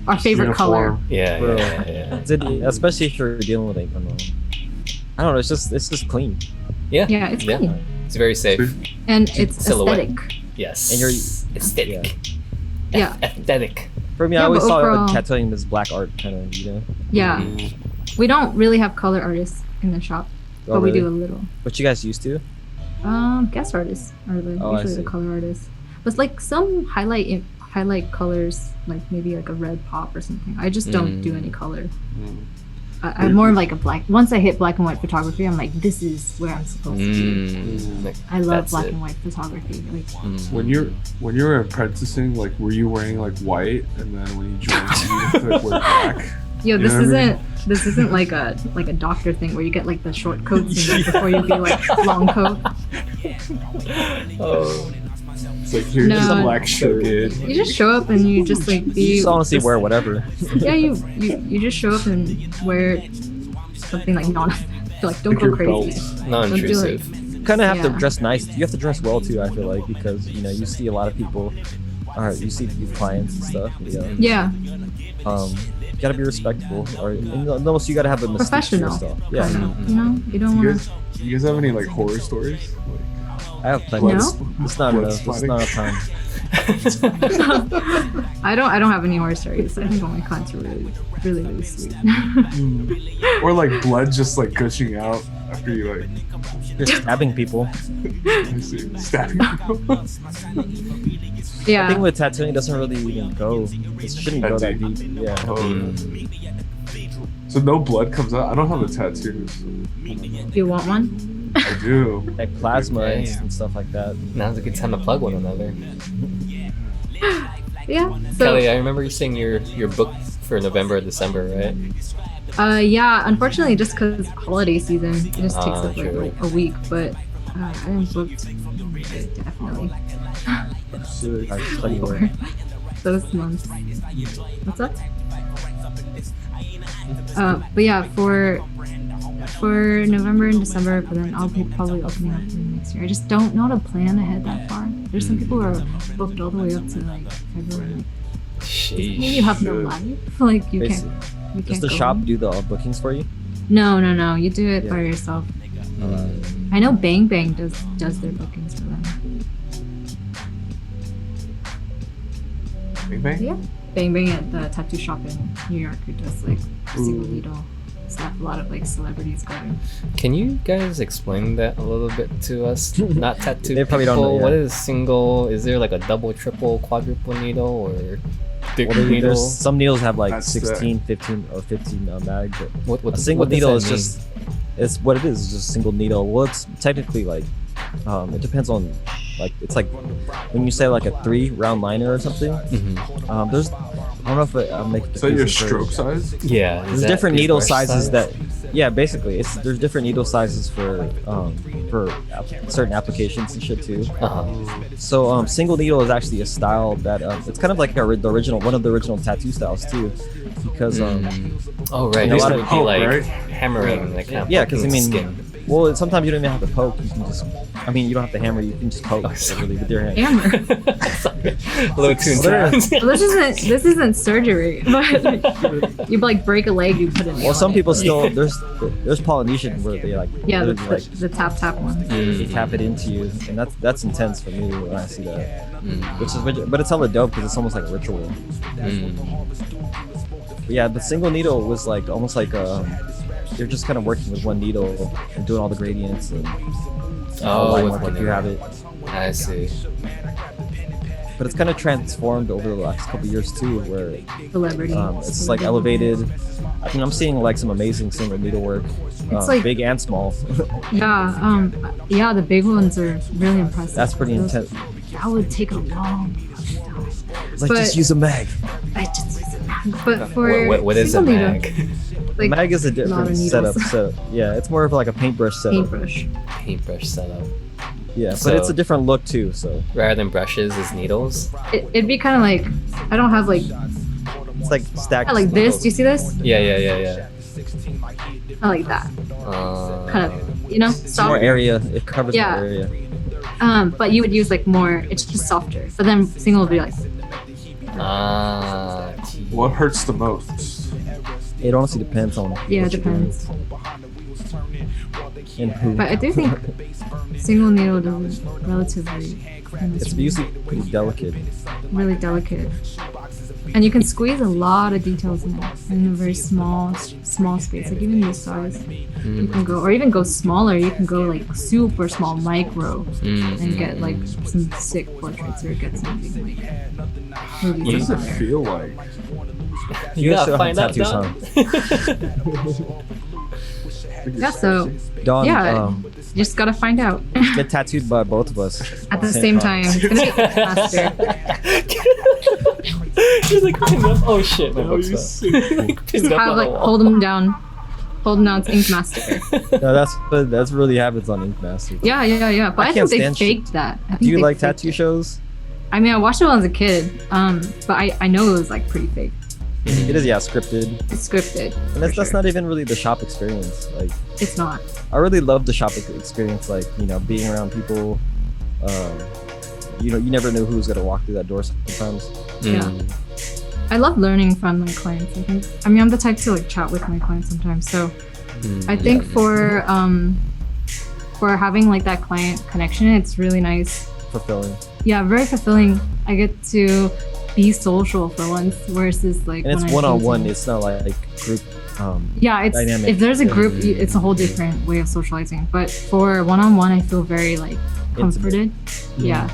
S6: our favorite color.
S5: Uniform.
S2: Yeah,
S4: Bro.
S2: yeah.
S4: Especially if you're dealing with like, I don't know. It's just clean.
S2: Yeah.
S6: Yeah, it's clean.
S2: It's very safe.
S6: And it's
S2: Silhouette.
S6: aesthetic.
S2: Yes.
S4: And you're-
S2: aesthetic.
S6: Yeah.
S2: Aesthetic.
S4: For me, I
S6: Yeah,
S4: always
S6: but
S4: saw
S6: overall-
S4: tattooing as black art, kind of, you know.
S6: Yeah. We don't really have color artists in the shop,
S4: Oh,
S6: but we
S4: really?
S6: do a little.
S4: What you guys used to?
S6: Guest artists are
S4: Oh, I
S6: usually the
S4: see.
S6: color artists. But it's like some highlight colors, like maybe like a red pop or something. I just don't do any color. I'm more like a black. Once I hit black and white photography, I'm like, this is where I'm supposed to be.
S2: Like,
S6: I love
S2: that's
S6: black
S2: it.
S6: and white photography. Like,
S5: When you're apprenticing, like, were you wearing like white, and then when you joined, you have to like, wear black?
S6: yo,
S5: You
S6: this
S5: know what I
S6: isn't this isn't like a doctor thing where you get like the short coats and before you be like long coat.
S2: Oh.
S5: It's like here's
S6: No.
S5: just a black shirt.
S6: You just show up and you just like be.
S4: You just honestly wear whatever.
S6: Yeah, you just show up and wear something like like don't
S5: Like
S6: go
S5: your
S6: crazy.
S5: belt.
S2: Non-intrusive.
S4: You kind of have
S6: Yeah.
S4: to dress nice. You have to dress well too. I feel like because you see a lot of people. You see your clients and stuff.
S6: Yeah,
S4: You gotta be respectable, or and almost you gotta have a mystique to
S6: professional.
S4: yourself. Yeah,
S6: Kind of, you know, you don't
S5: You
S6: want
S5: guys,
S6: to.
S5: you guys have any like horror stories?
S4: I have plenty.
S6: No?
S4: It's not
S5: Blood
S4: enough. It's
S5: splatting?
S4: not enough time.
S6: I don't have any horror stories. I think all my clients are really really, really sweet.
S5: Or like blood just like gushing out after you like
S4: You're stabbing people.
S5: stabbing people.
S4: I think
S6: Yeah.
S4: with tattooing, it doesn't really even go. It shouldn't go that deep. Yeah.
S5: So no blood comes out. I don't have a tattoo. So
S6: Do you want one?
S5: I do.
S4: Like plasma
S2: Okay.
S4: and stuff like that.
S2: Now's a good time to plug one another.
S6: Yeah. So
S2: Kelly, I remember you saying you're booked for November or December, right?
S6: yeah, unfortunately just because holiday season, it just takes up
S2: true.
S6: like a week, but I am booked definitely
S4: Anyway.
S6: for those months. What's up? But yeah, for November and December, but then I'll be probably opening up for next year. I just don't know how to plan ahead that far. There's some people who are booked all the way up to like February. Maybe you have no life. Like you
S4: Basically.
S6: can't
S4: Does the
S6: go
S4: shop
S6: home.
S4: do the bookings for you?
S6: No. You do it
S4: Yeah.
S6: by yourself. I know Bang Bang does their bookings for them.
S5: Bang bang.
S6: Yeah. Bang Bang at the tattoo shop in New York who does like single needle stuff. A lot of like celebrities going.
S2: Can you guys explain that a little bit to us? Not tattoo
S4: They probably don't
S2: people.
S4: know, yeah.
S2: What is single? Is there like a double, triple, quadruple needle or thick
S4: Well,
S2: needle?
S4: there's some needles have like
S5: That's
S4: 16, 15, or 15 mag. But
S2: What
S4: a single
S2: what does
S4: needle
S2: that
S4: is
S2: mean?
S4: just it's what it is. It's just a single needle. Well, it's technically like it depends on like it's like when you say like a 3 round liner or something.
S2: Mhm.
S4: There's I don't know if I'm making
S5: Is that your
S4: confusing for-
S5: stroke size?
S2: Yeah.
S4: There's different needle sizes that basically there's different needle sizes for certain applications and shit too. So single needle is actually a style that it's kind of like the original one of the original tattoo styles too, because
S2: Oh right.
S4: a
S2: This
S4: lot
S2: would
S4: of
S2: be
S5: poke,
S2: like
S5: right?
S2: hammering, like kind of
S4: yeah, because I
S2: poking the
S4: mean,
S2: skin.
S4: well, sometimes you don't even have to poke. You can just, I mean, you don't have to hammer. You can just poke literally with your hand.
S6: Hammer.
S2: Sorry. A little too
S4: Well,
S2: intense.
S6: Well, this isn't surgery, but you like break a leg, you put it.
S4: Well, some people still there's Polynesian where they like
S6: Yeah, the,
S4: literally,
S6: the tap one.
S4: they tap it into you, and that's intense for me when I see that. But it's hella dope because it's almost like a ritual. But yeah, the single needle was like almost like you're just kind of working with one needle and doing all the gradients and line
S2: with
S4: work
S2: one
S4: if you
S2: needle.
S4: have it.
S2: I see.
S4: But it's kind of transformed over the last couple years too, where
S6: Celebrity.
S4: it's like elevated. I mean, I'm seeing like some amazing single needle work,
S6: like-
S4: big and small.
S6: Yeah, the big ones are really impressive.
S4: That's pretty
S6: Those-
S4: intense.
S6: That would take a long time.
S4: It's like
S6: But-
S4: just use a mag.
S6: I just use a mag. But for
S2: What is a
S6: single needle,
S2: mag?
S6: like
S4: Mag is a
S6: lot
S4: different
S6: of
S4: setup.
S6: needles.
S4: So yeah, it's more of like a paintbrush setup.
S6: paintbrush.
S2: Paintbrush setup.
S4: Yeah,
S2: So-
S4: but it's a different look too. So
S2: Rather than brushes, is needles.
S6: It'd be kind of like I don't have like
S4: it's like stacked.
S6: like this. Do you see this?
S2: Yeah.
S6: Kind of like that. Kind of, you know,
S4: It's more
S6: soft.
S4: area. It covers
S6: Yeah.
S4: more area.
S6: But you would use like more. It's just softer. But then single would be like
S5: What hurts the most?
S4: It honestly depends on.
S6: yeah, it
S4: what you're doing
S6: depends.
S4: And who.
S6: But I do think single needle is relatively
S4: It's usually pretty delicate.
S6: really delicate, and you can squeeze a lot of details in it in a very small space. Like even this size, you can go, or even go smaller. You can go like super small, micro, and get like some sick portraits, or get something like really
S5: What does it
S6: there.
S5: feel like?
S2: You gotta
S4: still have
S2: find out,
S4: tattoos,
S2: Don.
S6: Yeah, so
S4: Don,
S6: yeah, you just gotta find out
S4: get tattooed by both of us
S6: at the same time. It's gonna be faster.
S2: He's like pinned up. Oh shit, my book's up. Like, pinned up
S6: Have
S2: on
S6: like
S2: the wall.
S6: hold them down. Hold them down. It's Ink Master.
S4: No, that's really happens on Ink Master.
S6: Yeah. But I,
S4: can't
S6: think they
S4: stand shit.
S6: faked that. I think
S4: Do you
S6: they
S4: like
S6: faked
S4: tattoo
S6: it.
S4: shows?
S6: I mean, I watched it when I was a kid, but I know it was like pretty fake.
S4: It is, yeah, scripted,
S6: It's scripted.
S4: and that's
S6: for sure.
S4: not even really the shop experience. Like,
S6: It's not.
S4: I really love the shop experience. Like, you know, being around people. You know, you never know who's gonna walk through that door sometimes.
S6: Yeah. I love learning from my clients. I mean, I'm the type to like chat with my clients sometimes. So I think for having like that client connection, it's really nice.
S4: Fulfilling.
S6: Yeah, very fulfilling. I get to be social for once versus like
S4: And
S6: when
S4: it's
S6: I'm
S4: one-on-one.
S6: painting.
S4: It's not like group.
S6: Yeah, it's
S4: dynamic.
S6: if there's a group, it's a whole different way of socializing. But for one-on-one, I feel very like comforted. Yeah.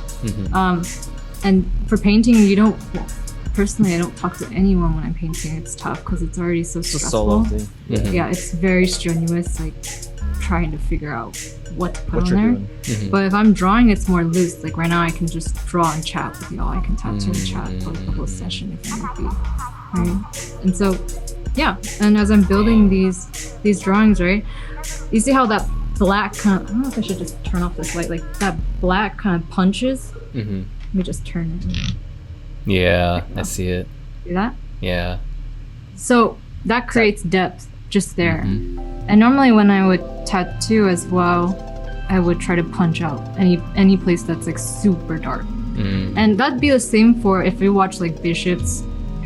S6: And for painting, you don't. Well, personally, I don't talk to anyone when I'm painting. It's tough because it's already so
S4: It's a
S6: stressful.
S4: solo thing.
S6: Yeah, it's very strenuous. Like trying to figure out what to put
S4: What
S6: on
S4: you're
S6: there.
S4: doing.
S6: But if I'm drawing, it's more loose. Like right now, I can just draw and chat with y'all. I can tattoo and chat for the whole session if I need be. Right? And so, yeah. And as I'm building these drawings, right? You see how that black kind of, I don't know if I should just turn off this light. Like that black kind of punches. Let me just turn it.
S2: Yeah, I see it.
S6: See that?
S2: Yeah.
S6: So that creates depth just there. And normally when I would tattoo as well, I would try to punch out any place that's like super dark. And that'd be the same for if you watch like Bishop's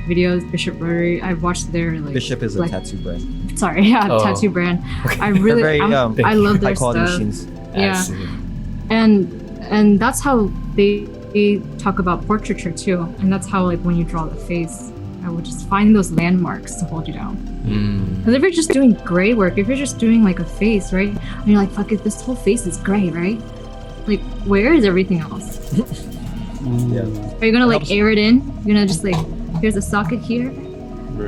S6: videos, Bishop Rotary. I've watched their like
S4: Bishop is a
S6: like,
S4: tattoo brand.
S6: Sorry, yeah,
S2: Oh.
S6: tattoo brand. I really
S4: Very,
S6: I love their
S4: high quality
S6: stuff.
S4: machines.
S2: I
S6: Yeah.
S2: see.
S6: And that's how they talk about portraiture too. And that's how like when you draw the face, I would just find those landmarks to hold you down. Because if you're just doing gray work, if you're just doing like a face, right? And you're like, fuck it, this whole face is gray, right? Like, where is everything else?
S4: Yeah.
S6: Are you gonna like
S4: helps.
S6: air it in? You're gonna just like, here's a socket here,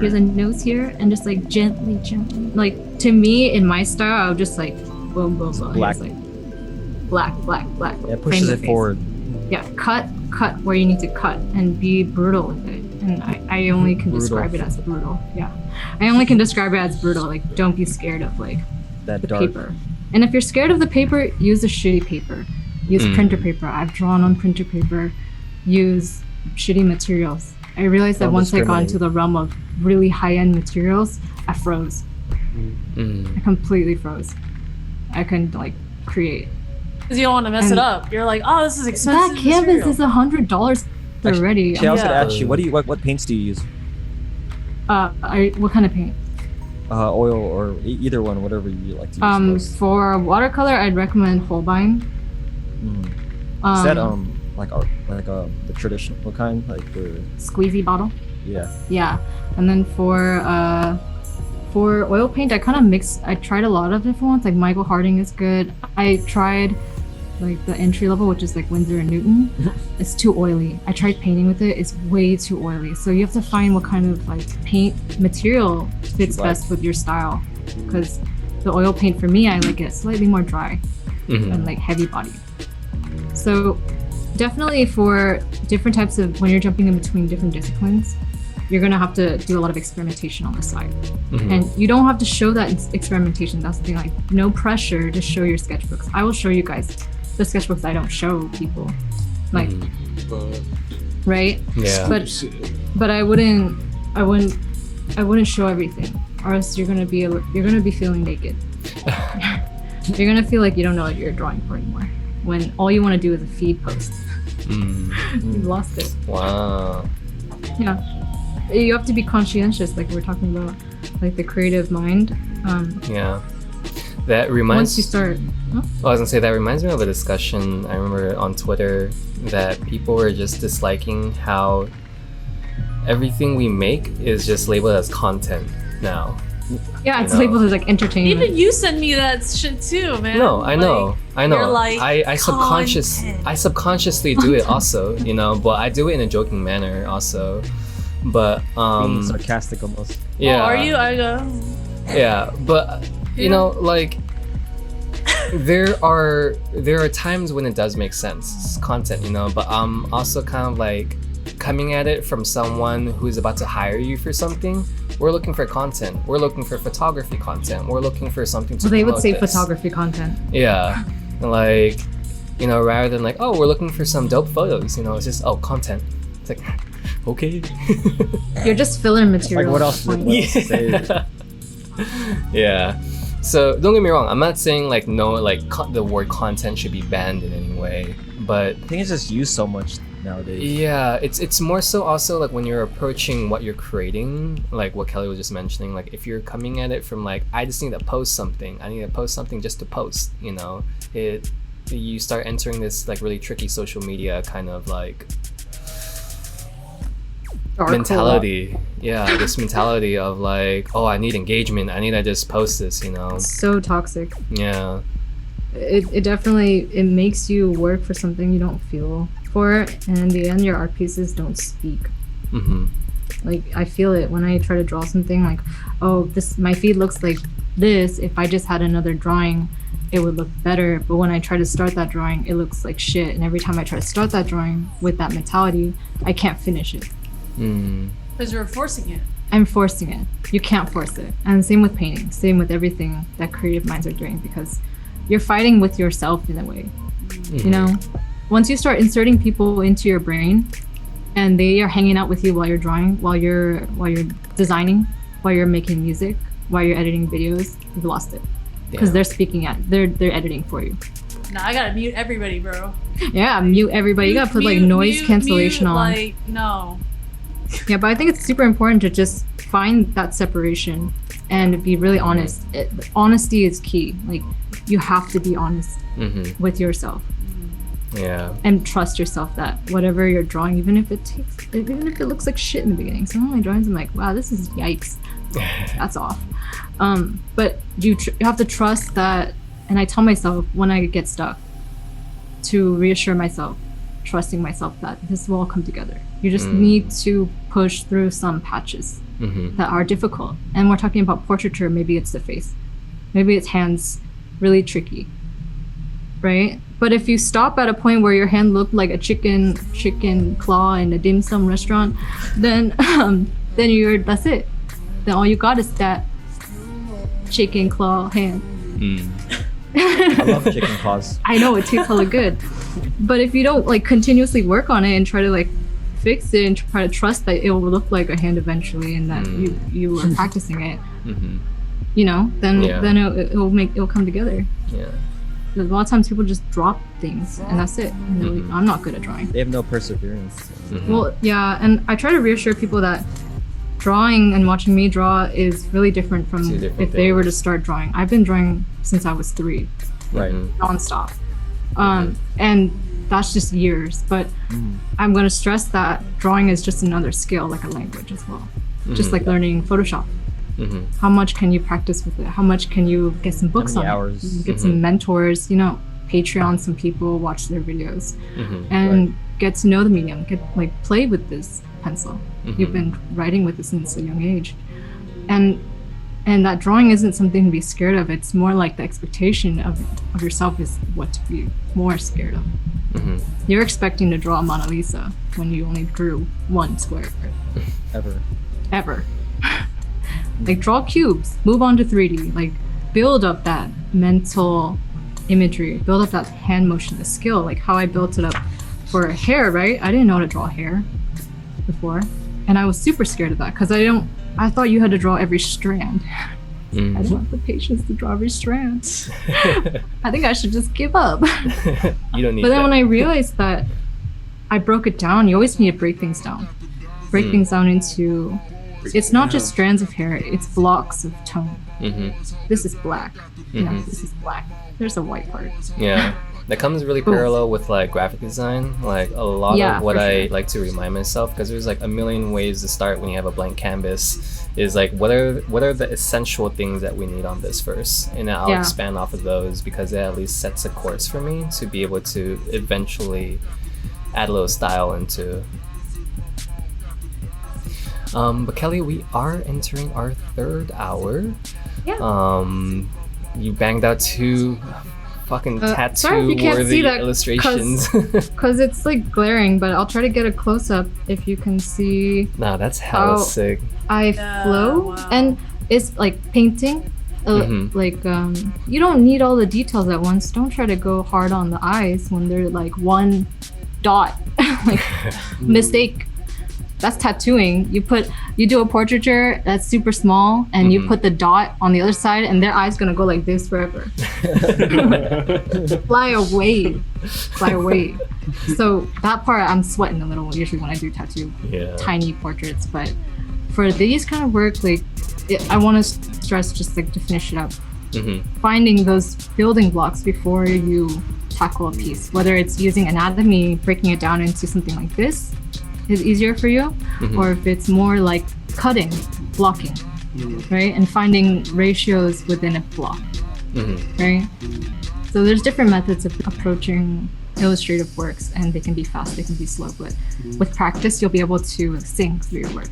S6: here's a nose here, and just like gently. Like to me, in my style, I would just like boom, boom, boom.
S4: Black.
S6: Just, like, black.
S4: Yeah, it
S6: Frame
S4: pushes
S6: the
S4: it
S6: face.
S4: forward.
S6: Yeah, cut where you need to cut and be brutal with it. And I only can
S4: Brutal.
S6: describe it as brutal. Yeah, I only can describe it as brutal. Like, don't be scared of like
S4: That
S6: the
S4: dark.
S6: paper. And if you're scared of the paper, use a shitty paper. Use printer paper. I've drawn on printer paper. Use shitty materials. I realized that
S4: Don't
S6: once I got
S4: discriminate.
S6: into the realm of really high-end materials, I froze. I completely froze. I couldn't like create.
S7: Because you don't want to mess it
S6: And-
S7: up. You're like, oh, this is expensive.
S6: That canvas
S7: material.
S6: is $100 already.
S4: I was gonna
S7: Yeah.
S4: ask you, what paints do you use?
S6: What kind of paint?
S4: Oil or either one, whatever you like to use. most.
S6: For watercolor, I'd recommend Holbein.
S4: Is that the traditional kind, like the
S6: Squeezy bottle?
S4: yeah?
S6: Yeah. And then for oil paint, I kind of mix. I tried a lot of different ones. Like Michael Harding is good. I tried like the entry level, which is like Winsor and Newton. It's too oily. I tried painting with it. It's way too oily. So you have to find what kind of like paint material fits
S4: You like.
S6: best with your style. Because the oil paint for me, I like it slightly more dry and like heavy body. So definitely for different types of, when you're jumping in between different disciplines, you're gonna have to do a lot of experimentation on the side. And you don't have to show that experimentation. That's the thing, like no pressure to show your sketchbooks. I will show you guys the sketchbooks I don't show people. Like, right?
S2: Yeah.
S6: But I wouldn't show everything, or else you're gonna be feeling naked. You're gonna feel like you don't know what you're drawing for anymore. When all you want to do is a feed post. You've lost it.
S2: Wow.
S6: Yeah. You have to be conscientious, like we're talking about, like the creative mind.
S2: Yeah. That reminds
S6: Once you start, huh?
S2: I was gonna say that reminds me of a discussion I remember on Twitter that people were just disliking how everything we make is just labeled as content now.
S6: Yeah, it's
S2: You know.
S6: labeled as like entertainment.
S7: Even you send me that shit too, man.
S2: No, I know.
S7: you're like,
S2: I subconsciously do it also, you know, but I do it in a joking manner also. But
S4: Being sarcastic almost.
S2: yeah.
S7: Oh, are you? I go.
S2: Yeah, but you know, like there are times when it does make sense. It's content, you know, but I'm also kind of like coming at it from someone who's about to hire you for something. We're looking for content. We're looking for photography content. We're looking for something to
S6: So they would
S2: promote
S6: say
S2: this.
S6: photography content.
S2: Yeah. Like, you know, rather than like, oh, we're looking for some dope photos, you know, it's just, oh, content. It's like, okay.
S6: You're just filler material.
S4: Like what
S6: at
S4: else?
S6: this point.
S4: What else to say?
S2: Yeah. So don't get me wrong. I'm not saying like no, like the word content should be banned in any way, but
S4: I think it's just used so much nowadays.
S2: yeah, it's more so also like when you're approaching what you're creating, like what Kelly was just mentioning. Like if you're coming at it from like, I just need to post something. I need to post something just to post. You know, you start entering this like really tricky social media kind of like mentality. Yeah, this mentality of like, oh, I need engagement. I need to just post this, you know.
S6: So toxic.
S2: Yeah.
S6: It definitely it makes you work for something you don't feel for, and in the end, your art pieces don't speak.
S2: Mm-hmm.
S6: Like I feel it when I try to draw something. Like, oh, this my feed looks like this. If I just had another drawing, it would look better. But when I try to start that drawing, it looks like shit. And every time I try to start that drawing with that mentality, I can't finish it.
S7: Because you're forcing it.
S6: I'm forcing it. You can't force it. And same with painting. Same with everything that creative minds are doing, because you're fighting with yourself in a way. You know, once you start inserting people into your brain, and they are hanging out with you while you're drawing, while you're designing, while you're making music, while you're editing videos, you've lost it. Because they're speaking at they're editing for you.
S7: Nah, I gotta mute everybody, bro.
S6: Yeah, mute everybody. You gotta put like noise cancellation on.
S7: Like, no.
S6: Yeah, but I think it's super important to just find that separation and be really honest. Honesty is key. Like, you have to be honest with yourself.
S2: Yeah.
S6: And trust yourself that whatever you're drawing, even if it looks like shit in the beginning. Some of my drawings, I'm like, wow, this is yikes. That's off. But you have to trust that. And I tell myself when I get stuck to reassure myself, trusting myself that this will all come together. You just need to push through some patches that are difficult. And we're talking about portraiture. Maybe it's the face. Maybe it's hands. Really tricky. Right? But if you stop at a point where your hand looked like a chicken claw in a dim sum restaurant, then that's it. Then all you got is that chicken claw hand.
S4: I love chicken claws.
S6: I know, it tastes hella good. But if you don't like continuously work on it and try to like fix it and try to trust that it will look like a hand eventually, and that you are practicing it, you know, then it'll come together.
S2: Yeah.
S6: A lot of times people just drop things and that's it. And they're like, I'm not good at drawing.
S4: They have no perseverance.
S6: Well, yeah, and I try to reassure people that drawing and watching me draw is really different from if they were to start drawing. I've been drawing since I was 3,
S4: right?
S6: Nonstop, and that's just years. But I'm going to stress that drawing is just another skill, like a language as well. Just like learning Photoshop. How much can you practice with it? How much can you get some books on
S4: hours?
S6: It? Get some mentors, you know, Patreon some people, watch their videos, and get to know the medium. Play with this pencil. You've been writing with it since a young age, and that drawing isn't something to be scared of. It's more like the expectation of yourself is what to be more scared of. You're expecting to draw a Mona Lisa when you only drew one square. Ever. Like, draw cubes, move on to 3D, like build up that mental imagery, build up that hand motion, the skill, like how I built it up for hair, right? I didn't know how to draw hair before, and I was super scared of that because I thought you had to draw every strand. I didn't have the patience to draw every strand. I think I should just give up.
S2: You don't need
S6: But then
S2: that.
S6: when I realized that I broke it down, you always need to break things down. Break things down into, it's not just strands of hair, it's blocks of tone. This is black. No, this is black. There's a white part.
S2: Yeah. That comes really parallel with like graphic design. Like a lot of what I like to remind myself, because there's like a million ways to start when you have a blank canvas, is like what are the essential things that we need on this first, and I'll expand off of those, because it at least sets a course for me to be able to eventually add a little style into. But Kelly, we are entering our 3rd hour. You banged out 2 fucking tattoo-worthy illustrations.
S6: Because it's like glaring, but I'll try to get a close-up if you can see.
S2: Nah, that's hella sick.
S6: I flow, and it's like painting. You don't need all the details at once. Don't try to go hard on the eyes when they're like one dot. Like, mistake. That's tattooing. You do a portraiture that's super small, and you put the dot on the other side, and their eye's gonna go like this forever. Fly away. So that part, I'm sweating a little usually when I do tiny portraits. But for these kind of work, like I want to stress just like to finish it up. Finding those building blocks before you tackle a piece, whether it's using anatomy, breaking it down into something like this, is easier for you, or if it's more like cutting, blocking, right? And finding ratios within a block, right? So there's different methods of approaching illustrative works, and they can be fast, they can be slow, but with practice, you'll be able to sing through your work.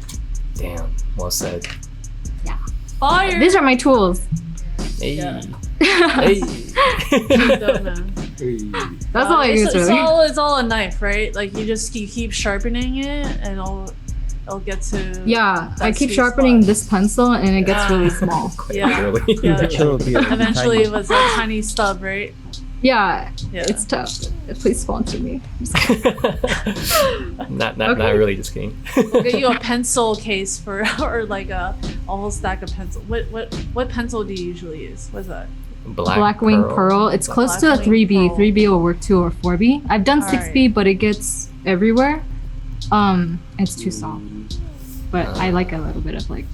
S2: Damn, well said.
S6: Yeah.
S7: Fire.
S6: These are my tools.
S2: Hey.
S7: Yeah.
S2: Hey.
S7: Dope, man.
S6: That's all I use, really.
S7: It's all a knife, right? Like you keep sharpening it, and it'll get to.
S6: Yeah, I
S7: that
S6: keep
S7: sweet
S6: sharpening
S7: spot.
S6: this pencil, and it gets really small.
S7: Yeah.
S2: Really?
S7: Yeah.
S4: Eventually,
S7: Eventually, it was a tiny stub, right?
S6: Yeah,
S7: Yeah.
S6: it's tough. Please sponsor me.
S2: Not
S6: Okay.
S2: really, just kidding.
S7: We'll get you a pencil case for, or like a whole stack of pencil. What pencil do you usually use? What's that?
S6: Blackwing Pearl. It's close to a
S7: Blackwing
S6: 3B.
S7: Pearl.
S6: 3B will work 2 or 4B. I've done
S7: All
S6: 6B, but it gets everywhere. It's too soft. But I like a little bit of like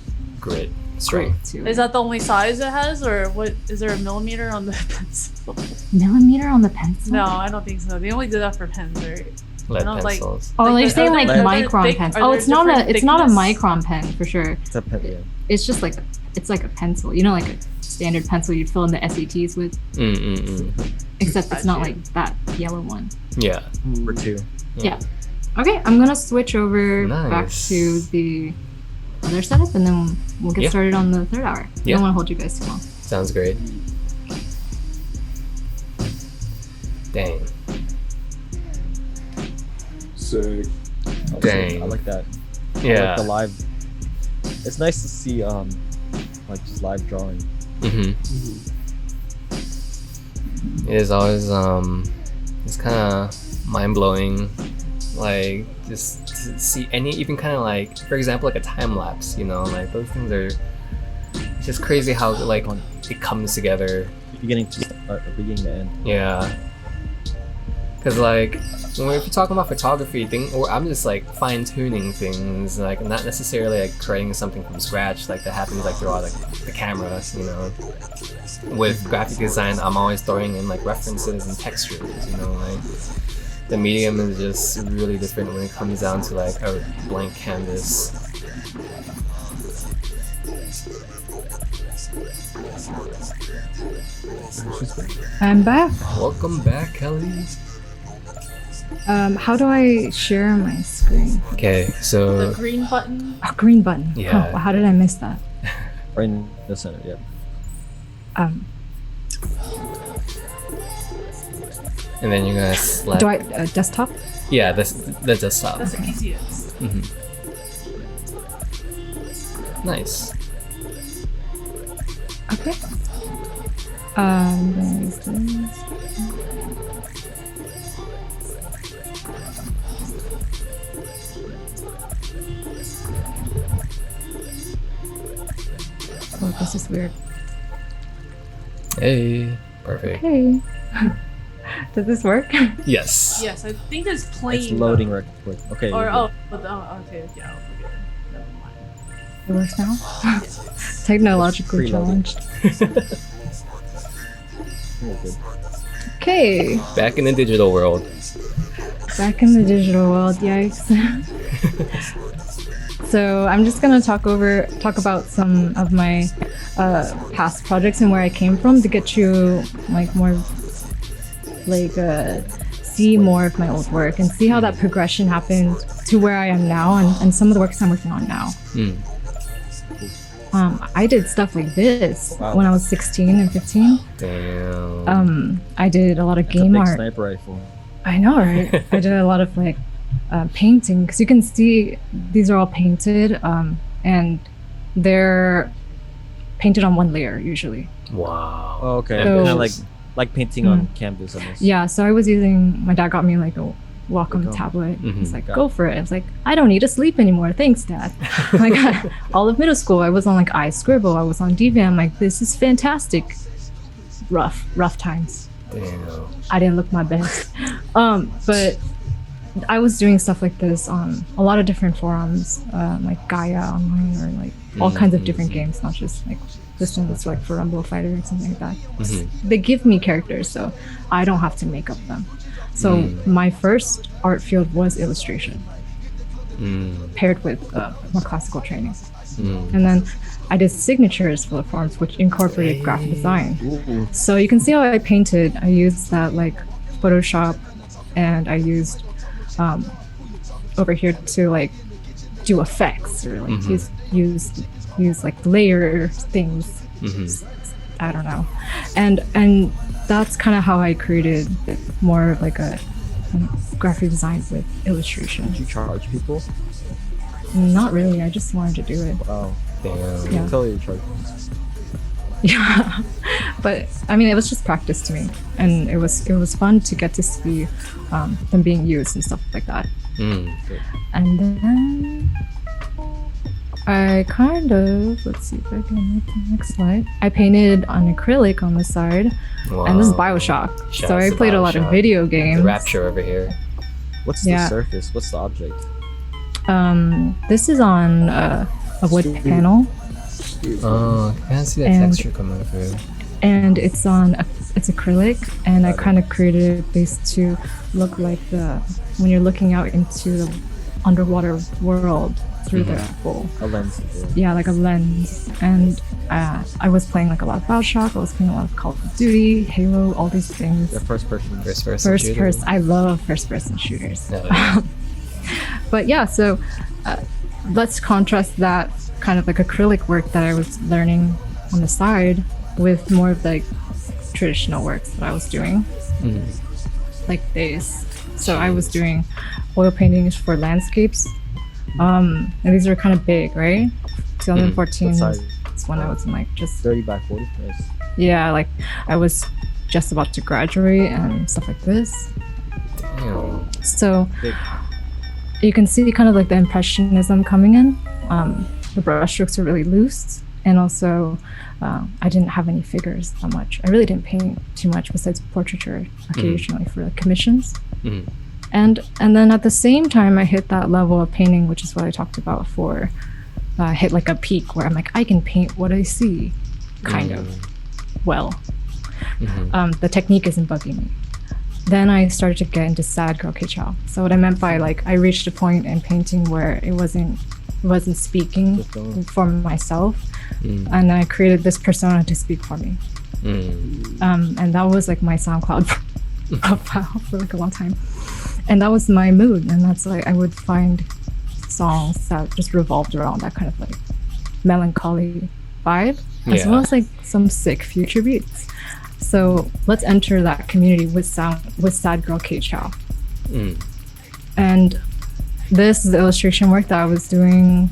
S2: Grit,
S6: grit
S2: strength.
S6: too.
S7: Is that the only size it has, or what? Is there a millimeter on the pencil?
S6: millimeter on the pencil?
S7: No, I don't think so. They only do that for pens, right?
S2: Lead
S7: I don't like-
S2: pencils.
S6: Oh,
S7: Like,
S6: you're saying
S7: are
S6: like
S7: they- are they
S6: micron
S7: thick-
S6: pens.
S7: are
S6: Oh,
S7: there
S6: it's not a
S7: different
S6: it's not a
S7: thickness?
S6: micron pen for sure.
S4: It's a pen, yeah.
S6: It's just like it's like a pencil. You know, like a standard pencil you'd fill in the SATs with. Except it's not
S7: Gotcha.
S6: like that yellow one.
S2: Yeah.
S4: For 2.
S6: Yeah. Okay, I'm gonna switch over back
S2: Nice.
S6: to the other setup, and then we'll get
S2: Yeah.
S6: started on the third hour. I
S2: Yeah.
S6: don't want to hold you guys too long.
S2: Sounds great. Dang.
S5: Sick.
S2: Dang.
S4: I like that. I
S2: Yeah.
S4: like the live. It's nice to see like just live drawing.
S2: It is always it's kind of mind blowing, like just to see any even kind of like, for example, like a time lapse. You know, like those things are. It's just crazy how like it comes together.
S4: Beginning to start, beginning to end.
S2: Yeah. Cause like when we're talking about photography, or I'm just like fine tuning things, like not necessarily like creating something from scratch, like that happens like throughout like the camera, you know. With graphic design, I'm always throwing in like references and textures, you know, like the medium is just really different when it comes down to like a blank canvas.
S6: I'm back.
S2: Welcome back, Kelly.
S6: How do I share my screen?
S2: Okay, so
S7: The green button.
S6: Oh, green button.
S2: Yeah.
S6: Oh, how did I miss that?
S4: Right in the center, yeah.
S2: and then you're gonna select.
S6: Do I desktop?
S2: Yeah, that's the desktop.
S7: That's the easiest.
S2: Nice.
S6: Okay. There's this. Oh, this is weird.
S2: Hey, perfect.
S6: Hey. Does this work?
S2: Yes.
S7: Yes, I think it's playing.
S4: It's loading real quick. Okay.
S7: Or
S4: you're
S7: oh,
S4: good.
S7: okay, yeah. Okay. Never mind.
S6: It works now?
S7: Yes.
S6: Technologically
S4: Preloaded.
S6: challenged.
S4: You're good.
S6: Okay.
S2: Back in the digital world.
S6: Back in the digital world, yikes. So I'm just gonna talk about some of my past projects and where I came from to get you like more like see more of my old work and see how that progression happened to where I am now and some of the works I'm working on now. I did stuff like this when I was 16 and 15.
S2: Damn.
S6: I did a lot of
S4: It's a
S6: game
S4: big
S6: art.
S4: sniper rifle.
S6: I know, right? I did a lot of like painting because you can see these are all painted and they're painted on one layer usually.
S2: Wow.
S4: Oh, okay.
S6: So-
S4: Kind of like painting on canvas almost.
S6: Yeah, so I was using, my dad got me like a Wacom
S4: Wacom.
S6: tablet. He's like,
S4: Got
S6: go for it. I was like, I don't need to sleep anymore. Thanks, Dad. Like all of middle school, I was on like iScribble. I was on Deviant. I'm like, this is fantastic. Rough times.
S2: Damn.
S6: I didn't look my best. But I was doing stuff like this on a lot of different forums, like Gaia online or like all kinds of different games, not just like this one that's like for Rumble Fighter or something like that. They give me characters, so I don't have to make up them. So my first art field was illustration. paired with more classical training. And then I did signatures for the forms, which incorporated graphic design. So you can see how I painted. I used that like Photoshop, and I used over here to like do effects or like use like layer things. I don't know, and that's kind of how I created more of like a graphic design with illustration.
S4: Did you charge people?
S6: Not really. I just wanted to do it.
S4: Wow.
S2: Damn.
S6: Yeah.
S4: Totally charge.
S6: Yeah, but I mean, it was just practice to me, and it was fun to get to see them being used and stuff like that. And then I kind of, let's see if I can make the next slide. I painted on acrylic on the side, and this is BioShock. So I played a lot of video games.
S2: The Rapture over here.
S4: What's the surface? What's the object?
S6: This is on a wood panel.
S2: Oh, I can see that texture coming through.
S6: And it's acrylic, and I kind of created it based to look like when you're looking out into the underwater world through the bowl.
S4: A lens.
S6: Yeah, like a lens. And I was playing like a lot of BioShock. I was playing a lot of Call of Duty, Halo, all these things.
S4: The first person.
S2: First person.
S6: I love first person shooters.
S2: No.
S6: But yeah, so let's contrast that kind of like acrylic work that I was learning on the side with more of like traditional works that I was doing, like this. So I was doing oil paintings for landscapes, and these are kind of big, right? 2014 is when I was in like just
S4: 30 by 40. Nice.
S6: Yeah, like I was just about to graduate and stuff like this.
S2: Damn.
S6: So you can see kind of like the impressionism coming in. The brushstrokes are really loose, and also I didn't have any figures that much. I really didn't paint too much besides portraiture occasionally for like commissions. And then at the same time, I hit that level of painting, which is what I talked about before. I hit like a peak where I'm like, I can paint what I see, kind of well. The technique isn't bugging me. Then I started to get into sad girl K-chow. So what I meant by like, I reached a point in painting where it wasn't speaking for myself, and I created this persona to speak for me. And that was like my SoundCloud profile for like a long time, and that was my mood. And that's like I would find songs that just revolved around that kind of like melancholy vibe, as well as like some sick future beats. So let's enter that community with sad girl K-chow. And this is the illustration work that I was doing,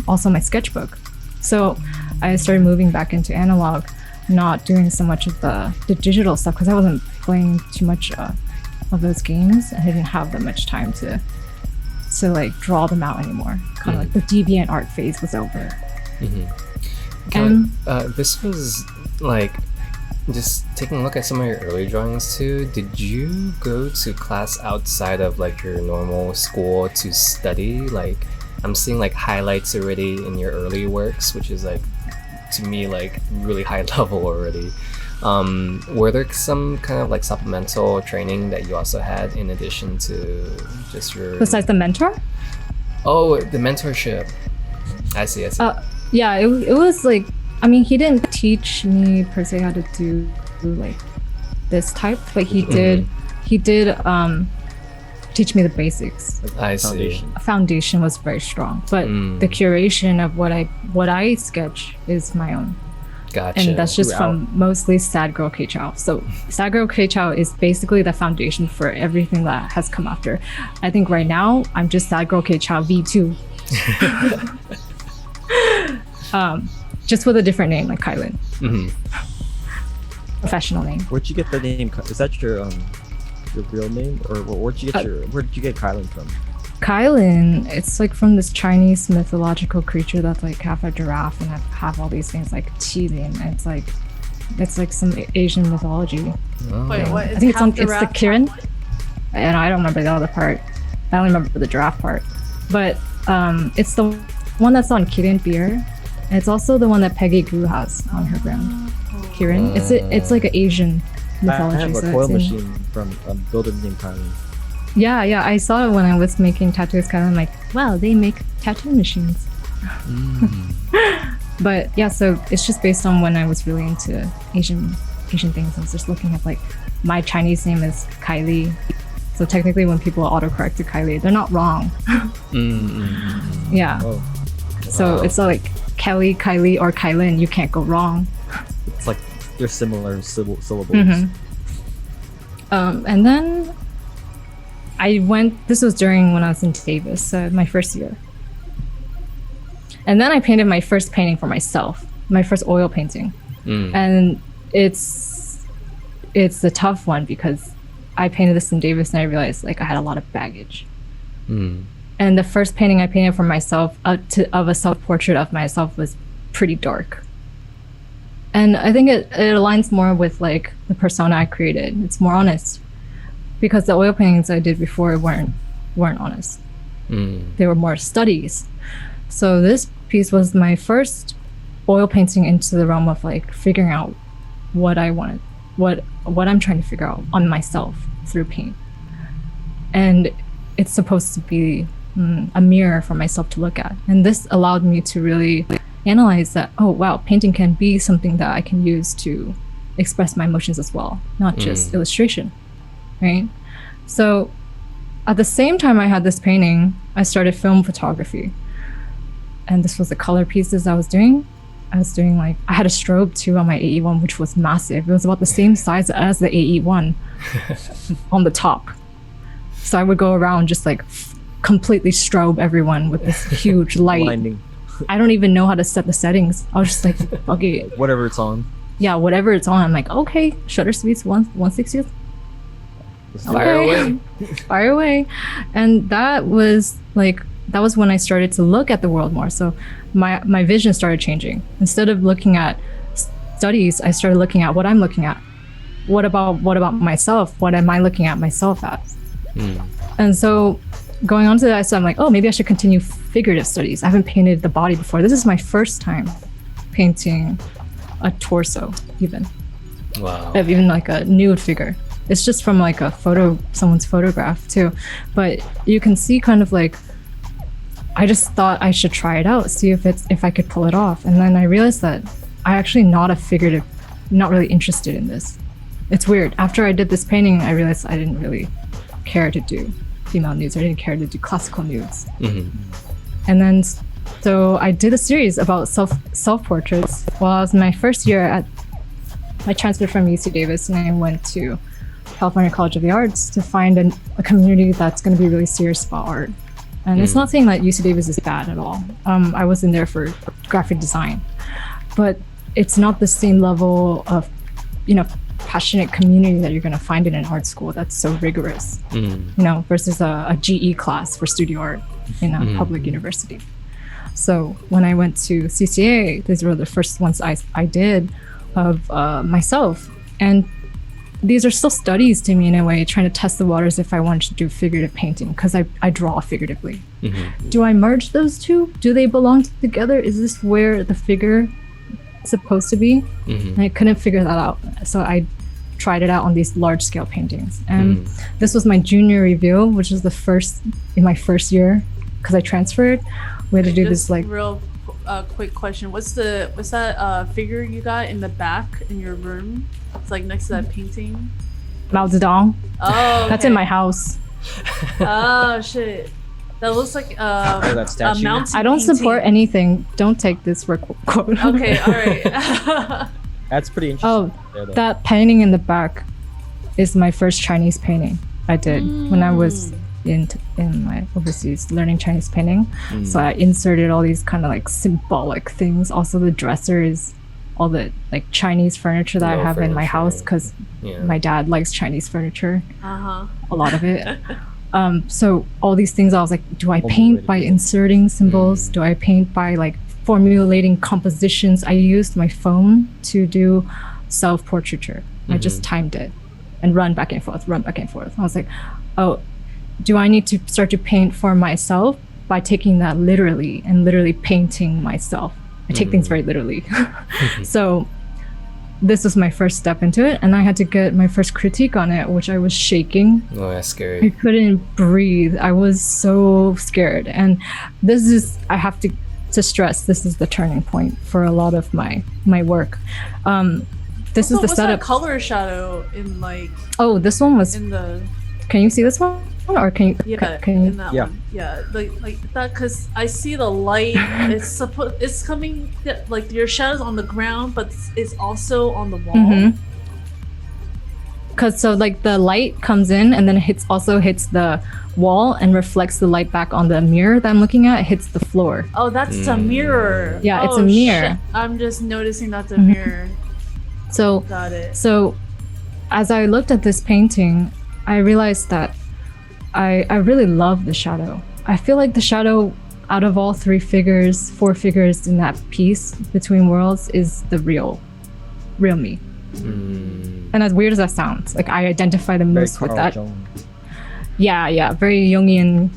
S6: also my sketchbook. So I started moving back into analog, not doing so much of the digital stuff because I wasn't playing too much of those games. I didn't have that much time to like draw them out anymore. Kind of like the deviant art phase was over.
S2: And this was like, just taking a look at some of your early drawings too, did you go to class outside of like your normal school to study? Like I'm seeing like highlights already in your early works, which is like to me like really high level already. Were there some kind of like supplemental training that you also had in addition to just your...
S6: Besides the mentor?
S2: Oh, the mentorship. I see.
S6: Yeah, it was like, I mean, he didn't teach me per se how to do like this type, but he did teach me the basics.
S2: I see.
S6: Foundation was very strong, but the curation of what I sketch is my own.
S2: Gotcha.
S6: And that's just from mostly Sad Girl K-chow. So Sad Girl K-chow is basically the foundation for everything that has come after. I think right now I'm just Sad Girl K-chow V2. Just with a different name, like Kylin. Professional name.
S4: Where'd you get the name? Is that your real name, or where'd you get Kylin from?
S6: Kylin, it's like from this Chinese mythological creature that's like half a giraffe and have all these things like Kylin, and it's like some Asian mythology.
S7: Wait, what?
S6: I think it's the Kirin, and I don't remember the other part. I only remember the giraffe part, but it's the one that's on Kirin beer. And it's also the one that Peggy Goo has on her brand, Kirin. It's like an Asian mythology.
S4: I have a coil machine from a builder named Kylin.
S6: Yeah, I saw it when I was making tattoos. Kind of like, wow, they make tattoo machines. But yeah, so it's just based on when I was really into Asian things. I was just looking at like, my Chinese name is Kylin. So technically when people autocorrect to Kylin, they're not wrong. Yeah.
S4: Oh.
S6: So it's not like Kelly, Kylie, or Kylin. You can't go wrong.
S4: It's like they're similar syllables.
S6: And then this was during when I was in Davis, my first year. And then I painted my first painting for myself, my first oil painting. And it's a tough one because I painted this in Davis and I realized like I had a lot of baggage. And the first painting I painted for myself of a self-portrait of myself was pretty dark. And I think it aligns more with like the persona I created. It's more honest because the oil paintings I did before weren't honest. They were more studies. So this piece was my first oil painting into the realm of like figuring out what I wanted, what I'm trying to figure out on myself through paint. And it's supposed to be a mirror for myself to look at. And this allowed me to really analyze that, oh wow, painting can be something that I can use to express my emotions as well, not just illustration, right? So at the same time I had this painting, I started film photography. And this was the color pieces I was doing. I had a strobe too on my AE1, which was massive. It was about the same size as the AE1 on the top. So I would go around just like completely strobe everyone with this huge light.
S4: Blinding.
S6: I don't even know how to set the settings. I was just like, okay.
S4: Whatever it's on.
S6: Yeah, whatever it's on. I'm like, okay, shutter speeds 1/60th.
S2: Fire away.
S6: Fire away. And that was when I started to look at the world more. So my vision started changing. Instead of looking at studies, I started looking at what I'm looking at. What about myself? What am I looking at myself as? And so going on to that, so I'm like, oh, maybe I should continue figurative studies. I haven't painted the body before. This is my first time painting a torso, even.
S2: Wow.
S6: Of even like a nude figure. It's just from like someone's photograph too. But you can see kind of like, I just thought I should try it out, see if I could pull it off. And then I realized that I actually not really interested in this. It's weird. After I did this painting, I realized I didn't really care to do female nudes. I didn't care to do classical nudes. And then so I did a series about self-portraits while I was in my first year I transferred from UC Davis and I went to California College of the Arts to find a community that's going to be really serious about art. And it's not saying that UC Davis is bad at all. I was in there for graphic design, but it's not the same level of, passionate community that you're going to find in an art school that's so rigorous, versus a GE class for studio art in a public university. So when I went to CCA, these were the first ones I did of myself. And these are still studies to me in a way, trying to test the waters if I wanted to do figurative painting, because I draw figuratively. Do I merge those two? Do they belong together? Is this where the figure is supposed to be? And I couldn't figure that out. So I tried it out on these large scale paintings. And this was my junior reveal, which was the first in my first year, because I transferred. We had to do this like
S7: real quick question. What's that figure you got in the back in your room? It's like next to that painting.
S6: Mao Zedong.
S7: Oh, okay.
S6: That's in my house.
S7: Oh shit. That looks like
S4: that statue.
S7: a mountain
S6: I don't
S7: painting.
S6: support anything. Don't take this for quote.
S7: Okay, all right.
S4: That's pretty interesting.
S6: Oh, that painting in the back is my first Chinese painting I did when I was in my overseas learning Chinese painting. So I inserted all these kind of like symbolic things. Also, the dresser is all the like Chinese furniture that I have in my house because my dad likes Chinese furniture. A lot of it. So all these things, I was like, do I paint by inserting symbols? Do I paint by like formulating compositions? I used my phone to do self-portraiture. I just timed it and run back and forth. I was like, oh, do I need to start to paint for myself by taking that literally and literally painting myself? I take things very literally. So this was my first step into it, and I had to get my first critique on it, which I was shaking.
S2: Oh, that's
S6: I
S2: scary.
S6: couldn't breathe. I was so scared. And this is, I have to stress, this is the turning point for a lot of my work. This is the
S7: what's
S6: setup.
S7: that color shadow in like
S6: Oh, this one was.
S7: in the
S6: Can you see this one? Or can you?
S7: yeah
S6: Can you?
S7: in that
S4: Yeah.
S7: one like that because I see the light. It's coming like your shadow's on the ground, but it's also on the wall.
S6: Mm-hmm. Cause so like the light comes in and then it also hits the wall and reflects the light back on the mirror that I'm looking at. It hits the floor.
S7: Oh, that's a mirror.
S6: Yeah, it's a
S7: Oh,
S6: mirror.
S7: shit. I'm just noticing that's a
S6: Mhm.
S7: mirror.
S6: So
S7: Got it.
S6: So, as I looked at this painting, I realized that I really love the shadow. I feel like the shadow, out of all four figures in that piece, Between Worlds, is the real me. And as weird as that sounds, like I identify the most with that. Yeah, very Jungian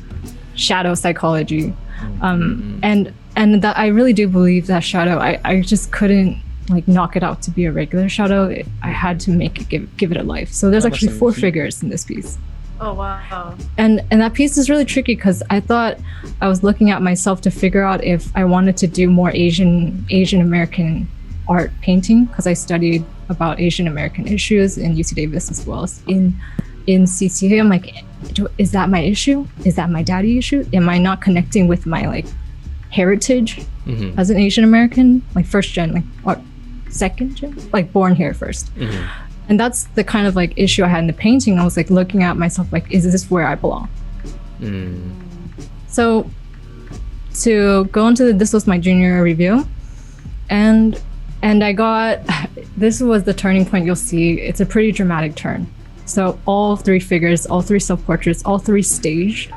S6: shadow psychology. And that I really do believe that shadow. I just couldn't like knock it out to be a regular shadow. I had to make it give it a life. So there's actually 4 figures in this piece.
S7: Oh wow.
S6: And that piece is really tricky because I thought I was looking at myself to figure out if I wanted to do more Asian American art painting, because I studied about Asian American issues in UC Davis as well as in CCA. I'm like, is that my issue? Is that my daddy issue? Am I not connecting with my like heritage as an Asian American, like first gen, like or second gen, like born here first? And that's the kind of like issue I had in the painting. I was like looking at myself like, is this where I belong? So to go into this was my junior review, and I got, this was the turning point. You'll see it's a pretty dramatic turn. So all 3 figures, all 3 self-portraits, all 3 staged,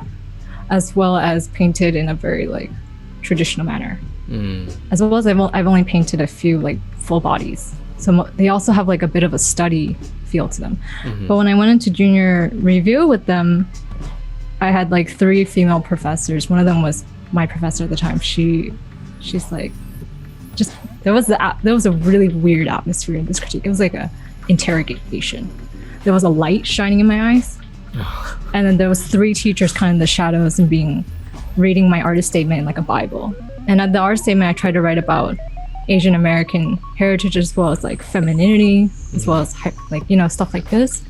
S6: as well as painted in a very like traditional manner. As well as I've only painted a few like full bodies. So they also have like a bit of a study feel to them. But when I went into junior review with them, I had like 3 female professors. One of them was my professor at the time. She's like, just there was a really weird atmosphere in this critique. It was like a interrogation. There was a light shining in my eyes, and then there was 3 teachers kind of in the shadows and reading my artist statement like a Bible. And at the art statement, I tried to write about Asian American heritage as well as like femininity, as well as like stuff like this.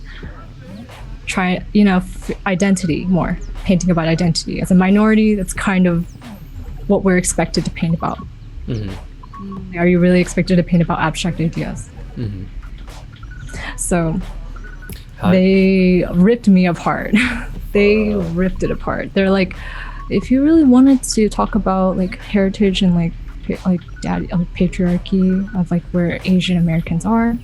S6: Try identity more, painting about identity as a minority. That's kind of what we're expected to paint about. Are you really expected to paint about abstract ideas? So they ripped me apart. They ripped it apart. They're like, if you really wanted to talk about like heritage and like patriarchy of like where Asian Americans are,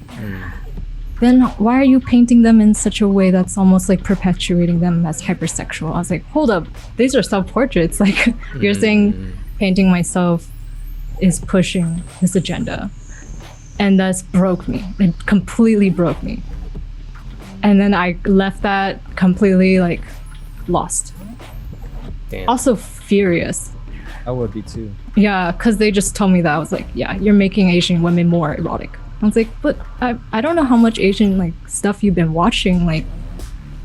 S6: then why are you painting them in such a way that's almost like perpetuating them as hypersexual? I was like, hold up, these are self-portraits. Like you're saying painting myself is pushing this agenda. And that's broke me. It completely broke me. And then I left that completely like lost.
S2: Damn.
S6: Also furious.
S4: I would be too.
S6: Yeah, because they just told me that. I was like, yeah, you're making Asian women more erotic. I was like, but I don't know how much Asian like stuff you've been watching, like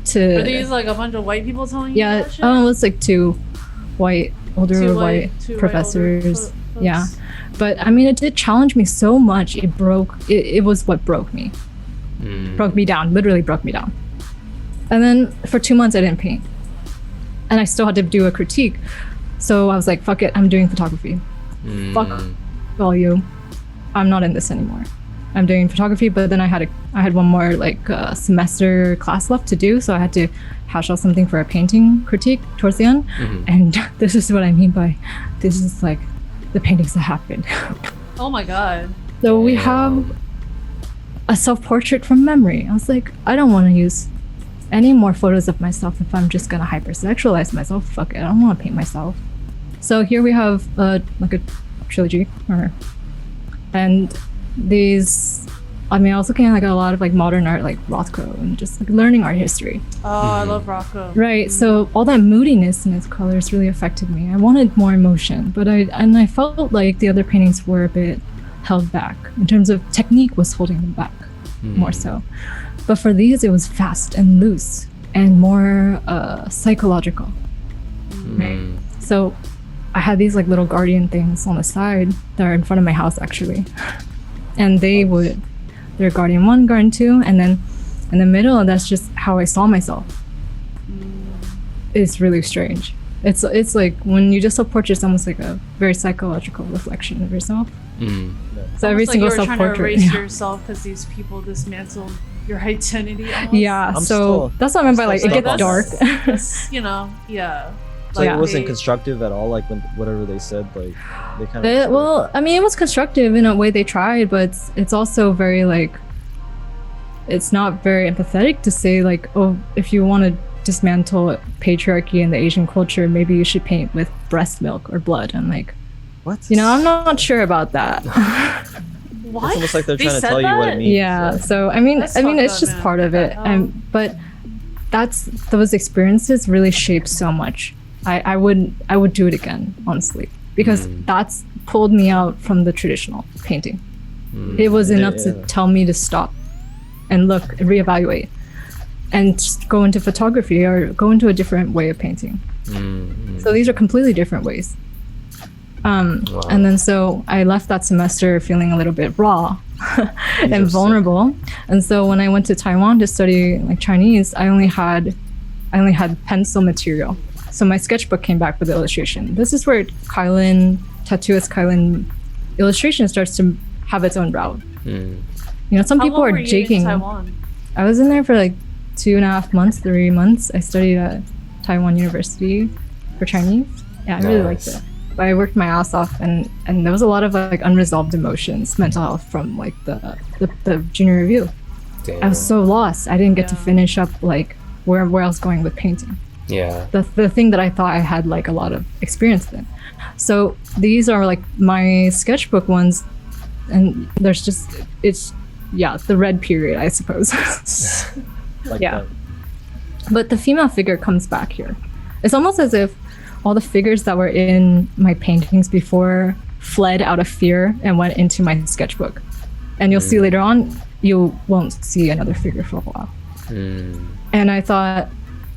S6: to.
S7: Are these like a bunch of white people telling you that shit?
S6: Oh, it's like 2 older
S7: Two
S6: white
S7: older
S6: professors.
S7: folks?
S6: Yeah, but I mean, it did challenge me so much. It was what broke me. Broke me down, literally broke me down. And then for 2 months I didn't paint, and I still had to do a critique. So I was like, fuck it, I'm doing photography. Fuck all you, I'm not in this anymore. I'm doing photography. But then I had one more like semester class left to do, so I had to hash out something for a painting critique towards the end. And this is what I mean by this is like the paintings that happened.
S7: Oh my god.
S6: So we have a self-portrait from memory. I was like, I don't want to use any more photos of myself if I'm just gonna hypersexualize myself. Fuck it, I don't want to paint myself. So here we have like a trilogy, and these. I mean, I was looking at like a lot of like modern art, like Rothko, and just like learning art history.
S7: Oh, I love Rocco.
S6: Right. So all that moodiness in his colors really affected me. I wanted more emotion, but I felt like the other paintings were a bit held back. In terms of technique was holding them back more so. But for these, it was fast and loose and more psychological. Right? So I had these like little guardian things on the side that are in front of my house actually. And they're guardian 1, guardian 2, and then in the middle, that's just how I saw myself. It's really strange. It's like when you just self-portrait, it's almost like a very psychological reflection of yourself. So every
S7: Almost
S6: single
S7: like you were trying to
S6: self-portrait.
S7: erase yourself because these people dismantled your identity. Almost.
S6: Yeah, so that's what I meant by like it gets dark.
S7: You know, yeah.
S8: Like
S6: Yeah.
S8: it wasn't constructive at all. Like when whatever they said, like they kind of.
S6: Well, I mean, it was constructive in a way they tried, but it's also very like, it's not very empathetic to say like, oh, if you want to dismantle patriarchy in the Asian culture, maybe you should paint with breast milk or blood. I'm like,
S8: What?
S6: you know, I'm not sure about that.
S7: What?
S8: It's almost like they're
S7: They
S8: trying to
S7: said
S8: tell you what
S7: that?
S8: it means.
S6: Yeah,
S8: like-
S6: so I mean,
S7: That's
S6: it's
S7: fucked up,
S6: just
S7: man.
S6: part of it. But those experiences really shaped so much. I would do it again, honestly, because that's pulled me out from the traditional painting. It was enough to tell me to stop and look, reevaluate, and just go into photography or go into a different way of painting. So these are completely different ways. And then so I left that semester feeling a little bit raw and vulnerable. And so when I went to Taiwan to study like Chinese, I only had pencil material. So my sketchbook came back with the illustration. This is where Kylin, tattooist Kylin illustration starts to have its own route. You know, some
S7: How
S6: people
S7: long
S6: are
S7: were you
S6: jigging.
S7: in Taiwan?
S6: I was in there for like 2.5 months, 3 months. I studied at Taiwan University for Chinese. Yeah, I really liked it. But I worked my ass off, and there was a lot of like unresolved emotions, mental health from like the junior review. I was so lost. I didn't get to finish up like where I was going with painting.
S2: Yeah.
S6: The thing that I thought I had like a lot of experience in. So these are like my sketchbook ones, and there's just the red period, I suppose.
S8: like
S6: yeah.
S8: that.
S6: But the female figure comes back here. It's almost as if all the figures that were in my paintings before fled out of fear and went into my sketchbook. And you'll see later on, you won't see another figure for a while. And I thought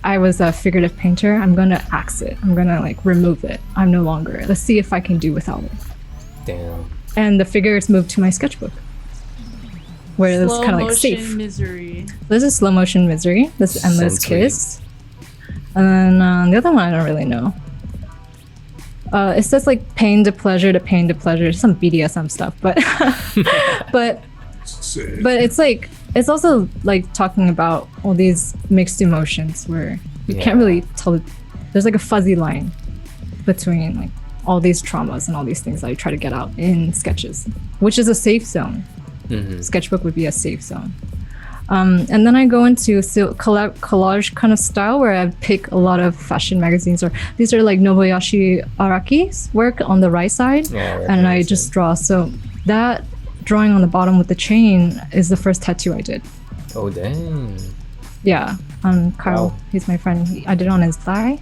S6: I was a figurative painter. I'm going to axe it. I'm going to like remove it. I'm no longer. Let's see if I can do without it.
S2: Damn.
S6: And the figures moved to my sketchbook, where it was kind of like
S7: Slow-motion
S6: safe.
S7: misery.
S6: This is slow motion misery. This is endless
S2: Sweet.
S6: kiss. And then the other one I don't really know. It says like pain to pleasure to pain to pleasure, some BDSM stuff, but but it's like it's also like talking about all these mixed emotions where you can't really tell. There's like a fuzzy line between like all these traumas and all these things that I try to get out in sketches, which is a safe zone. Sketchbook would be a safe zone. And then I go into collage kind of style where I pick a lot of fashion magazines, or these are like Nobuyoshi Araki's work on the right side, and I just draw. So that drawing on the bottom with the chain is the first tattoo I did.
S2: Oh, dang.
S6: Yeah, Kyle, he's my friend. I did it on his thigh.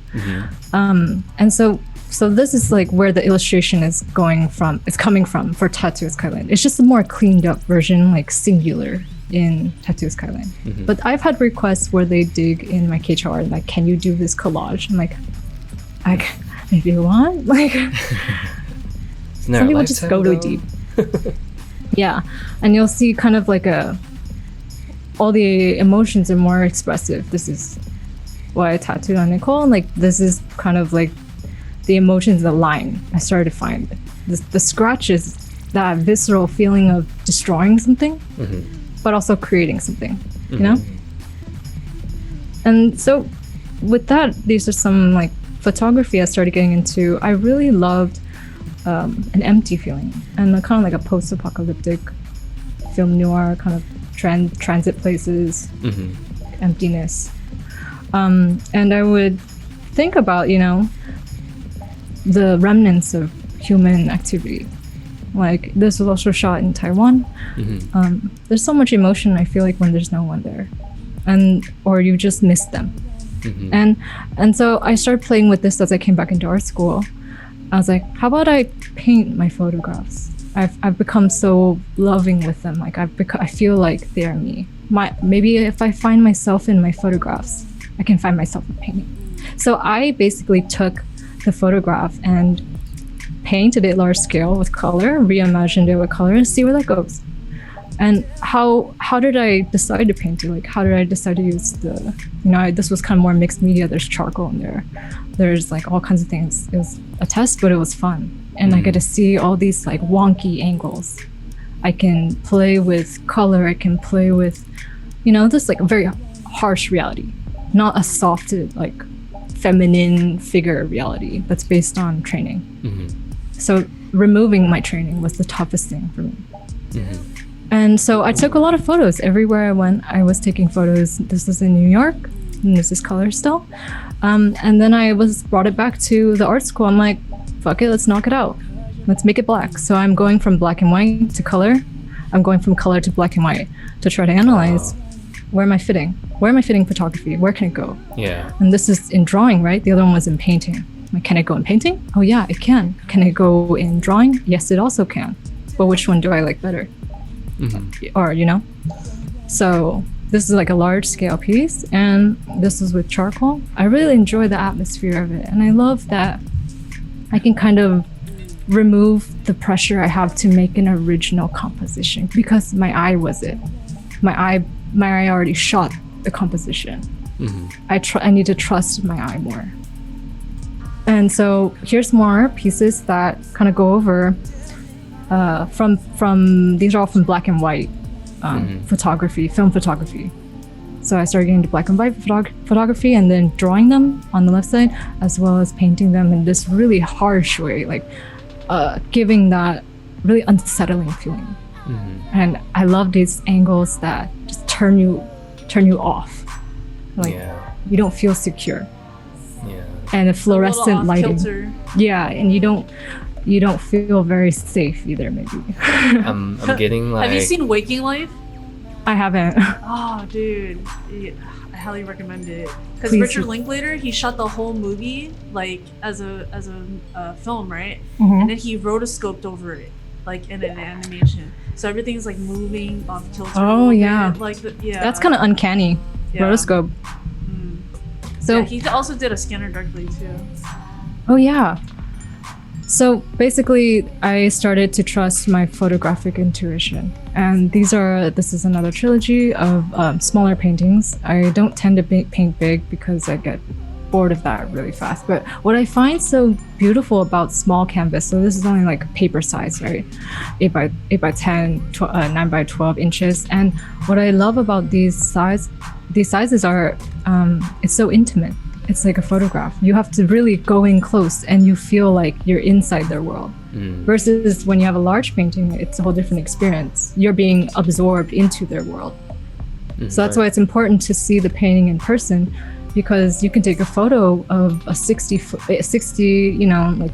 S6: And so this is like where the illustration is coming from for Tattooist Kylin. It's just a more cleaned up version, like singular in Tattooist Kylin. But I've had requests where they dig in my KHR, like, can you do this collage? I'm like, if you want, like, some people just go really deep. Yeah, and you'll see kind of like all the emotions are more expressive. This is why I tattooed on Nicole. Like, this is kind of like the emotions, the line I started to find. The scratches, that visceral feeling of destroying something, but also creating something, you know? And so with that, these are some like photography I started getting into. I really loved an empty feeling and kind of like a post-apocalyptic film noir kind of transit places, emptiness. And I would think about, you know, the remnants of human activity. Like, this was also shot in Taiwan. There's so much emotion, I feel like, when there's no one there, or you just miss them. And so I started playing with this as I came back into art school. I was like, how about I paint my photographs? I've become so loving with them. Like I feel like they're me. Maybe if I find myself in my photographs, I can find myself in painting. So I basically took the photograph and painted it large scale with color, reimagined it with color, and see where that goes. And how did I decide to paint it? Like, how did I decide to use this was kind of more mixed media. There's charcoal in there. There's like all kinds of things. It was a test, but it was fun. And I get to see all these like wonky angles. I can play with color. I can play with, this like very harsh reality, not a soft, like feminine figure reality that's based on training. So removing my training was the toughest thing for me. And so I took a lot of photos. Everywhere I went, I was taking photos. This was in New York, and this is color still. And then I brought it back to the art school. I'm like, fuck it, let's knock it out. Let's make it black. So I'm going from black and white to color. I'm going from color to black and white to try to analyze where am I fitting? Where am I fitting photography? Where can it go?
S2: Yeah.
S6: And this is in drawing, right? The other one was in painting. Like, can it go in painting? Oh yeah, it can. Can it go in drawing? Yes, it also can. But which one do I like better? Or, So this is like a large scale piece, and this is with charcoal. I really enjoy the atmosphere of it, and I love that I can kind of remove the pressure I have to make an original composition because my eye was it. My eye already shot the composition. I need to trust my eye more. And so here's more pieces that kind of go over from these are all from black and white photography, film photography. So I started getting into black and white photography and then drawing them on the left side, as well as painting them in this really harsh way, like giving that really unsettling feeling. And I love these angles that just turn you off. Like you don't feel secure. And the fluorescent lighting. Kilter. Yeah, and you don't feel very safe either, maybe.
S2: I'm getting like...
S7: Have you seen Waking Life?
S6: I haven't.
S7: Oh, dude. I highly recommend it. Because Richard Linklater, he shot the whole movie like as a film, right? And then he rotoscoped over it, like in an animation. So everything's like moving off kilter.
S6: Oh, yeah.
S7: Like
S6: That's kind of uncanny. Rotoscope. So
S7: he also did a scanner darkly too.
S6: Oh yeah. So basically, I started to trust my photographic intuition, and this is another trilogy of smaller paintings. I don't tend to paint big because I get bored of that really fast. But what I find so beautiful about small canvas, so this is only like paper size, right? 8 by 10, 9 by 12 inches. And what I love about these sizes are, it's so intimate. It's like a photograph. You have to really go in close and you feel like you're inside their world. Versus when you have a large painting, it's a whole different experience. You're being absorbed into their world. So that's why it's important to see the painting in person, because you can take a photo of a 60, like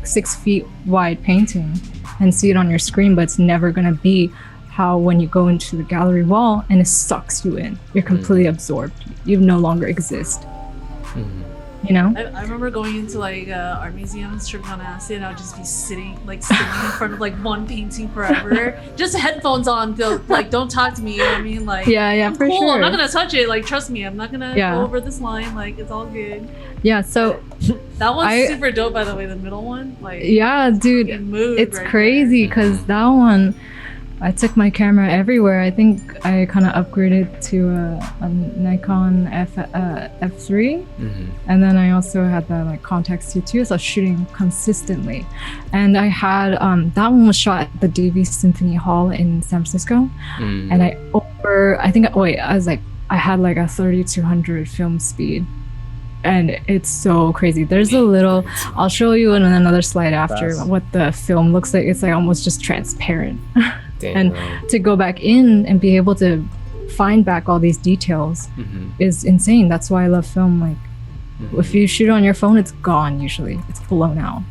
S6: 6 feet wide painting and see it on your screen, but it's never gonna be how when you go into the gallery wall and it sucks you in. You're completely absorbed. You no longer exist.
S7: I remember going into like art museums, tripping on acid, and I would just be sitting in front of like one painting forever, just headphones on, like don't talk to me, you know what I mean? Like I'm
S6: for
S7: cool,
S6: sure.
S7: I'm not gonna touch it, like trust me, I'm not gonna go over this line, like it's all good.
S6: Yeah, so
S7: that one's super dope, by the way, the middle one. Like
S6: dude, it's right crazy because that one, I took my camera everywhere. I think I kind of upgraded to a Nikon F3, and then I also had the like Contax T2, so I was shooting consistently. And I had that one was shot at the Davies Symphony Hall in San Francisco, and I had like a 3200 film speed. And it's so crazy. There's a little, I'll show you in another slide after what the film looks like. It's like almost just transparent. And to go back in and be able to find back all these details is insane. That's why I love film. Like if you shoot on your phone, it's gone usually. It's blown out.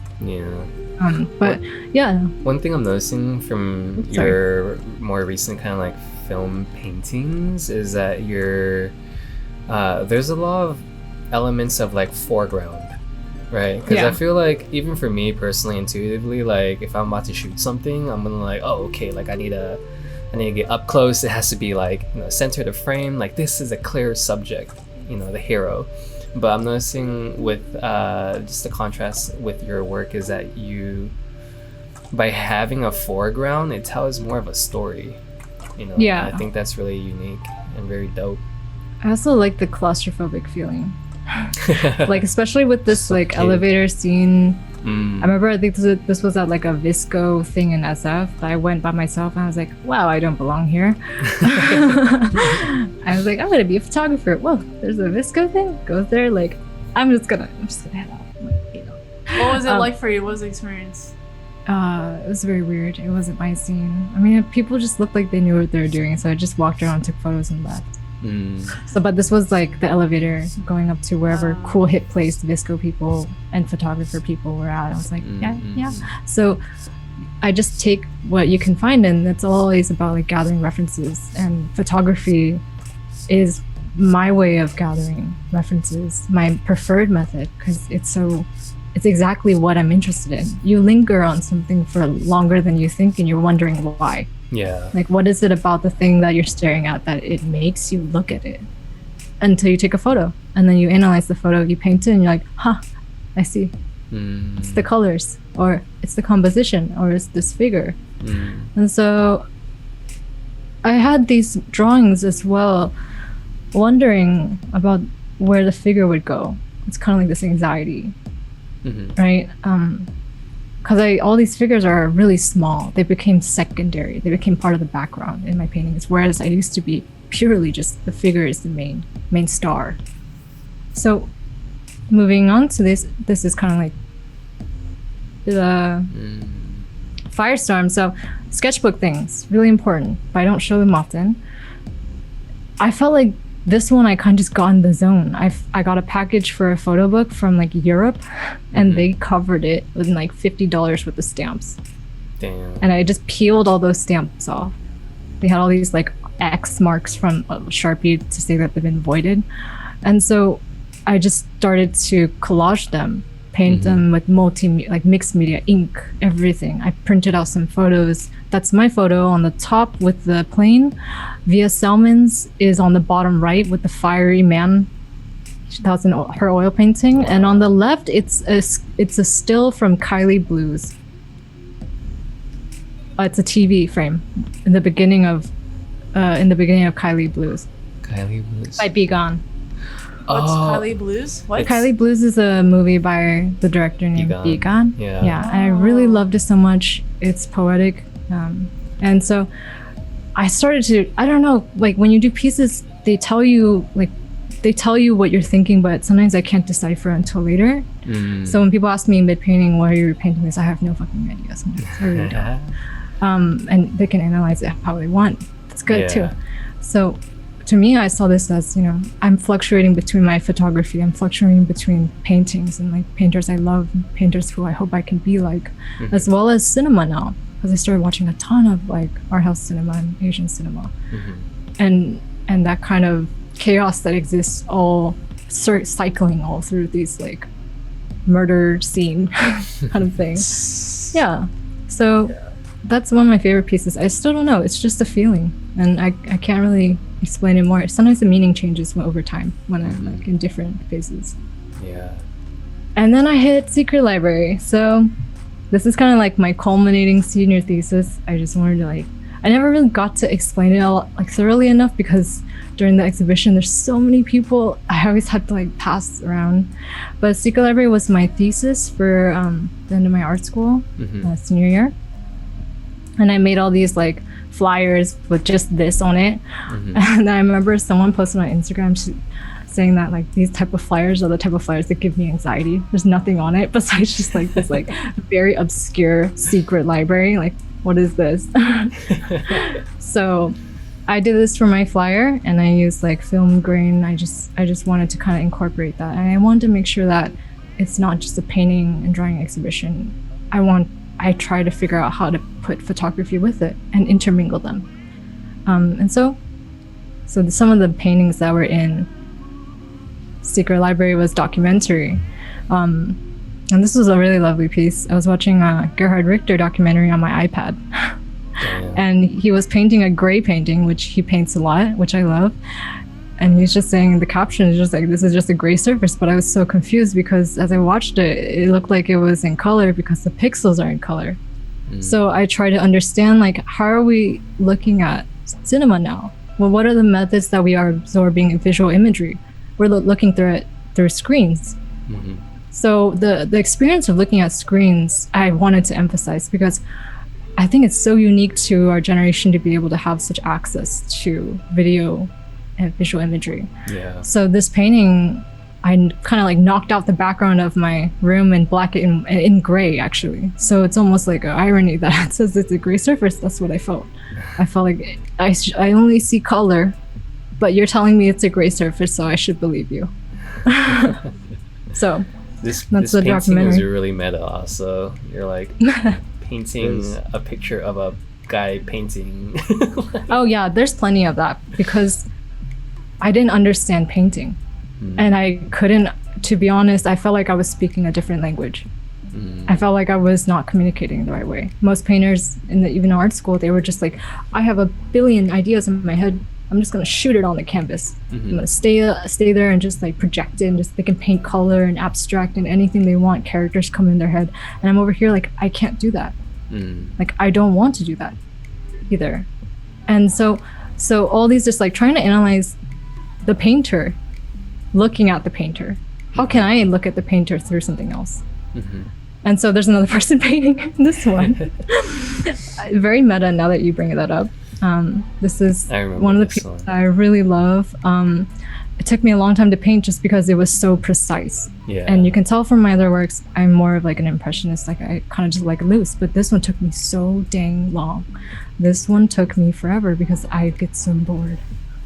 S2: One thing I'm noticing from your more recent kind of like film paintings is that there's a lot of elements of like foreground Right, because
S6: Yeah.
S2: I feel like even for me personally, intuitively, like if I'm about to shoot something, I'm gonna like, oh, okay, like I need to get up close. It has to be like, you know, center the frame. Like this is a clear subject, you know, the hero. But I'm noticing with just the contrast with your work is that you, by having a foreground, it tells more of a story. You know,
S6: Yeah.
S2: and I think that's really unique and very dope.
S6: I also like the claustrophobic feeling. Like especially with this like elevator scene. I remember I think this was at like a Visco thing in SF. I went by myself and I was like, wow, I don't belong here. I was like, I'm gonna be a photographer. Whoa, there's a Visco thing. Goes there, like I'm just gonna head out. You know.
S7: What was it like for you? What was the experience?
S6: It was very weird. It wasn't my scene. I mean, people just looked like they knew what they were doing, so I just walked around, took photos, and left. So, but this was like the elevator going up to wherever cool hip place Visco people and photographer people were at. I was like, yeah. So I just take what you can find, and it's always about like gathering references. And photography is my way of gathering references, my preferred method, because it's exactly what I'm interested in. You linger on something for longer than you think, and you're wondering why.
S2: Yeah.
S6: Like, what is it about the thing that you're staring at that it makes you look at it? Until you take a photo, and then you analyze the photo, you paint it, and you're like, huh, I see. It's the colors, or it's the composition, or it's this figure. And so I had these drawings as well, wondering about where the figure would go. It's kind of like this anxiety, right? Because all these figures are really small. They became secondary. They became part of the background in my paintings, whereas I used to be purely just the figure is the main star. So moving on to this is kind of like the firestorm. So sketchbook things, really important, but I don't show them often. I felt like this one I kind of just got in the zone. I got a package for a photo book from like Europe, and they covered it with like $50 worth of stamps.
S2: Damn.
S6: And I just peeled all those stamps off. They had all these like X marks from Sharpie to say that they've been voided. And so I just started to collage them, paint them with mixed media ink, everything. I printed out some photos. That's my photo on the top with the plane. Via Selman's is on the bottom right with the fiery man. That was her oil painting. And on the left, it's a still from Kylin Blues. It's a TV frame in the beginning of Kylin Blues.
S2: Kylin Blues.
S6: By Be Gone.
S7: What's Kylin Blues? What?
S6: Kylin Blues is a movie by the director named Be Gone. Yeah. And I really loved it so much. It's poetic. And so I started to, I don't know, like when you do pieces, they tell you what you're thinking, but sometimes I can't decipher until later. So when people ask me mid-painting, why are you painting this? I have no fucking idea sometimes. I really don't. And they can analyze it how they want. That's good too. So to me, I saw this as, you know, I'm fluctuating between my photography, I'm fluctuating between paintings and like painters I love, painters who I hope I can be like, as well as cinema now, because I started watching a ton of like art house cinema and Asian cinema, and that kind of chaos that exists all cycling all through these like murder scene kind of thing. Yeah. So that's one of my favorite pieces. I still don't know. It's just a feeling, and I can't really explain it more. Sometimes the meaning changes over time when I'm like in different phases.
S2: Yeah.
S6: And then I hit Secret Library. So this is kind of like my culminating senior thesis. I just wanted to like, I never really got to explain it all like thoroughly enough because during the exhibition there's so many people. I always had to like pass around. But Secret Library was my thesis for the end of my art school senior year. And I made all these like flyers with just this on it. And I remember someone posted on Instagram saying that like these type of flyers are the type of flyers that give me anxiety. There's nothing on it besides just like this like very obscure secret library. Like, what is this? So I did this for my flyer, and I used like film grain. I just wanted to kind of incorporate that, and I wanted to make sure that it's not just a painting and drawing exhibition. I try to figure out how to put photography with it and intermingle them. And so some of the paintings that were in Secret Library was documentary. And this was a really lovely piece. I was watching a Gerhard Richter documentary on my iPad. And he was painting a gray painting, which he paints a lot, which I love. And he's just saying, the caption is just like, this is just a gray surface. But I was so confused because as I watched it, it looked like it was in color because the pixels are in color. So I try to understand, like, how are we looking at cinema now? Well, what are the methods that we are absorbing in visual imagery? We're looking through it through screens. So the experience of looking at screens, I wanted to emphasize because I think it's so unique to our generation to be able to have such access to video and visual imagery.
S2: Yeah.
S6: So this painting, I kind of like knocked out the background of my room in black and in gray, actually. So it's almost like an irony that it says it's a gray surface. That's what I felt. I felt like I only see color, but you're telling me it's a gray surface, so I should believe you. So
S2: this
S6: that's the
S2: painting
S6: documentary.
S2: is really meta also. You're like painting a picture of a guy painting.
S6: Oh yeah, there's plenty of that because I didn't understand painting. And I couldn't, to be honest, I felt like I was speaking a different language. I felt like I was not communicating the right way. Most painters in even art school, they were just like, I have a billion ideas in my head. I'm just gonna shoot it on the canvas. I'm gonna stay there and just like project it and just they can paint color and abstract and anything they want. Characters come in their head. And I'm over here like, I can't do that. Like, I don't want to do that either. And so all these just like trying to analyze the painter, looking at the painter. How can I look at the painter through something else? And so there's another person painting this one. Very meta now that you bring that up. This is one of the pieces I really love. It took me a long time to paint just because it was so precise. And you can tell from my other works, I'm more of like an impressionist. Like I kind of just like loose, but this one took me so dang long. This one took me forever because I get so bored.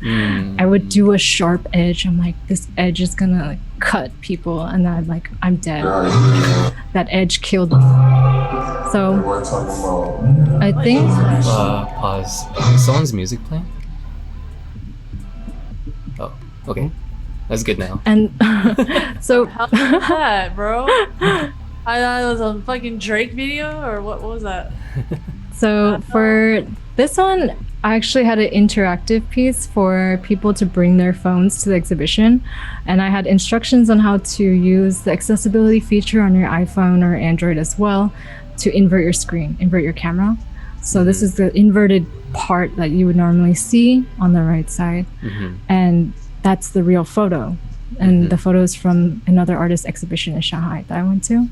S6: I would do a sharp edge. I'm like, this edge is gonna like cut people, and then I'm dead. That edge killed me. So I think.
S2: Pause. Is someone's music playing? Oh, okay. That's good now.
S6: And so.
S7: How was that, bro? I thought it was a fucking Drake video, or what was that?
S6: So for this one, I actually had an interactive piece for people to bring their phones to the exhibition. And I had instructions on how to use the accessibility feature on your iPhone or Android as well to invert your screen, invert your camera. So this is the inverted part that you would normally see on the right side. And that's the real photo. And the photo is from another artist exhibition in Shanghai that I went to.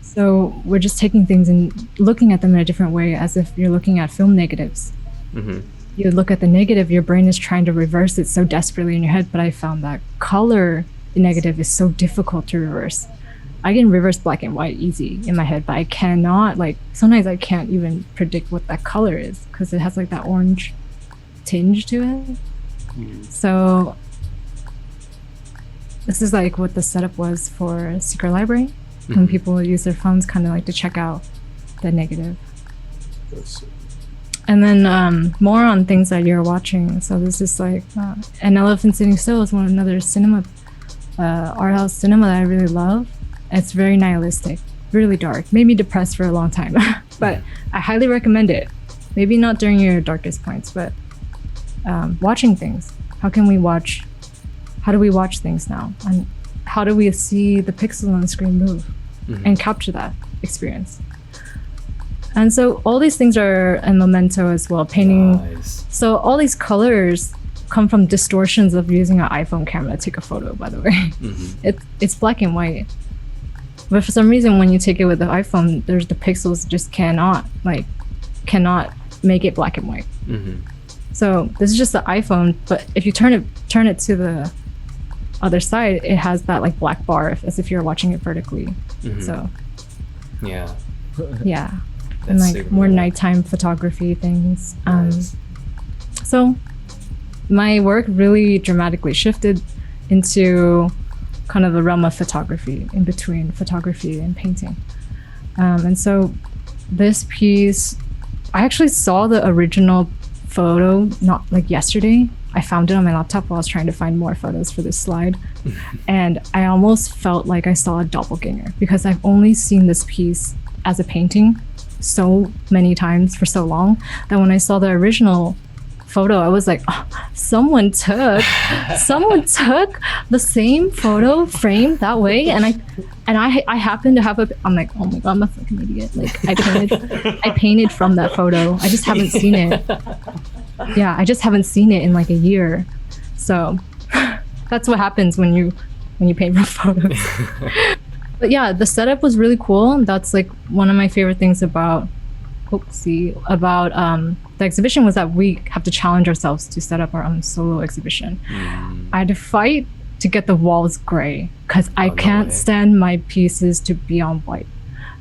S6: So we're just taking things and looking at them in a different way, as if you're looking at film negatives. You look at the negative, your brain is trying to reverse it so desperately in your head, but I found that color negative is so difficult to reverse. I can reverse black and white easy in my head, but I cannot, like, sometimes I can't even predict what that color is because it has like that orange tinge to it. So this is like what the setup was for Secret Library. When people use their phones kind of like to check out the negative. And then more on things that you're watching. So this is like An Elephant Sitting Still is another cinema, art house cinema that I really love. It's very nihilistic, really dark. Made me depressed for a long time, but I highly recommend it. Maybe not during your darkest points, but watching things. How do we watch things now? And how do we see the pixel on the screen move and capture that experience? And so all these things are a memento as well, painting.
S2: Nice.
S6: So all these colors come from distortions of using an iPhone camera to take a photo, by the way. It's black and white. But for some reason, when you take it with the iPhone, there's the pixels just cannot make it black and white. So this is just the iPhone, but if you turn it to the other side, it has that like black bar as if you're watching it vertically. So
S2: yeah,
S6: and like
S2: super
S6: more
S2: cool.
S6: nighttime photography things.
S2: Nice.
S6: So my work really dramatically shifted into kind of the realm of photography, in between photography and painting. And so this piece, I actually saw the original photo not like yesterday. I found it on my laptop while I was trying to find more photos for this slide. And I almost felt like I saw a doppelganger because I've only seen this piece as a painting so many times for so long that when I saw the original photo, I was like, oh, someone took the same photo framed that way, and I happen to have I'm like, oh my god, I'm a fucking idiot. Like I painted from that photo. I just haven't seen it. Yeah, I just haven't seen it in like a year. So that's what happens when you paint from photos. But yeah, the setup was really cool. That's like one of my favorite things about the exhibition was that we have to challenge ourselves to set up our own solo exhibition. I had to fight to get the walls gray because I can't stand my pieces to be on white.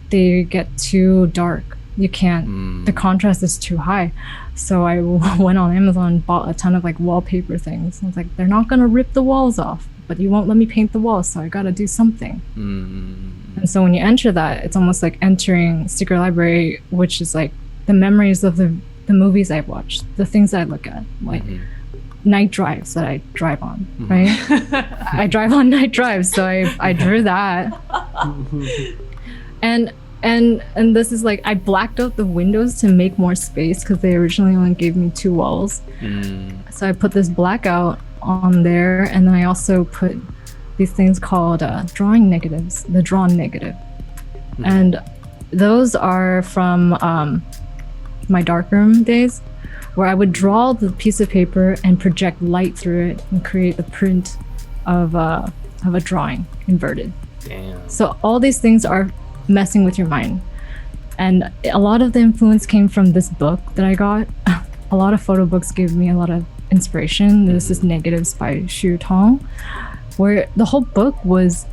S6: They get too dark. You can't, the contrast is too high. So I went on Amazon and bought a ton of like wallpaper things. I was like, they're not gonna rip the walls off, but you won't let me paint the walls, so I gotta do something. And so when you enter that, it's almost like entering Secret Library, which is like the memories of the movies I've watched, the things I look at, like night drives that I drive on, right? I drive on night drives, so I drew that. And this is like, I blacked out the windows to make more space because they originally only gave me 2 walls. So I put this blackout on there, and then I also put these things called drawing negatives, the drawn negative. And those are from my darkroom days, where I would draw the piece of paper and project light through it and create the print of a drawing inverted.
S2: Damn.
S6: So all these things are messing with your mind. And a lot of the influence came from this book that I got. A lot of photo books gave me a lot of inspiration. There's this Negatives by Xu Tong, where the whole book was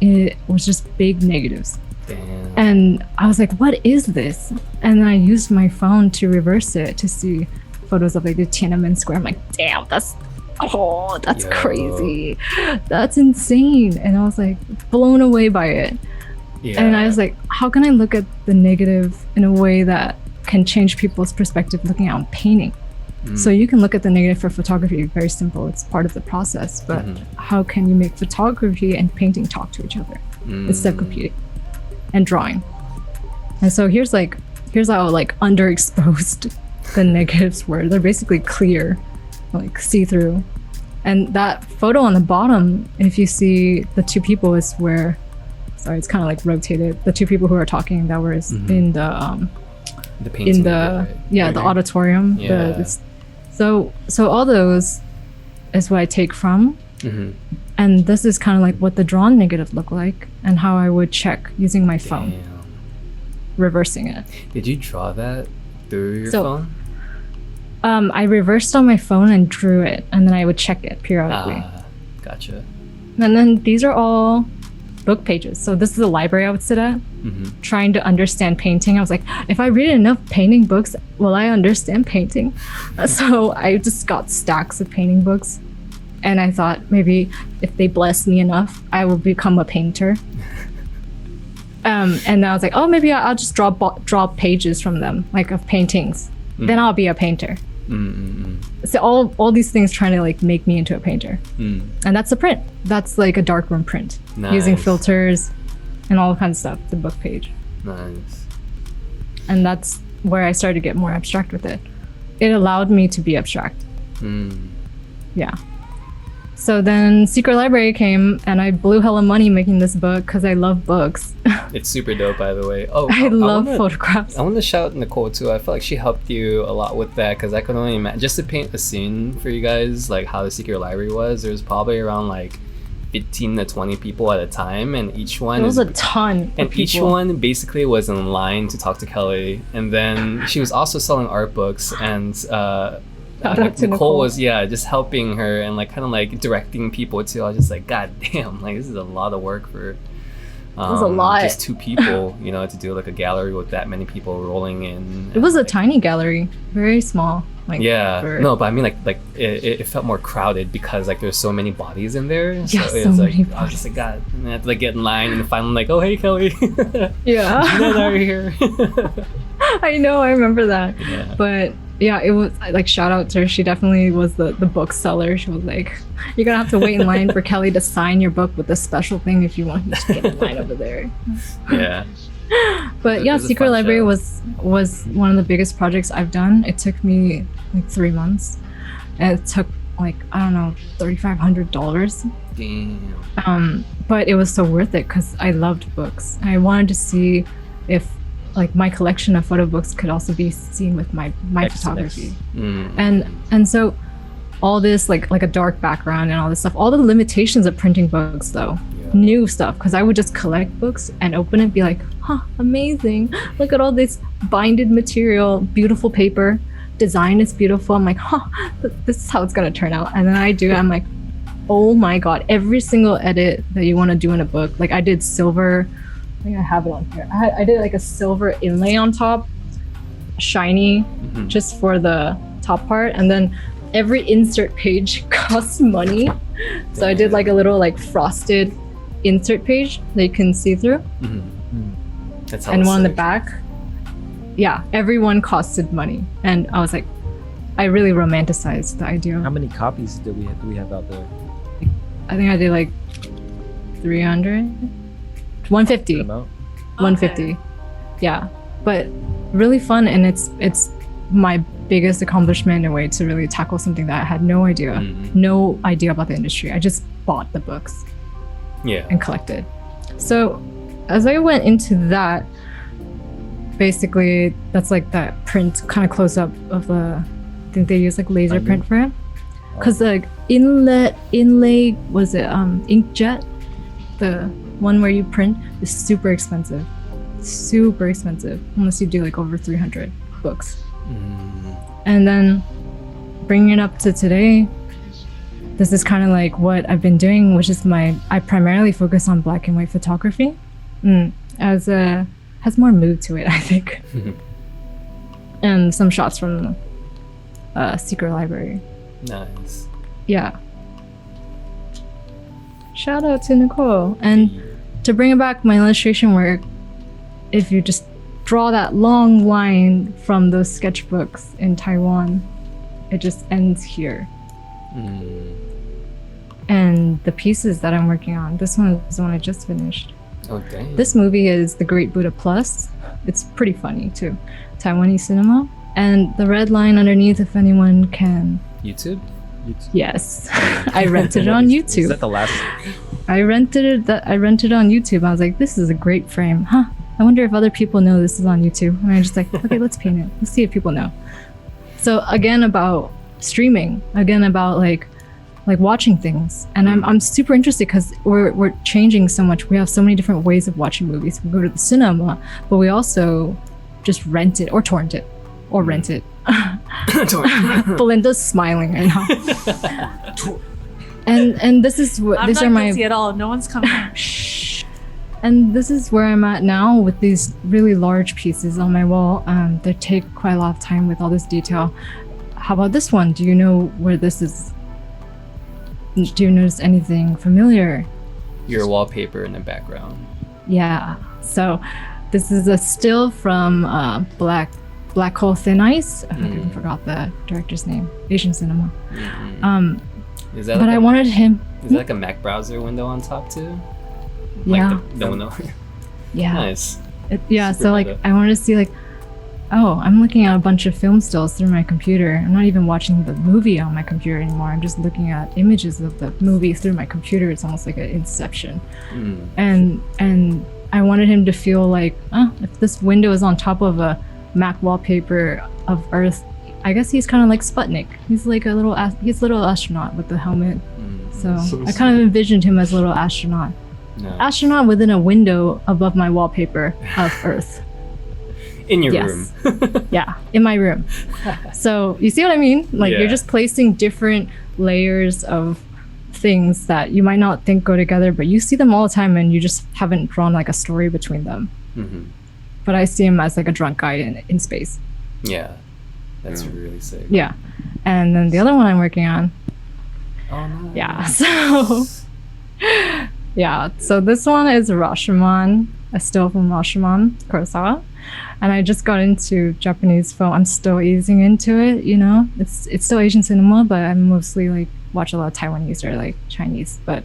S6: just big negatives.
S2: Damn.
S6: And I was like, what is this? And then I used my phone to reverse it to see photos of like the Tiananmen Square. I'm like, damn, that's crazy. That's insane. And I was like blown away by it.
S2: Yeah.
S6: And I was like, how can I look at the negative in a way that can change people's perspective looking at painting? So you can look at the negative for photography, very simple, it's part of the process, but how can you make photography and painting talk to each other instead of competing, and drawing? And so here's how like underexposed the negatives were. They're basically clear, like see-through. And that photo on the bottom, if you see the 2 people, is where, sorry, it's kind of like rotated, the 2 people who are talking that were in the
S2: painting
S6: in the
S2: right?
S6: the auditorium.
S2: Yeah.
S6: So all those is what I take from. And this is kind of like what the drawn negative looked like and how I would check using my phone, reversing it.
S2: Did you draw that through your phone?
S6: I reversed on my phone and drew it, and then I would check it periodically.
S2: Gotcha.
S6: And then these are all book pages. So this is a library I would sit at, trying to understand painting. I was like, if I read enough painting books, will I understand painting? So I just got stacks of painting books, and I thought maybe if they bless me enough, I will become a painter. And I was like, oh, maybe I'll just draw pages from them, like of paintings. Then I'll be a painter. So all these things trying to like make me into a painter. And that's a print. That's like a darkroom print.
S2: Nice.
S6: Using filters and all kinds of stuff, the book page.
S2: Nice.
S6: And that's where I started to get more abstract with it. It allowed me to be abstract. Yeah. So then Secret Library came, and I blew hella money making this book because I love books.
S2: It's super dope, by the way. Oh,
S6: I love photographs.
S2: I want to shout out Nicole too. I feel like she helped you a lot with that, because I could only imagine, just to paint a scene for you guys, like how the Secret Library was. There was probably around like 15 to 20 people at a time, and each one
S6: It was a ton
S2: and
S6: of
S2: each
S6: people.
S2: one basically was in line to talk to Kelly. And then she was also selling art books, and Nicole was just helping her and like kind of like directing people too. I was just like, god damn, like this is a lot of work for
S6: it was a lot.
S2: just 2 people, you know, to do like a gallery with that many people rolling in.
S6: It was a tiny gallery, very small. Like
S2: No, but I mean like it felt more crowded because like there's so many bodies in there.
S6: Yeah,
S2: so it
S6: so
S2: was
S6: many
S2: like I was just like, god, and I had to like get in line, and finally like, oh hey Kelly.
S6: Yeah.
S2: Gina's out here.
S6: I know, I remember that.
S2: Yeah.
S6: But yeah, it was like shout out to her. She definitely was the bookseller. She was like, you're gonna have to wait in line for Kelly to sign your book with a special thing if you want to get in line over there.
S2: Yeah.
S6: But yeah,
S2: was a
S6: Secret
S2: fun
S6: Library
S2: show.
S6: was one of the biggest projects I've done. It took me like 3 months, and it took like, I don't know, $3,500.
S2: Damn.
S6: But it was so worth it because I loved books. I wanted to see if like my collection of photo books could also be seen with my
S4: Excellent.
S6: photography.
S2: Mm.
S6: And so all this like a dark background and all this stuff, all the limitations of printing books though, new stuff, because I would just collect books and open it and be like, huh, amazing, look at all this binded material, beautiful paper, design is beautiful. I'm like, huh, this is how it's gonna turn out. And then I do it, I'm like, oh my god, every single edit that you want to do in a book, like I did silver, I think I have it on here, I did like a silver inlay on top, shiny, just for the top part, and then every insert page costs money. So I did like a little like frosted insert page that you can see through,
S2: That's
S6: and one on the
S2: sick.
S6: back. Yeah, everyone costed money, and I was like, I really romanticized the idea.
S8: How many copies do we have out there?
S6: I think I did like 300, 150.
S8: Good amount?
S6: 150. Yeah, but really fun, and it's my biggest accomplishment in a way to really tackle something that I had no idea about the industry. I just bought the books
S2: Yeah.
S6: and collected. So as I went into that, basically that's like that print kind of close up of the, I think they use like laser print for it, because like inlay was it inkjet, the one where you print, is super expensive unless you do like over 300 books. And then bringing it up to today, this is kind of like what I've been doing, which is I primarily focus on black and white photography, has more mood to it, I think. And some shots from Secret Library.
S2: Nice.
S6: Yeah. Shout out to Nicole. And to bring it back, my illustration work, if you just draw that long line from those sketchbooks in Taiwan, it just ends here. And the pieces that I'm working on, this one is the one I just finished.
S2: Oh, dang.
S6: This movie is The Great Buddha Plus. It's pretty funny too. Taiwanese cinema. And the red line underneath, if anyone can.
S2: YouTube?
S6: Yes. I rented it on YouTube.
S8: Is that the last?
S6: I rented it on YouTube. I was like, this is a great frame. Huh. I wonder if other people know this is on YouTube. And I just like, okay, let's paint it. Let's see if people know. So again, about streaming, again, about like watching things. And I'm super interested because we're changing so much. We have so many different ways of watching movies. We go to the cinema, but we also just rent it or torrent it or rent it. Belinda's smiling right now. and this is what these are
S7: not
S6: my
S7: guilty at all. No one's coming.
S6: and this is where I'm at now with these really large pieces on my wall. They take quite a lot of time with all this detail. How about this one? Do you know where this is? Do you notice anything familiar?
S2: Your wallpaper in the background.
S6: Yeah. So this is a still from Black Hole Thin Ice. I forgot the director's name. Asian cinema.
S2: Is that
S6: But
S2: like
S6: I wanted him.
S2: Is that like a Mac browser window on top too?
S6: Yeah.
S2: Like the window.
S6: Yeah.
S2: Nice.
S6: Yeah.
S2: Super
S6: So like
S2: meta.
S6: I wanted to see like, oh, I'm looking at a bunch of film stills through my computer. I'm not even watching the movie on my computer anymore. I'm just looking at images of the movie through my computer. It's almost like an inception. And I wanted him to feel like, if this window is on top of a Mac wallpaper of Earth, I guess he's kind of like Sputnik. He's like a little astronaut with the helmet. So I kind of envisioned him as a little astronaut.
S2: No.
S6: Astronaut within a window above my wallpaper of Earth.
S2: In your
S6: Yes.
S2: room.
S6: Yeah, in my room. So you see what I mean? Like
S2: Yeah.
S6: you're just placing different layers of things that you might not think go together, but you see them all the time and you just haven't drawn like a story between them. But I see him as like a drunk guy in space.
S2: Yeah. That's really sick.
S6: Yeah. And then the other one I'm working on.
S2: Oh no.
S6: Yeah. So yeah. So this one is Rashomon. a still from Rashomon Kurosawa, and I just got into Japanese film. I'm still easing into it, you know. It's still Asian cinema, but I'm mostly like watch a lot of Taiwanese or like Chinese. But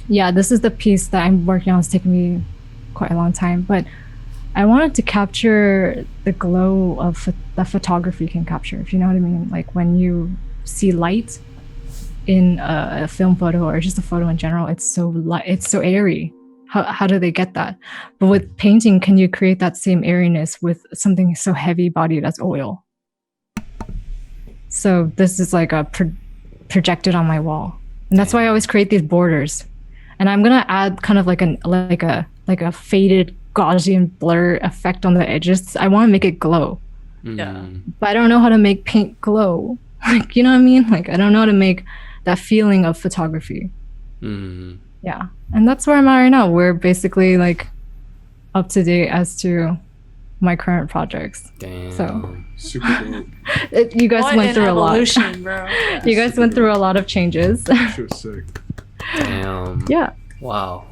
S6: yeah, this is the piece that I'm working on. It's taking me quite a long time, but I wanted to capture the glow of that photography can capture, if you know what I mean. Like when you see light in a film photo or just a photo in general, it's so airy. How do they get that? But with painting, can you create that same airiness with something so heavy bodied as oil? So this is like a projected on my wall, and that's why I always create these borders. And I'm gonna add kind of like a faded Gaussian blur effect on the edges. I want to make it glow.
S7: Yeah.
S6: But I don't know how to make paint glow. Like, you know what I mean? Like, I don't know how to make that feeling of photography. Yeah. And that's where I'm at right now. We're basically like up to date as to my current projects.
S2: Damn.
S6: So
S5: Super dope.
S6: you guys
S7: What
S6: went
S7: an
S6: through a lot.
S7: evolution, bro. Yeah.
S6: You guys went through a lot of changes.
S5: She was sick.
S2: Damn.
S6: Yeah.
S2: Wow.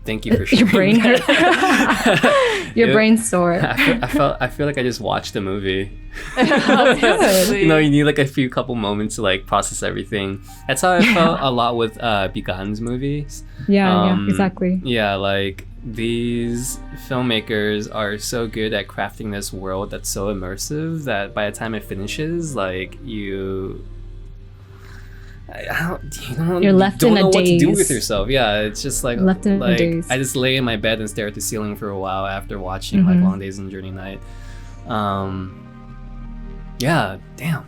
S2: Thank you for
S6: Your
S2: sharing.
S6: brain hurt. Your brain's sore.
S2: I feel like I just watched a movie.
S6: Good.
S2: You know, you need like a couple moments to like process everything. That's how I felt a lot with Bigan's movies.
S6: Yeah, exactly.
S2: Yeah, like these filmmakers are so good at crafting this world that's so immersive that by the time it finishes, like you
S6: You're left
S2: don't
S6: in a
S2: know what to do
S6: daze.
S2: with yourself. Yeah, it's just like
S6: Left in a daze.
S2: I just lay in my bed and stare at the ceiling for a while after watching like Long Days and Journey Night. Yeah, damn.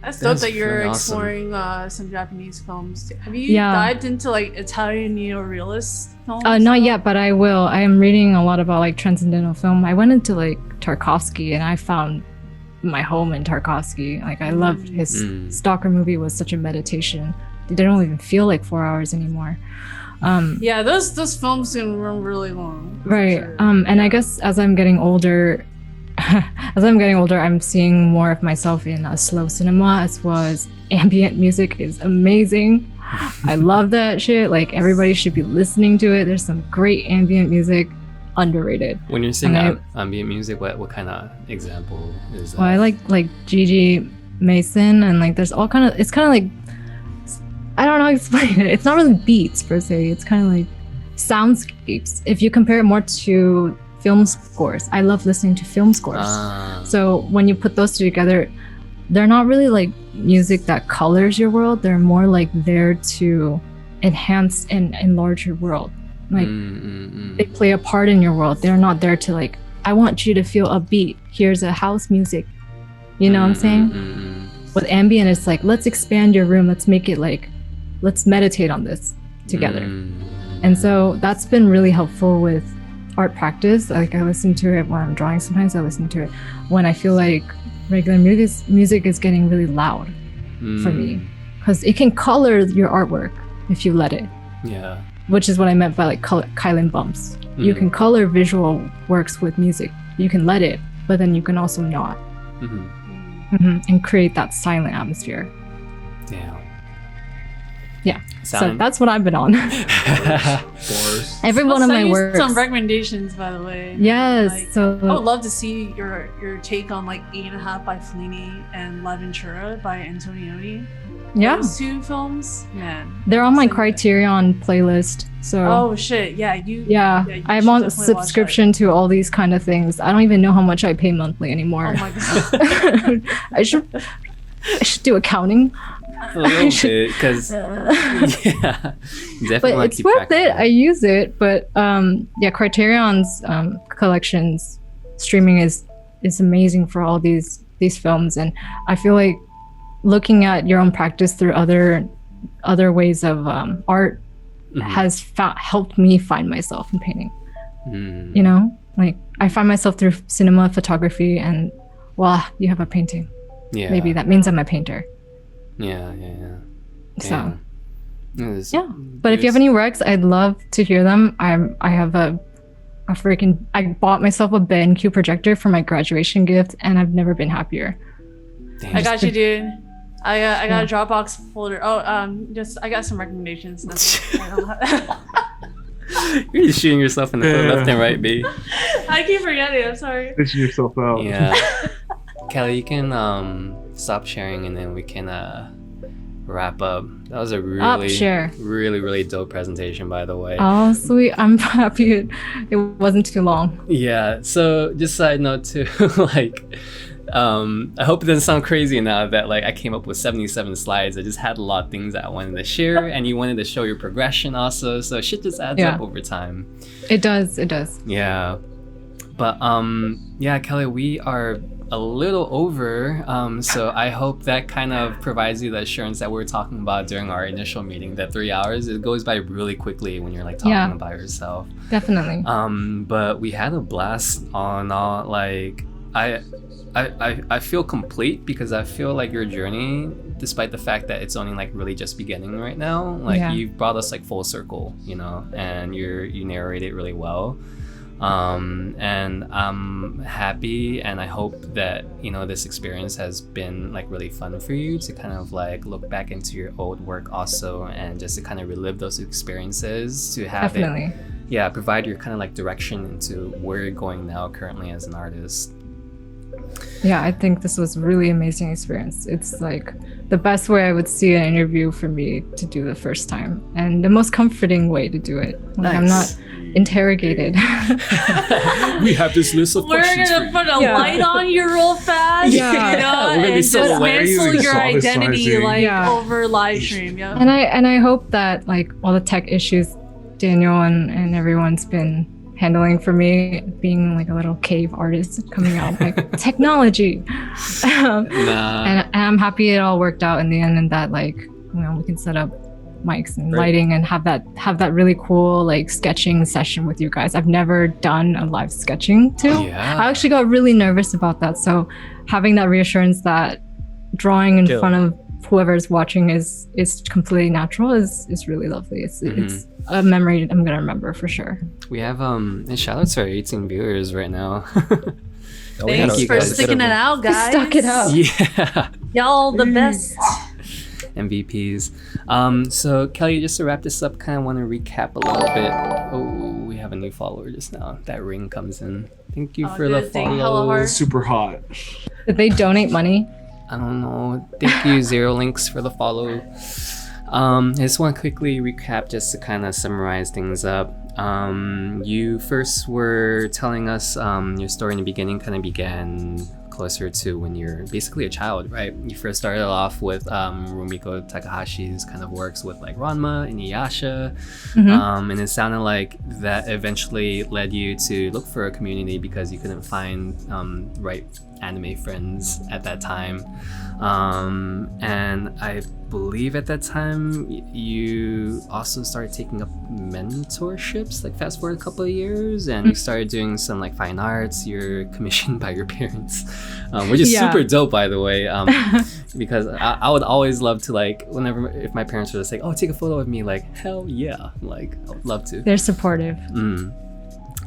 S7: That's dope
S2: That's
S7: that you're
S2: really awesome.
S7: exploring some Japanese films. Have you dived into like Italian neorealist films?
S6: Not yet, but I will. I am reading a lot about like transcendental film. I went into like Tarkovsky and I found my home in Tarkovsky. Like I loved his Stalker movie was such a meditation. They don't even feel like 4 hours anymore.
S7: Yeah, those films can run really long. for
S6: Right.
S7: sure.
S6: And I guess as I'm getting older, I'm seeing more of myself in slow cinema as well as ambient music is amazing. I love that shit. Like everybody should be listening to it. There's some great ambient music, underrated.
S2: When you're saying
S6: And
S2: ambient music, what kind of example is that?
S6: Well, I like Gigi Mason and like there's all kind of, it's kind of like, I don't know how to explain it. It's not really beats per se. It's kind of like soundscapes. If you compare it more to film scores, I love listening to film scores. So when you put those two together, they're not really like music that colors your world. They're more like there to enhance and enlarge your world. Like they play a part in your world. They're not there to like, I want you to feel upbeat. Here's a house music. You know what I'm saying? With ambient, it's like, let's expand your room. Let's make it like, let's meditate on this together. And so that's been really helpful with art practice. Like I listen to it when I'm drawing. Sometimes I listen to it when I feel like regular music is getting really loud for me, because it can color your artwork if you let it.
S2: Yeah.
S6: Which is what I meant by like Kylin bumps. You can color visual works with music. You can let it, but then you can also not. And create that silent atmosphere.
S2: Damn.
S6: Yeah. So that's what I've been on.
S5: Bars.
S6: Every
S7: I'll
S6: one of
S7: send
S6: my
S7: you
S6: works.
S7: some recommendations, by the way.
S6: Yes.
S7: Like,
S6: So
S7: I would love to see your take on like 8.5 by Fellini and La Ventura by Antonioni.
S6: yeah,
S7: Those two films, man.
S6: they're on my
S7: So good.
S6: Criterion playlist. So
S7: Oh shit, yeah, you.
S6: yeah,
S7: you
S6: I'm
S7: should
S6: on
S7: definitely watch
S6: subscription to all these kind of things. I don't even know how much I pay monthly
S7: that.
S6: anymore.
S7: Oh my god.
S6: I should do accounting.
S2: A little bit, because yeah, definitely
S6: But
S2: wanna
S6: it's
S2: keep
S6: worth
S2: track of
S6: it. I use it, but yeah, Criterion's collections streaming is amazing for all these films, and I feel like looking at your own practice through other ways of art has helped me find myself in painting. You know, like I find myself through cinema, photography, and wow, you have a painting.
S2: Yeah.
S6: Maybe that means I'm a painter.
S2: Yeah.
S6: So
S2: Damn.
S6: yeah, but if you have any recs, I'd love to hear them. I have a I bought myself a BenQ projector for my graduation gift, and I've never been happier.
S2: Damn.
S7: I got you, dude. I got a Dropbox folder. Oh, I got some recommendations. I don't have-
S2: You're just shooting yourself in the foot left and right, B.
S7: I keep forgetting. I'm sorry.
S5: Fishing yourself out.
S2: Yeah. Kelly, you can stop sharing and then we can wrap up. That was a really dope presentation, by the way.
S6: Oh, sweet. I'm happy it wasn't too long.
S2: Yeah. So just side note too, like, I hope it doesn't sound crazy now that like I came up with 77 slides. I just had a lot of things that I wanted to share, and you wanted to show your progression also. So shit just adds up over time.
S6: It does.
S2: Yeah. But yeah, Kelly, we are a little over, so I hope that kind of provides you the assurance that we were talking about during our initial meeting, that 3 hours, it goes by really quickly when you're like talking about yourself.
S6: Definitely.
S2: But we had a blast on all, like, I feel complete because I feel like your journey, despite the fact that it's only like really just beginning right now, like you've brought us like full circle, you know, and you narrate it really well. And I'm happy, and I hope that, you know, this experience has been like really fun for you to kind of like look back into your old work also, and just to kind of relive those experiences, to have provide your kind of like direction into where you're going now currently as an artist.
S6: Yeah, I think this was really amazing experience. It's like the best way I would see an interview for me to do the first time, and the most comforting way to do it. Like, I'm not interrogated.
S2: We have this list of questions.
S7: We're gonna put a light on you real fast, you know, and dismantle your identity over live stream. Yeah.
S6: And I hope that like all the tech issues Daniel and everyone's been handling for me, being like a little cave artist coming out like technology. And I'm happy it all worked out in the end, and that like, you know, we can set up mics and lighting and have that really cool like sketching session with you guys. I've never done a live sketching too. I actually got really nervous about that, so having that reassurance that drawing in front of whoever's watching is completely natural is really lovely. It's a memory I'm gonna remember for sure.
S2: We have and shout out to our 18 viewers right now.
S7: Thanks for sticking it out, guys.
S6: Stuck it out.
S2: Yeah,
S7: y'all the best.
S2: MVPs. So Kelly, just to wrap this up, kind of want to recap a little bit. Oh, we have a new follower just now. That ring comes in. Thank you for the follow.
S5: Super hot.
S6: Did they donate money?
S2: I don't know. Thank you, Zero Links, for the follow. I just want to quickly recap just to kind of summarize things up. You first were telling us your story in the beginning kind of began closer to when you're basically a child, right? You first started off with Rumiko Takahashi's kind of works with like Ranma and Iyasha, and it sounded like that eventually led you to look for a community because you couldn't find right anime friends at that time, and I believe at that time you also started taking up mentorships, like fast forward a couple of years, and you started doing some like fine arts. You're commissioned by your parents, which is super dope, by the way, because I would always love to, like, whenever if my parents were to say, oh, take a photo of me, like, hell yeah, like I would love to.
S6: They're supportive.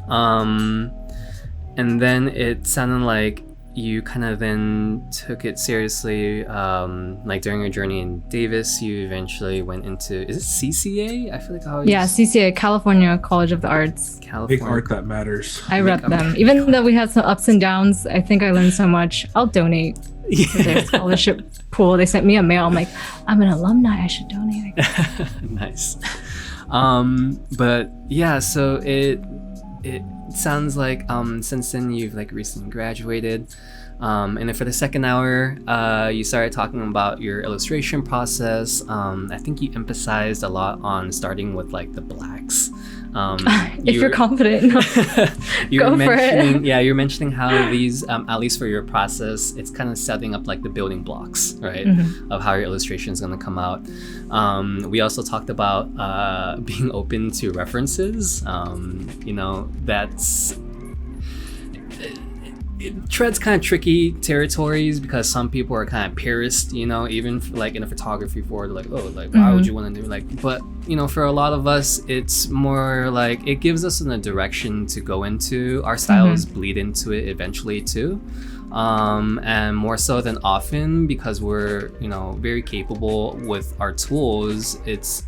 S2: And then it sounded like you kind of then took it seriously, like during your journey in Davis, you eventually went into, is it CCA? I feel like
S6: CCA, California College of the Arts.
S5: Make art that matters.
S6: I rep them. Even though we had some ups and downs, I think I learned so much. I'll donate to their scholarship pool. They sent me a mail. I'm like, I'm an alumni, I should donate.
S2: Nice. But yeah, so it sounds like since then you've like recently graduated, and then for the second hour you started talking about your illustration process. I think you emphasized a lot on starting with like the blacks.
S6: If you're confident, go for it.
S2: Yeah, you're mentioning how these, at least for your process, it's kind of setting up like the building blocks, right, of how your illustration is going to come out. We also talked about being open to references. You know, it treads kind of tricky territories because some people are kind of purist, you know, even like in a photography forward, like, oh, like why would you want to do, like, but you know, for a lot of us it's more like it gives us a direction to go into. Our styles bleed into it eventually too, and more so than often, because we're very capable with our tools, it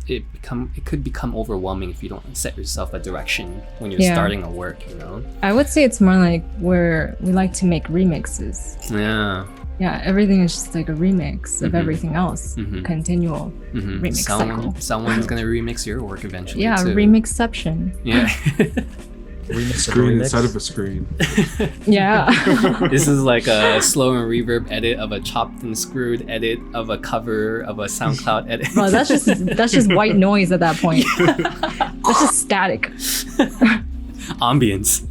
S2: could become overwhelming if you don't set yourself a direction when you're starting a work.
S6: I would say it's more like where we like to make remixes. Yeah, everything is just like a remix of everything else. Continual remix cycle.
S2: Someone's gonna remix your work eventually.
S6: Yeah,
S2: too.
S6: remixception.
S2: Yeah.
S5: Screen inside of a screen.
S6: Yeah.
S2: This is like a slow and reverb edit of a chopped and screwed edit of a cover of a SoundCloud edit.
S6: Well, that's just white noise at that point. That's just static.
S2: Ambience.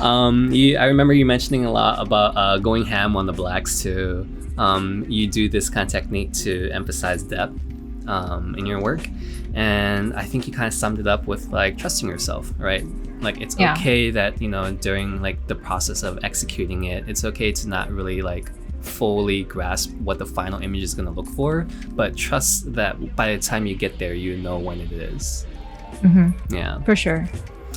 S2: I remember you mentioning a lot about going ham on the blacks too. You do this kind of technique to emphasize depth in your work, and I think you kind of summed it up with like trusting yourself, right? Like it's okay that during like the process of executing it, it's okay to not really like fully grasp what the final image is going to look for, but trust that by the time you get there, you know when it is. Yeah,
S6: for sure.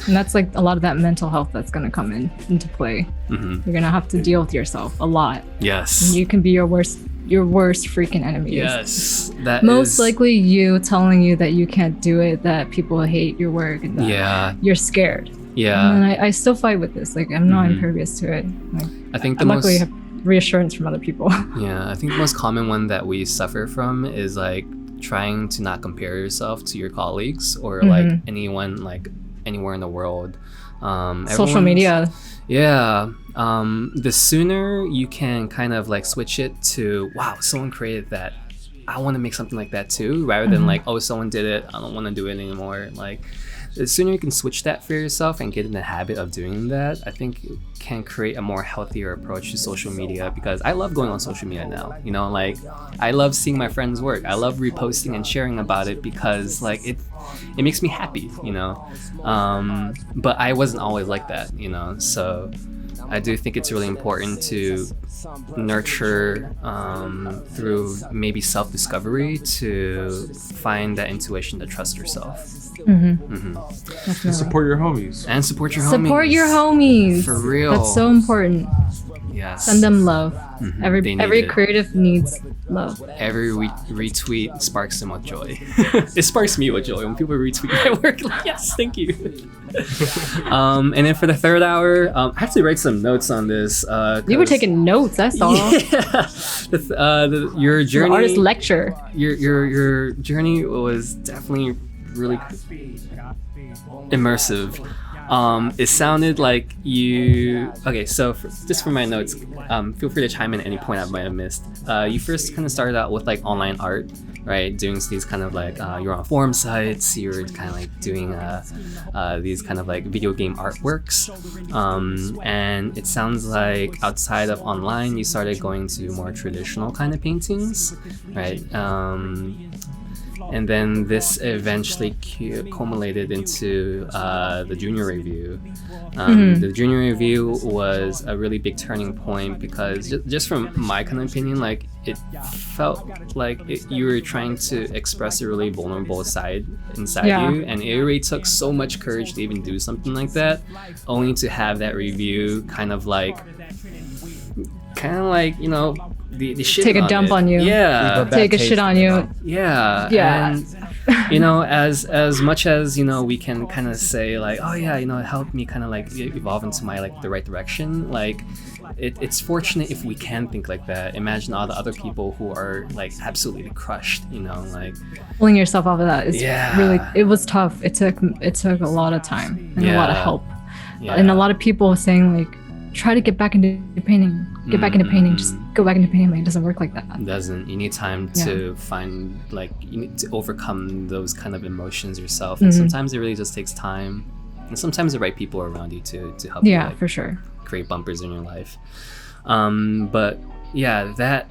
S6: And that's like a lot of that mental health that's going to come into play. You're going to have to deal with yourself a lot.
S2: Yes.
S6: And you can be your worst freaking enemy.
S2: Yes.
S6: Most likely you telling you that you can't do it, that people hate your work, and that you're scared.
S2: Yeah.
S6: And I still fight with this. Like I'm not impervious to it. Like,
S2: I think
S6: luckily have reassurance from other people.
S2: Yeah, I think the most common one that we suffer from is like trying to not compare yourself to your colleagues or like anyone like anywhere in the world.
S6: Social media.
S2: Yeah. The sooner you can kind of like switch it to, wow, someone created that, I want to make something like that too, rather than like, oh, someone did it, I don't want to do it anymore. Like the sooner you can switch that for yourself and get in the habit of doing that, I think it can create a more healthier approach to social media, because I love going on social media now. Like I love seeing my friends' work. I love reposting and sharing about it because like it makes me happy, but I wasn't always like that, so I do think it's really important to nurture through maybe self-discovery to find that intuition to trust yourself.
S5: And support your homies.
S2: And support your homies.
S6: Support your homies.
S2: For real.
S6: That's so important.
S2: Yes.
S6: Send them love. Every creative needs love.
S2: Every retweet sparks them with joy. It sparks me with joy when people retweet my work. Like, yes, thank you. And then for the third hour, I have to write some notes on this.
S6: You were taking notes, I saw.
S2: Yeah. Your journey.
S6: An artist lecture.
S2: Your journey was definitely really immersive. It sounded like you... Okay, so just for my notes, feel free to chime in at any point I might have missed. You first kind of started out with like online art, right? Doing these kind of like, you're on forum sites, you're kind of like doing these kind of like video game artworks. And it sounds like outside of online, you started going to more traditional kind of paintings, right? And then this eventually culminated into the junior review. The junior review was a really big turning point because just from my kind of opinion, like it felt like you were trying to express a really vulnerable side inside you, and it really took so much courage to even do something like that, only to have that review kind of like the shit
S6: take a dump on you.
S2: Yeah.
S6: Take a shit on you.
S2: Yeah.
S6: Yeah.
S2: And as much as we can kind of say like, oh yeah, it helped me kind of like evolve into my like the right direction. Like it's fortunate if we can think like that. Imagine all the other people who are like absolutely crushed, like
S6: pulling yourself off of that is really, it was tough. It took a lot of time and a lot of help. And a lot of people saying like, try to get back into painting. Get back into painting. Just go back into painting. It doesn't work like that.
S2: It doesn't. You need time to find, like, you need to overcome those kind of emotions yourself. And sometimes it really just takes time. And sometimes the right people are around you to help you.
S6: Yeah, for sure.
S2: Create bumpers in your life. But yeah, that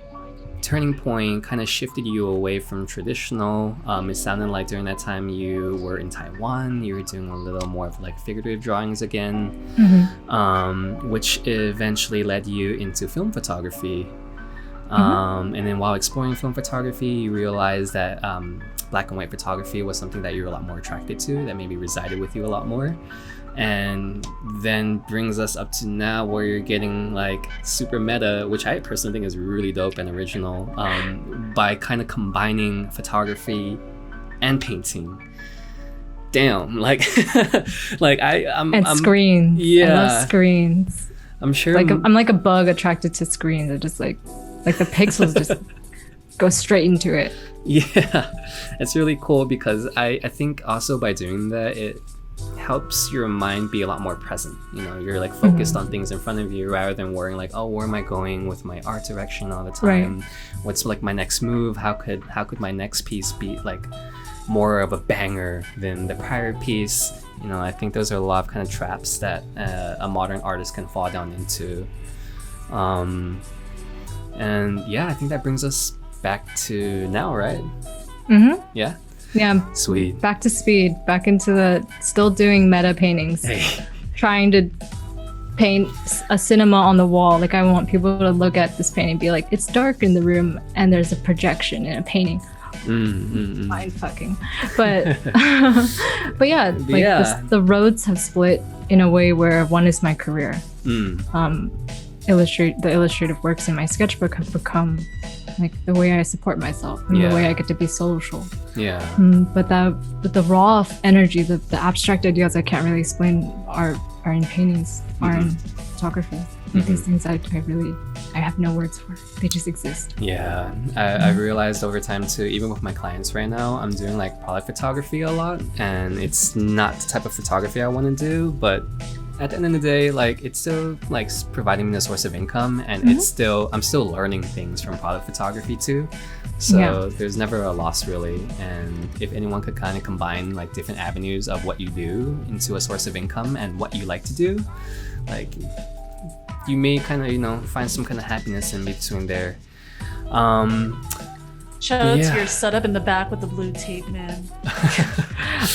S2: turning point kind of shifted you away from traditional. It sounded like during that time you were in Taiwan, you were doing a little more of like figurative drawings again, which eventually led you into film photography. And then while exploring film photography, you realized that black and white photography was something that you're a lot more attracted to, that maybe resided with you a lot more. And then brings us up to now where you're getting like super meta, which I personally think is really dope and original, by kind of combining photography and painting. Damn, like I'm
S6: screens.
S2: Yeah,
S6: I love screens.
S2: I'm sure
S6: I'm like a bug attracted to screens. I just like the pixels just go straight into it.
S2: Yeah, it's really cool because I think also by doing that, it helps your mind be a lot more present. You know, you're like focused on things in front of you rather than worrying like, oh, where am I going with my art direction all the time? Right. What's like my next move? How could my next piece be like more of a banger than the prior piece? You know, I think those are a lot of kind of traps that a modern artist can fall down into. And yeah, I think that brings us back to now, right? Yeah.
S6: Yeah.
S2: Sweet.
S6: Back to speed. Back into the still doing meta paintings.
S2: Hey.
S6: Trying to paint a cinema on the wall. Like I want people to look at this painting and be like, it's dark in the room and there's a projection in a painting. Mind fucking. But but yeah, like the roads have split in a way where one is my career. The illustrative works in my sketchbook have become like the way I support myself and the way I get to be social.
S2: Yeah.
S6: But the raw energy, the abstract ideas I can't really explain are in paintings, are in photography. These things I have no words for. They just exist.
S2: Yeah, I've realized over time too, even with my clients right now, I'm doing like product photography a lot, and it's not the type of photography I want to do, but at the end of the day, like it's still like providing me a source of income, and I'm still learning things from product photography too. So there's never a loss really. And if anyone could kind of combine like different avenues of what you do into a source of income and what you like to do, like you may kind of, you know, find some kind of happiness in between there.
S7: Shout out to your setup in the back with the blue tape, man.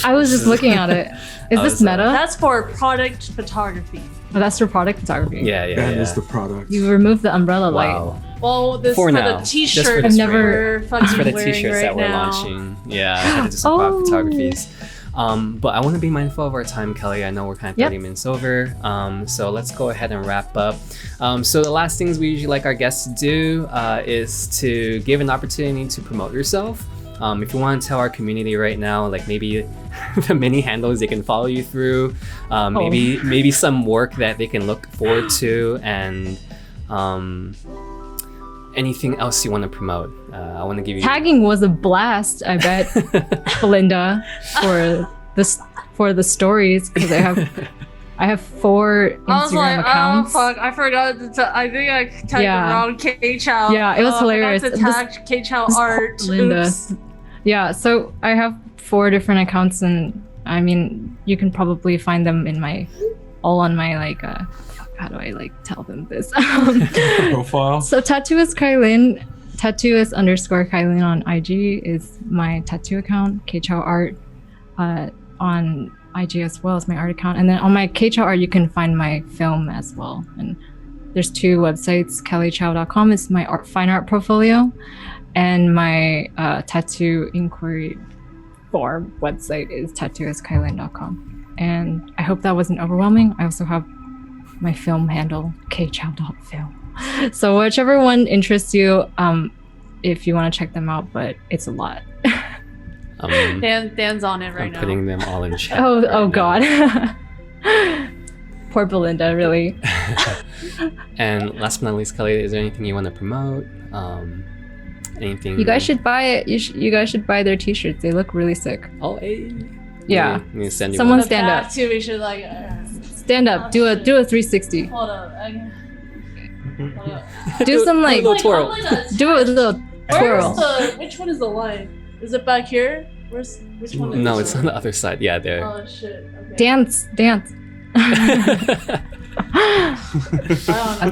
S6: I was just looking at it. Is this meta?
S7: That's for product photography.
S6: Oh, that's for product photography.
S2: Yeah.
S5: That is the product.
S6: You removed the umbrella light.
S7: Well, this
S2: for
S7: for
S2: now.
S7: the t-shirt.
S6: I've never
S7: fucking
S2: for the
S7: wearing
S2: t-shirts
S7: right
S2: that we're
S7: now.
S2: launching. Yeah, I had to do some product photographies. But I want to be mindful of our time, Kelly. I know we're kind of 30 minutes over. So let's go ahead and wrap up. So the last things we usually like our guests to do is to give an opportunity to promote yourself. If you want to tell our community right now, like maybe the many handles they can follow you through, maybe some work that they can look forward to, and anything else you want to promote. I want to give you
S6: tagging was a blast, I bet. Belinda, for the stories, because I have 4 Instagram accounts.
S7: Oh fuck, I forgot to I think I tagged the wrong K-Chow.
S6: Yeah, it was hilarious.
S7: I forgot to tag K-Chow art.
S6: Belinda.
S7: Oops.
S6: Yeah, so I have 4 different accounts, and I mean, you can probably find them all on my like how do I like tell them this?
S5: Profile.
S6: So Tattooist Kylin, Tattooist_Kylin on IG is my tattoo account. K-Chow Art on IG as well as my art account. And then on my K-Chow Art, you can find my film as well. And there's 2 websites. kellychow.com is my fine art portfolio, and my tattoo inquiry form website is tattooistkylin.com. And I hope that wasn't overwhelming. I also have my film handle, kchow.film. So whichever one interests you, if you want to check them out, but it's a lot.
S7: Dan's on it right now.
S2: I'm putting them all in chat.
S6: Oh God. Poor Belinda, really.
S2: And last but not least, Kelly, is there anything you want to promote? Anything?
S6: You guys should buy it. You guys should buy their t-shirts. They look really sick.
S2: Oh, hey.
S6: Yeah.
S2: I'm gonna send you
S6: Someone
S2: one.
S6: stand up.
S7: Too, we should like
S6: stand up. Do a 360.
S7: Hold up. Hold up.
S6: Do some like
S2: a little twirl.
S6: Do a little twirl.
S7: Which one is the line? Is it back here? Which one is
S2: No,
S7: this
S2: it's
S7: one?
S2: on the other side. Yeah, there.
S7: Oh shit. Okay.
S6: Dance.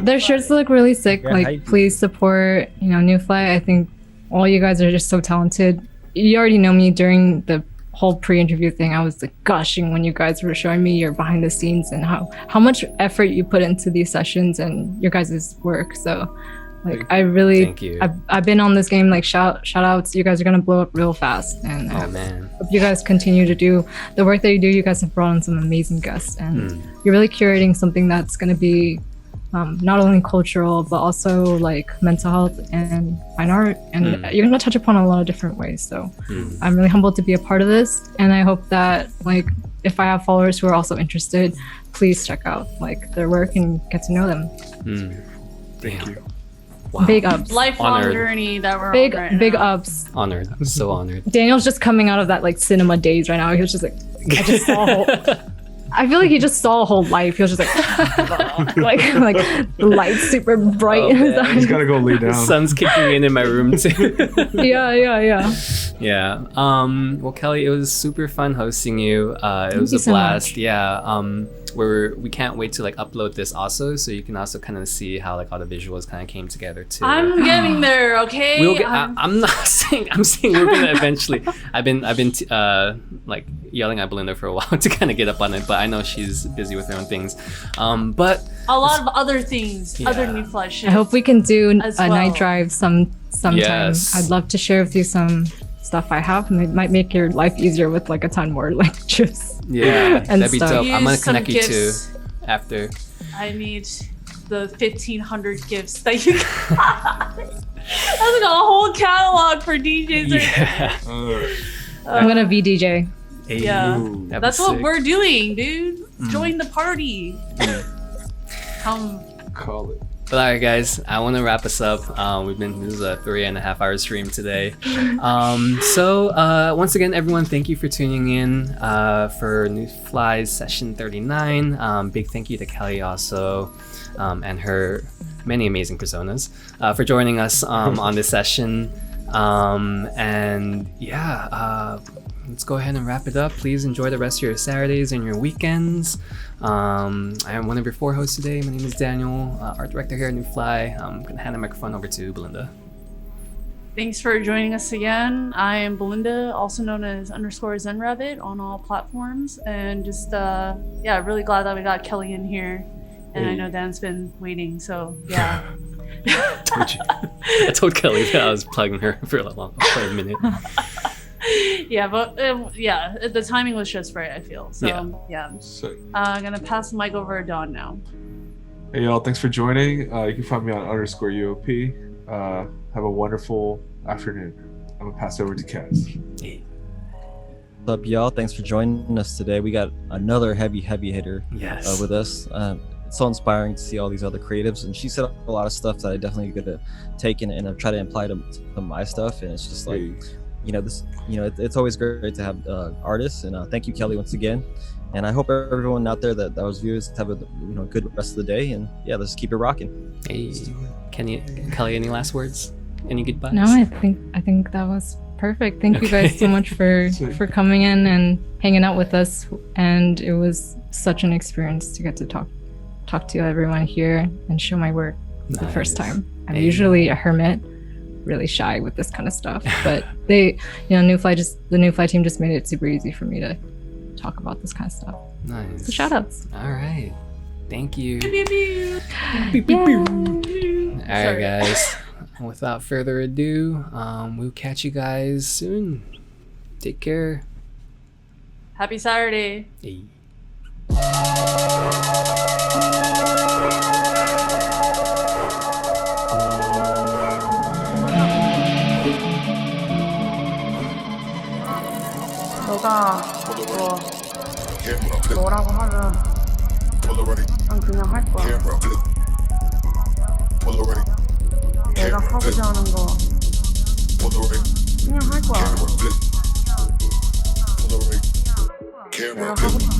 S6: Their shirts look really sick. Like, please support, Nüfly. I think all you guys are just so talented. You already know me during the whole pre-interview thing. I was like gushing when you guys were showing me your behind the scenes and how much effort you put into these sessions and your guys' work. So Like I really,
S2: Thank you.
S6: I've been on this game. Like shout outs, you guys are gonna blow up real fast, and
S2: Oh man.
S6: hope you guys continue to do the work that you do. You guys have brought on some amazing guests, and you're really curating something that's gonna be not only cultural but also like mental health and fine art, and you're gonna touch upon a lot of different ways. So I'm really humbled to be a part of this, and I hope that like if I have followers who are also interested, please check out like their work and get to know them.
S2: Thank you. Wow.
S6: Big ups.
S7: Lifelong
S2: Honored.
S7: journey that we're
S6: Big
S7: on right
S6: big
S7: now.
S6: ups.
S2: Honored. I'm so honored.
S6: Daniel's just coming out of that like cinema days right now. He was just like, I just saw a whole, I feel like he just saw a whole life. He was just like, like the lights super bright.
S2: Oh,
S6: in his
S2: man.
S6: eyes.
S5: He's gotta go lay
S2: The
S5: down.
S2: sun's kicking in my room too.
S6: Yeah.
S2: Yeah. Well, Kelly, it was super fun hosting you. It was
S6: you
S2: a
S6: so
S2: blast.
S6: much.
S2: Yeah. We can't wait to like upload this also, so you can also kind of see how like all the visuals kind of came together too.
S7: I'm getting there, okay?
S2: We'll get, I'm not saying. I'm saying we're gonna eventually. I've been like yelling at Belinda for a while to kind of get up on it, but I know she's busy with her own things. But
S7: a lot of other things, other
S2: Yeah.
S7: Nüfly shit.
S6: I hope we can do
S7: As
S6: a night
S7: well.
S6: drive sometime.
S2: Yes.
S6: I'd love to share with you some stuff I have, and it might make your life easier with like a ton more like juice.
S2: yeah,
S6: And
S2: that'd be
S6: stuff.
S2: dope. I'm gonna
S7: Use some
S2: connect you to
S7: gifts.
S2: after.
S7: I need the 1,500 gifts that you got. That's like a whole catalog for DJs.
S2: Yeah.
S6: I'm gonna be DJ.
S7: Yeah.
S2: That'd be
S7: That's what
S2: sick.
S7: we're doing, dude. Join the party. Come.
S5: Call it.
S2: But all right, guys, I want to wrap us up. This is a 3.5 hour stream today. So once again, everyone, thank you for tuning in for Nüfly's session 39. Big thank you to Kelly also and her many amazing personas for joining us on this session. And yeah, let's go ahead and wrap it up. Please enjoy the rest of your Saturdays and your weekends. I am one of your 4 hosts today. My name is Daniel, art director here at Nüfly. I'm gonna hand the microphone over to Belinda.
S7: Thanks for joining us again. I am Belinda, also known as _ZenRabbit on all platforms. And just, yeah, really glad that we got Kelly in here. And I know Dan's been waiting, so yeah.
S2: I told Kelly that I was plugging her for a minute.
S7: Yeah, but yeah, the timing was just right, I feel. So yeah.
S5: Sick.
S7: I'm gonna pass the mic over to Dawn now.
S5: Hey y'all, thanks for joining. You can find me on _UOP. Have a wonderful afternoon. I'm gonna pass it over to Kaz.
S4: What's up, y'all? Thanks for joining us today. We got another heavy hitter
S2: Yes.
S4: with us. It's so inspiring to see all these other creatives, and she said a lot of stuff that I definitely gonna take and try to apply to my stuff. And it's just like, it's always great to have artists. And thank you, Kelly, once again. And I hope everyone out there that was viewers have a good rest of the day. And yeah, let's keep it rocking.
S2: Hey, Kelly, any last words? Any goodbyes?
S6: No, I think that was perfect. Thank you guys so much for coming in and hanging out with us. And it was such an experience to get to talk to everyone here and show my work the first time. I'm usually a hermit, really shy with this kind of stuff, but the Nüfly team just made it super easy for me to talk about this kind of stuff.
S2: Nice.
S6: So shout outs.
S2: All right. Thank you.
S6: Yay.
S2: All right, guys. Without further ado, we'll catch you guys soon. Take care.
S7: Happy Saturday.
S2: Hey.
S1: 너가 뭐라고 하든 난 그냥 할 거야. 내가 하고자 하는 거 그냥 할 거야. 내가 하고 싶은